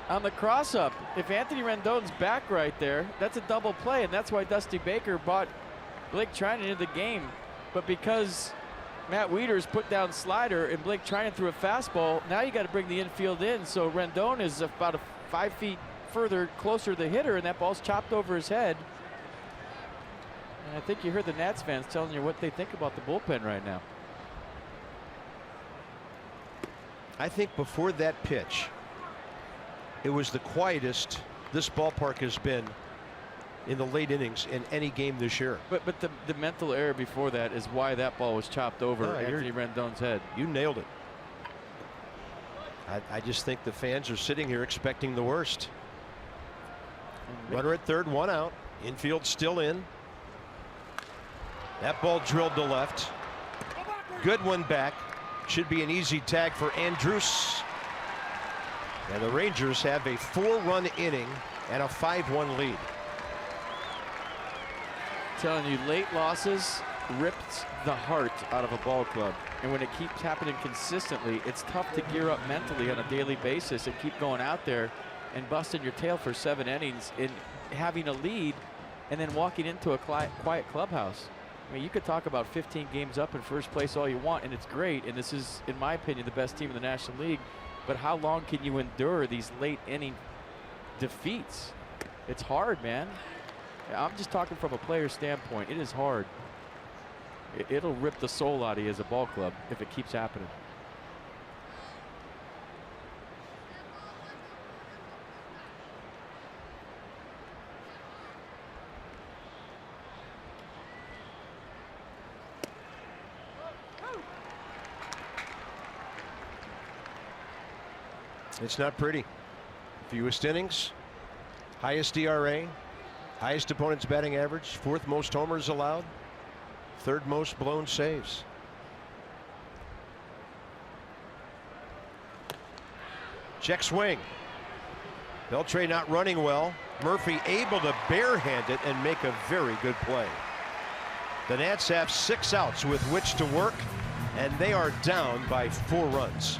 on the cross-up. If Anthony Rendon's back right there, that's a double play, and that's why Dusty Baker brought Blake Trinan into the game. But because Matt Wieters put down slider and Blake Trinan threw a fastball, now you got to bring the infield in. So Rendon is about 5 feet further closer to the hitter, and that ball's chopped over his head. And I think you heard the Nats fans telling you what they think about the bullpen right now. I think before that pitch, it was the quietest this ballpark has been in the late innings in any game this year. But the mental error before that is why that ball was chopped over Anthony Rendon's head. You nailed it. I just think the fans are sitting here expecting the worst. Runner at third, 1 out. Infield still in. That ball drilled to left. Good one back. Should be an easy tag for Andrus. And the Rangers have a 4-run inning and a 5-1 lead. Telling you, late losses ripped the heart out of a ball club. And when it keeps happening consistently, it's tough to gear up mentally on a daily basis and keep going out there and busting your tail for 7 innings and having a lead and then walking into a quiet clubhouse. I mean, you could talk about 15 games up in first place all you want, and it's great. And this is, in my opinion, the best team in the National League. But how long can you endure these late inning defeats? It's hard, man. I'm just talking from a player standpoint. It is hard. It'll rip the soul out of you as a ball club if it keeps happening. It's not pretty. Fewest innings, highest ERA, highest opponent's batting average, 4th most homers allowed. Third most blown saves. Check swing. Beltre not running well. Murphy able to barehand it and make a very good play. The Nats have 6 outs with which to work, and they are down by 4 runs.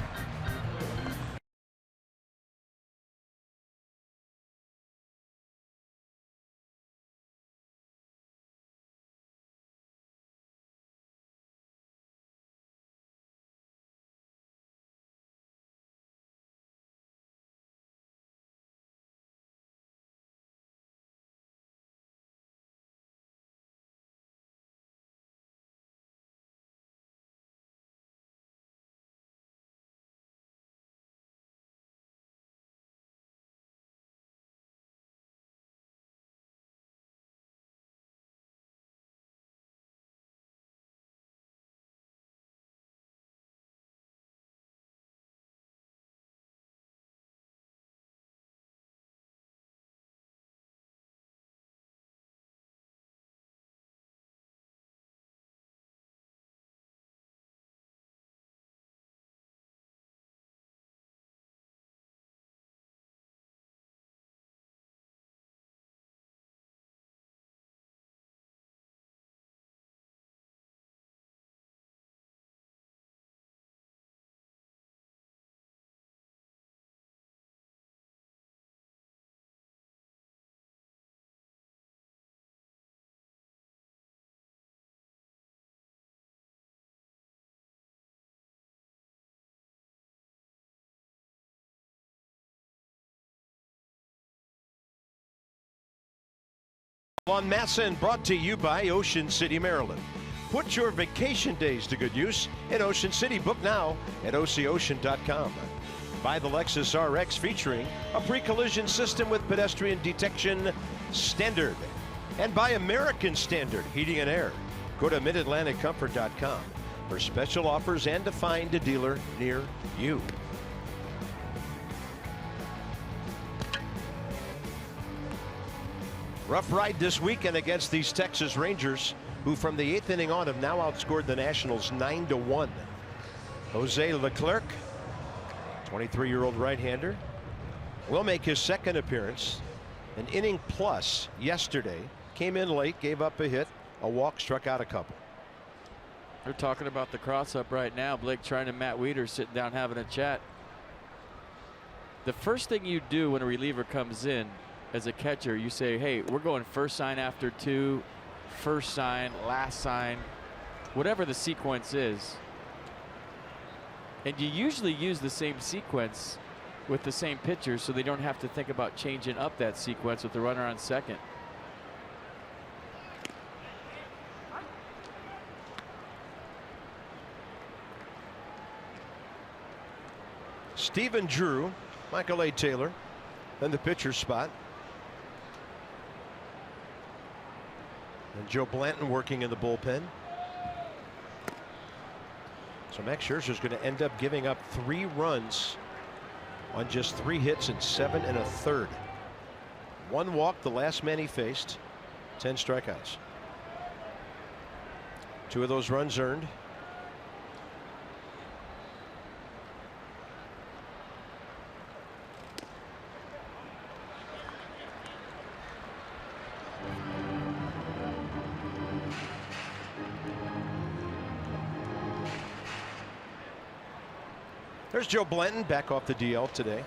On Masson, brought to you by Ocean City, Maryland. Put your vacation days to good use in Ocean City. Book now at OCOcean.com. By the Lexus RX, featuring a pre-collision system with pedestrian detection standard. And by American Standard Heating and Air. Go to MidAtlanticComfort.com for special offers and to find a dealer near you. Rough ride this weekend against these Texas Rangers, who from the 8th inning on have now outscored the Nationals 9-1. Jose Leclerc, 23-year-old right-hander, will make his second appearance. An inning plus yesterday. Came in late, gave up a hit, a walk, struck out a couple. They're talking about the cross-up right now. Blake Treinen and Matt Wieters sitting down having a chat. The first thing you do when a reliever comes in as a catcher, you say, hey, we're going first sign after 2, first sign, last sign, whatever the sequence is. And you usually use the same sequence with the same pitcher so they don't have to think about changing up that sequence with the runner on second. Stephen Drew, Michael A. Taylor, then the pitcher's spot. And Joe Blanton working in the bullpen. So Max Scherzer is going to end up giving up 3 runs on just 3 hits and 7 1/3. 1 walk, the last man he faced, 10 strikeouts. 2 of those runs earned. There's Joe Blanton back off the DL today.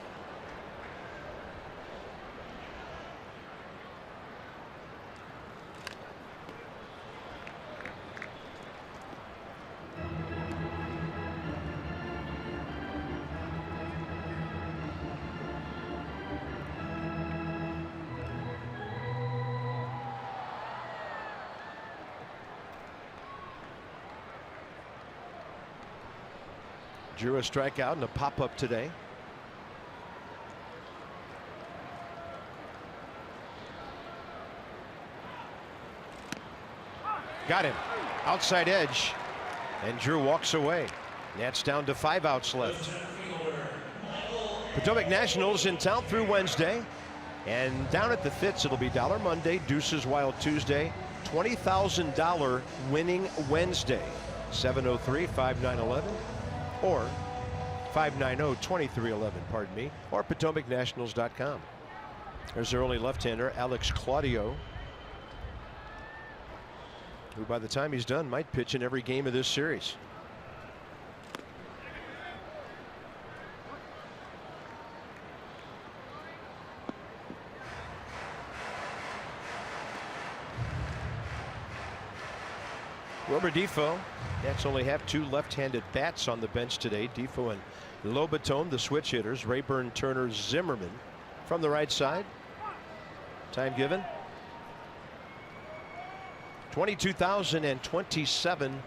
Drew a strikeout and a pop-up today. Got him. Outside edge. And Drew walks away. Nats down to 5 outs left. Potomac Nationals in town through Wednesday. And down at the Fitz, it'll be Dollar Monday, Deuces Wild Tuesday, $20,000 winning Wednesday. 703-5911 or 590-2311, pardon me, or PotomacNationals.com. There's their only left-hander, Alex Claudio, who by the time he's done might pitch in every game of this series. Wilmer Difo. Nats only have 2 left-handed bats on the bench today. Difo and Lobaton, the switch hitters. Rayburn, Turner, Zimmerman from the right side. Time given 22,027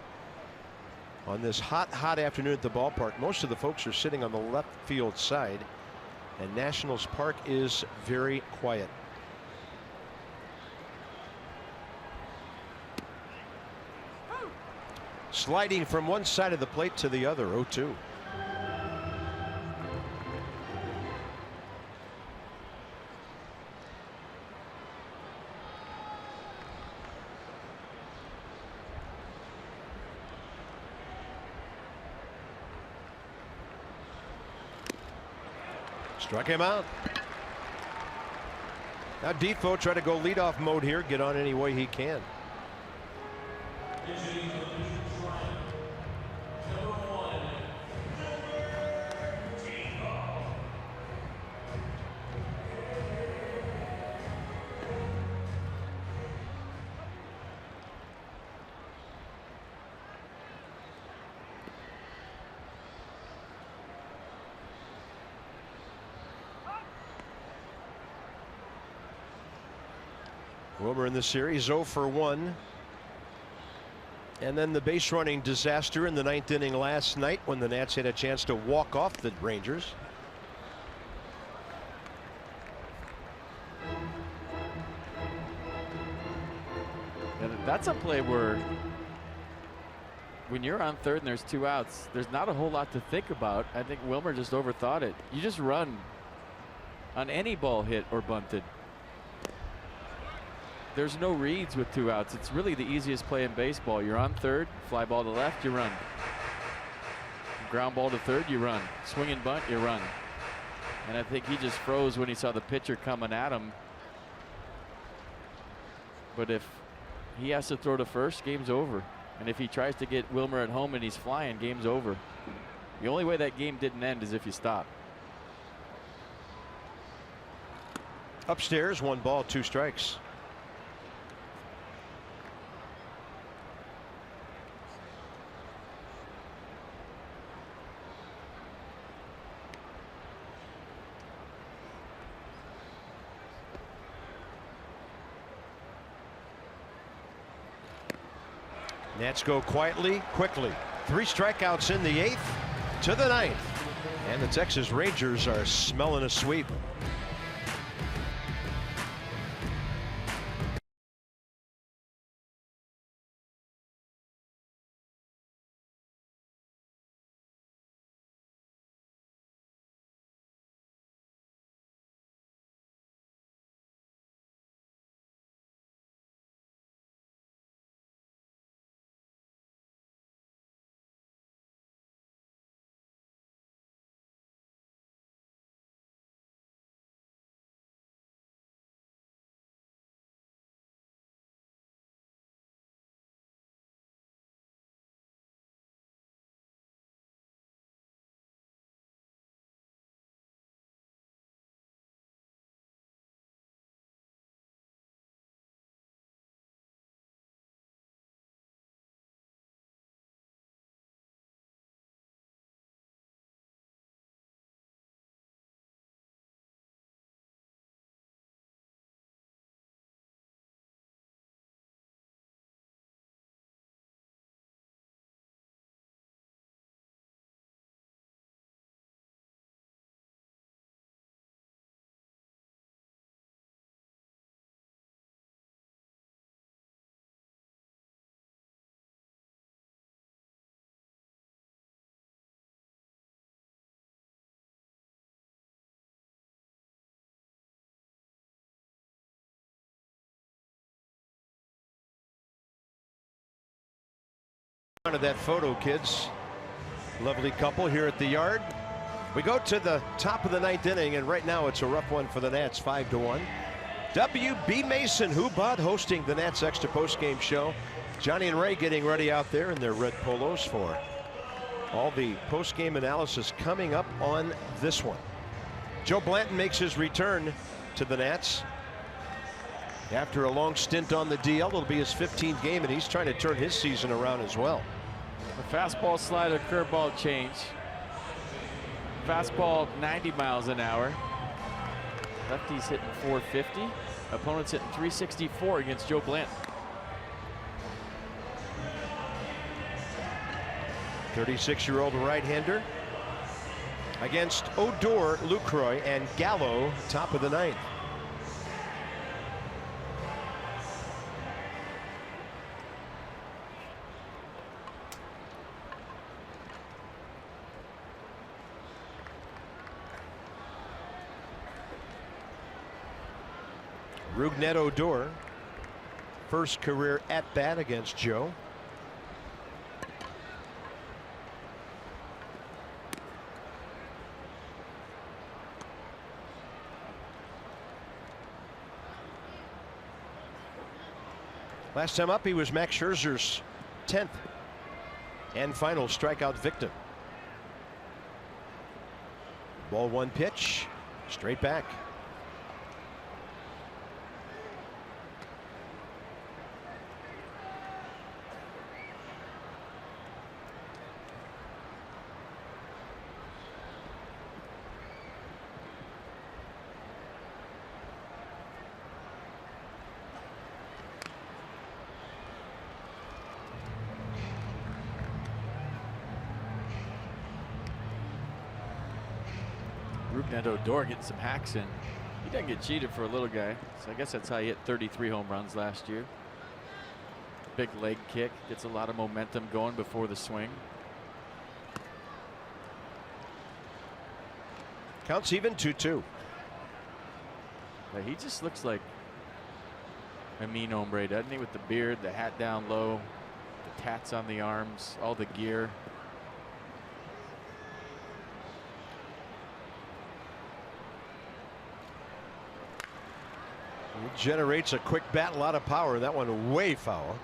on this hot afternoon at the ballpark. Most of the folks are sitting on the left field side, and Nationals Park is very quiet. Sliding from one side of the plate to the other. 0-2. Struck him out. Now Difo try to go leadoff mode here, get on any way he can. Wilmer in the series 0 for 1. And then the base running disaster in the 9th inning last night when the Nats had a chance to walk off the Rangers. And that's a play where when you're on third and there's 2 outs, there's not a whole lot to think about. I think Wilmer just overthought it. You just run on any ball hit or bunted. There's no reads with 2 outs. It's really the easiest play in baseball. You're on third, fly ball to left, you run. Ground ball to third, you run. Swing and bunt, you run. And I think he just froze when he saw the pitcher coming at him. But if he has to throw to first, game's over. And if he tries to get Wilmer at home and he's flying, game's over. The only way that game didn't end is if you stop. Upstairs, 1 ball, 2 strikes. Nats go quietly, quickly. 3 strikeouts in the 8th to the 9th. And the Texas Rangers are smelling a sweep. Of that photo, kids. Lovely couple here at the yard. We go to the top of the 9th inning, and right now it's a rough one for the Nats, 5-1. W.B. Mason, Hubad, hosting the Nats Extra Postgame Show. Johnny and Ray getting ready out there in their red polos for all the postgame analysis coming up on this one. Joe Blanton makes his return to the Nats after a long stint on the DL. It'll be his 15th game, and he's trying to turn his season around as well. The fastball, slider, curveball change. Fastball 90 miles an hour. Lefty's hitting 450. Opponent's hitting 364 against Joe Blanton. 36-year-old right-hander against Odor, Lucroy, and Gallo, top of the 9th. Rougned Odor, first career at-bat against Joe. Last time up, he was Max Scherzer's 10th and final strikeout victim. Ball 1 pitch, straight back. Rougned Odor getting some hacks in. He doesn't get cheated for a little guy, so I guess that's how he hit 33 home runs last year. Big leg kick, gets a lot of momentum going before the swing. Counts even, 2-2. But he just looks like a mean hombre, doesn't he? With the beard, the hat down low, the tats on the arms, all the gear. It generates a quick bat, a lot of power. That one way foul.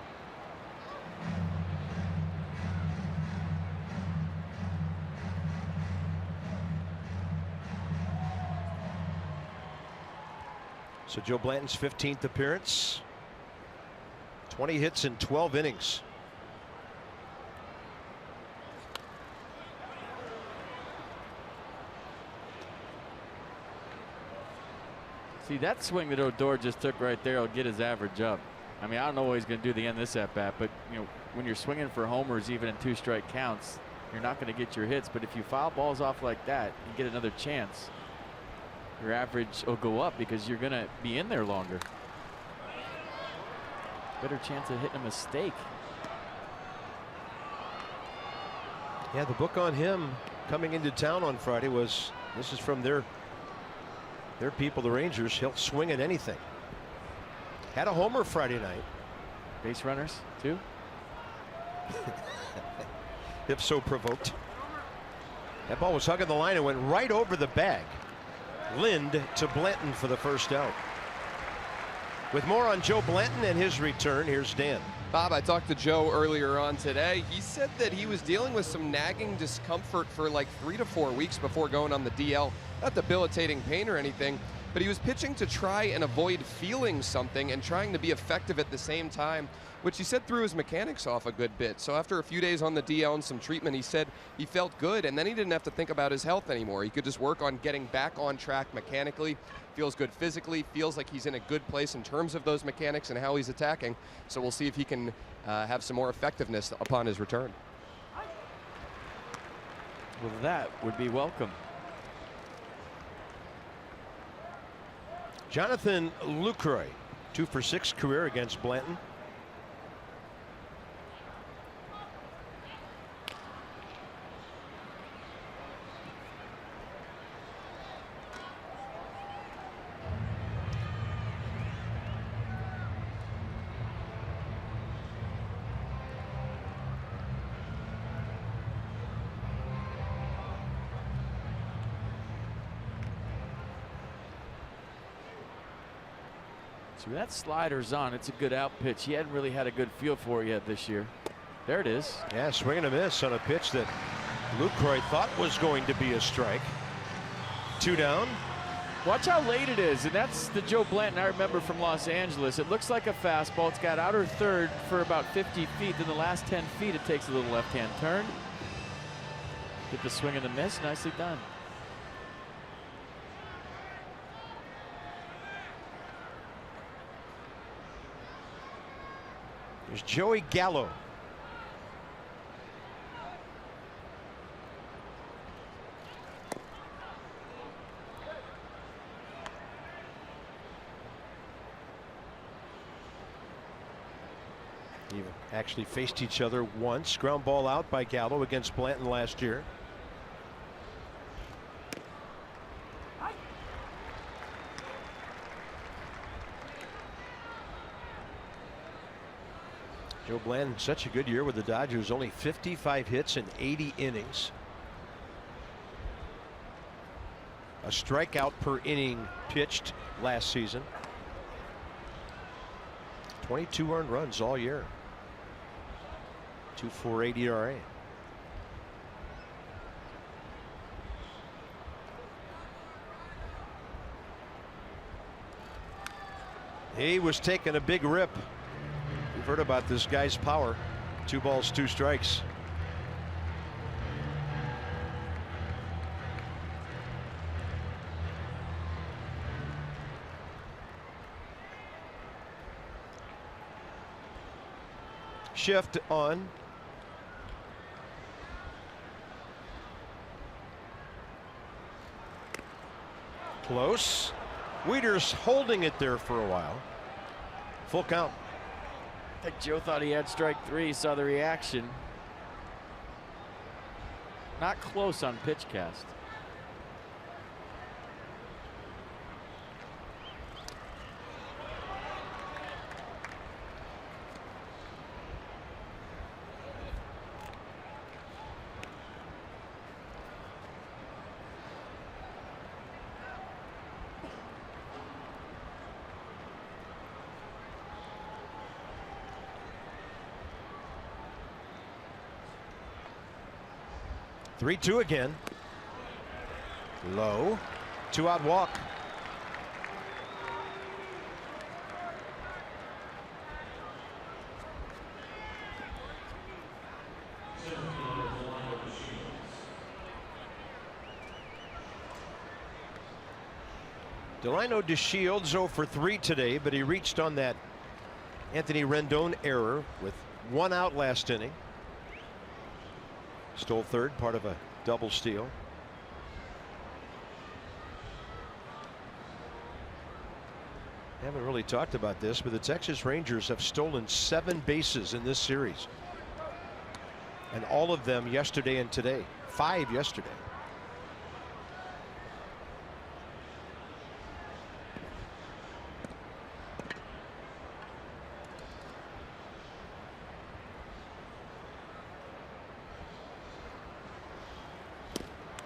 So Joe Blanton's 15th appearance. 20 hits in 12 innings. See, that swing that Odor just took right there will get his average up. I mean, I don't know what he's going to do at the end of this at bat, but you know, when you're swinging for homers, even in 2-strike counts, you're not going to get your hits. But if you foul balls off like that and get another chance, your average will go up because you're going to be in there longer. Better chance of hitting a mistake. Yeah, the book on him coming into town on Friday was, this is from their people, the Rangers, he'll swing at anything. Had a homer Friday night. Base runners, too? If so provoked. That ball was hugging the line and went right over the bag. Lind to Blanton for the first out. With more on Joe Blanton and his return, here's Dan. Bob, I talked to Joe earlier on today. He said that he was dealing with some nagging discomfort for like 3 to 4 weeks before going on the DL. Not debilitating pain or anything, but he was pitching to try and avoid feeling something and trying to be effective at the same time, which he said threw his mechanics off a good bit. So after a few days on the DL and some treatment, he said he felt good, and then he didn't have to think about his health anymore. He could just work on getting back on track mechanically. Feels good physically, feels like he's in a good place in terms of those mechanics and how he's attacking. So we'll see if he can have some more effectiveness upon his return. Well, that would be welcome. Jonathan Lucroy, 2 for 6 career against Blanton. So that slider's on. It's a good out pitch. He hadn't really had a good feel for it yet this year. There it is. Yeah, swing and a miss on a pitch that Lucroy thought was going to be a strike. 2 down. Watch how late it is, and that's the Joe Blanton I remember from Los Angeles. It looks like a fastball. It's got outer third for about 50 feet. Then the last 10 feet, it takes a little left-hand turn. Get the swing and the miss. Nicely done. There's Joey Gallo. He actually faced each other once. Ground ball out by Gallo against Blanton last year. Joe Blanton, such a good year with the Dodgers, only 55 hits in 80 innings. A strikeout per inning pitched last season. 22 earned runs all year. 2.48 ERA. He was taking a big rip. We've heard about this guy's power. 2 balls, 2 strikes. Shift on. Close. Wieters holding it there for a while. Full count. I think Joe thought he had strike 3, saw the reaction. Not close on pitch cast. Three-two again. Low. 2-out walk. Delino DeShields 0 for 3 today, but he reached on that Anthony Rendon error with 1 out last inning. Stole third, part of a double steal. Haven't really talked about this, but the Texas Rangers have stolen 7 bases in this series. And all of them yesterday and today. 5 yesterday.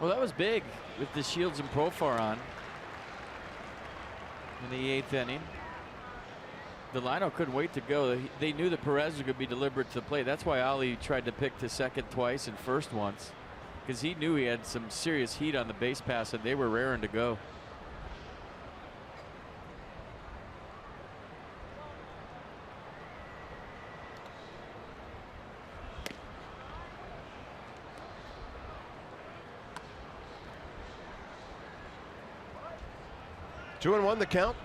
Well, that was big with the Shields and Profar on in the 8th inning. Delino couldn't wait to go. They knew that Perez was going to be deliberate to the plate. That's why Ali tried to pick to second twice and first once, because he knew he had some serious heat on the base pass and they were raring to go. Two and one the count.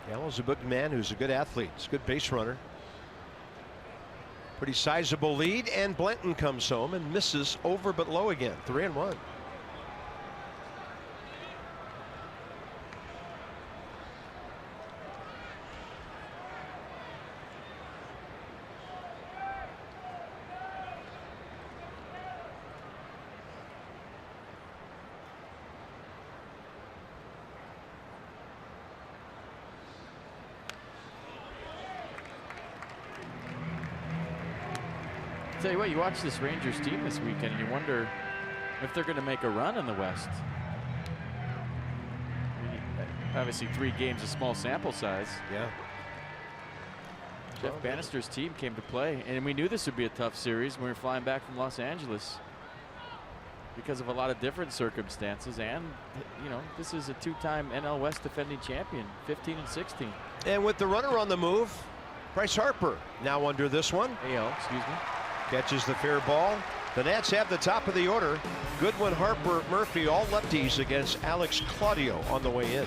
Gallo's a big man who's a good athlete. He's a good base runner. Pretty sizable lead, and Blanton comes home and misses over but low again. 3 and 1. Tell you what, you watch this Rangers team this weekend and you wonder if they're going to make a run in the West. I mean, obviously 3 games, a small sample size. Yeah. Jeff Bannister's team came to play, and we knew this would be a tough series when we were flying back from Los Angeles because of a lot of different circumstances. And, you know, this is a 2-time NL West defending champion, 15 and 16. And with the runner on the move, Bryce Harper now under this one. AL, excuse me. Catches the fair ball. The Nats have the top of the order. Goodwin, Harper, Murphy, all lefties against Alex Claudio on the way in.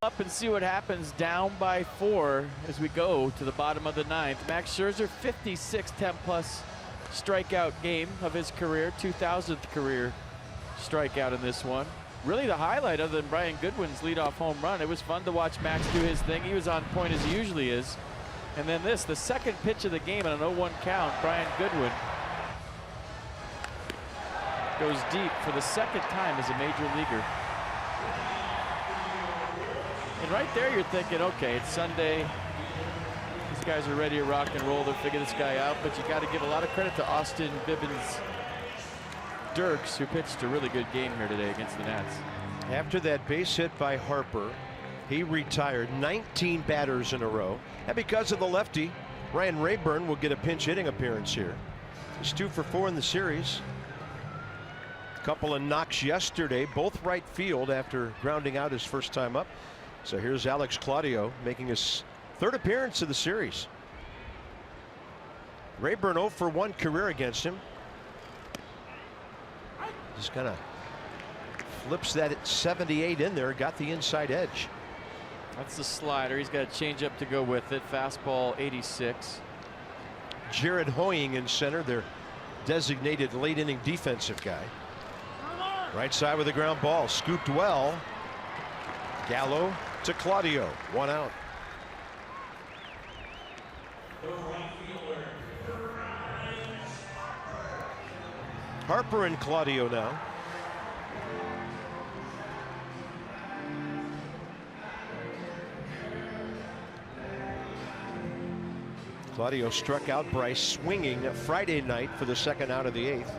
Up and see what happens down by 4 as we go to the bottom of the 9th. Max Scherzer, 56 10-plus strikeout game of his career, 2,000th career strikeout in this one. Really the highlight other than Brian Goodwin's leadoff home run. It was fun to watch Max do his thing. He was on point as he usually is. And then this, the second pitch of the game on an 0-1 count, Brian Goodwin goes deep for the second time as a major leaguer. And right there you're thinking, okay, it's Sunday. These guys are ready to rock and roll. They'll figure this guy out. But you got to give a lot of credit to Austin Bibbins Dirks, who pitched a really good game here today against the Nats. After that base hit by Harper, he retired 19 batters in a row. And because of the lefty, Ryan Rayburn will get a pinch hitting appearance here. He's 2 for 4 in the series. A couple of knocks yesterday, both right field after grounding out his first time up. So here's Alex Claudio making his 3rd appearance of the series. Rayburn 0 for 1 career against him. Just kind of flips that at 78 in there, got the inside edge. That's the slider. He's got a changeup to go with it. Fastball 86. Jared Hoying in center, their designated late inning defensive guy. Right side with a ground ball, scooped well. Gallo to Claudio, 1 out. Harper and Claudio now. Claudio struck out Bryce swinging Friday night for the 2nd out of the 8th.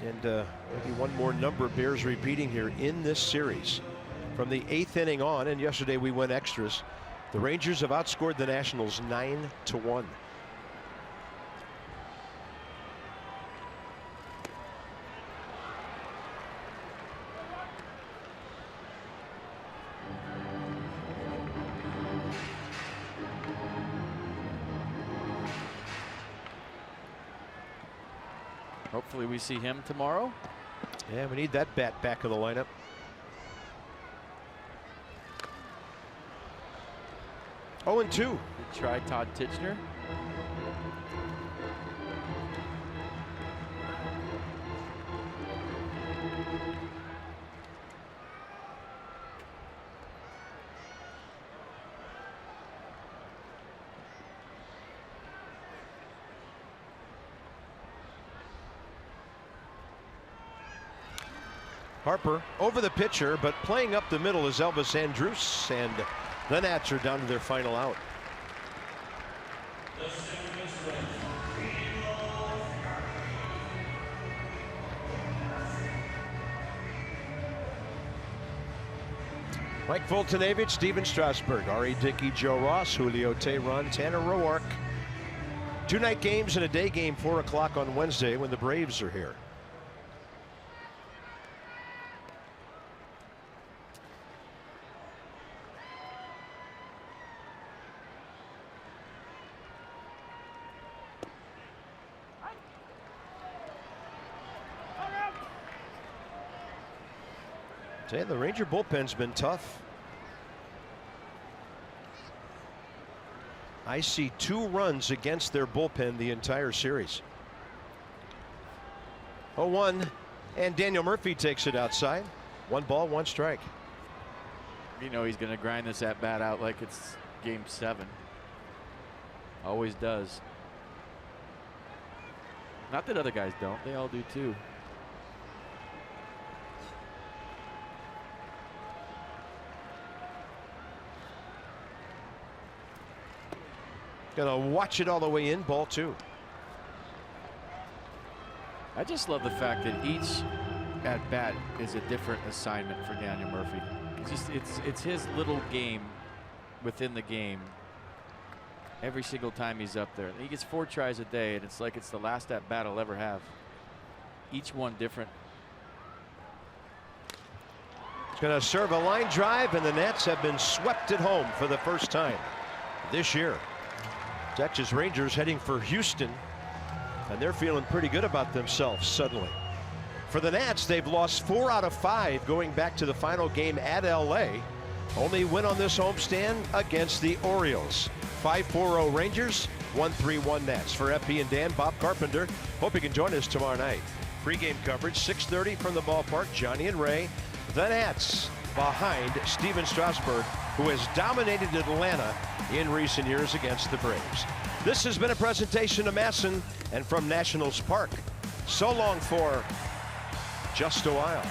And maybe one more number bears repeating here in this series. From the 8th inning on, and yesterday we went extras, the Rangers have outscored the Nationals 9-1. Hopefully we see him tomorrow. Yeah, we need that bat back in the lineup. Oh, and 2. Good try, Todd Titchener. Harper over the pitcher, but playing up the middle is Elvis Andrus, and the Nats are down to their final out. Mike Fultonavich, Steven Strasburg, R.A. Dickey, Joe Ross, Julio Teheran, Tanner Roark. 2 night games and a day game, 4 o'clock on Wednesday when the Braves are here. The Ranger bullpen's been tough. I see 2 runs against their bullpen the entire series. 0-1, and Daniel Murphy takes it outside. 1 ball, 1 strike. You know he's going to grind this at bat out like it's game 7. Always does. Not that other guys don't. They all do too. Gonna watch it all the way in, ball 2. I just love the fact that each at bat is a different assignment for Daniel Murphy. It's his little game within the game. Every single time he's up there, he gets 4 tries a day, and it's like it's the last at bat he'll ever have. Each one different. He's gonna serve a line drive, and the Nats have been swept at home for the first time this year. Texas Rangers heading for Houston, and they're feeling pretty good about themselves suddenly. For the Nats, they've lost 4 out of 5 going back to the final game at LA. Only win on this homestand against the Orioles. 5-4-0 Rangers, 1-3-1 Nats. For FP and Dan, Bob Carpenter. Hope you can join us tomorrow night. Pre-game coverage, 6:30 from the ballpark. Johnny and Ray. The Nats behind Steven Strasburg, who has dominated Atlanta in recent years against the Braves. This has been a presentation of Masson and from Nationals Park. So long for just a while.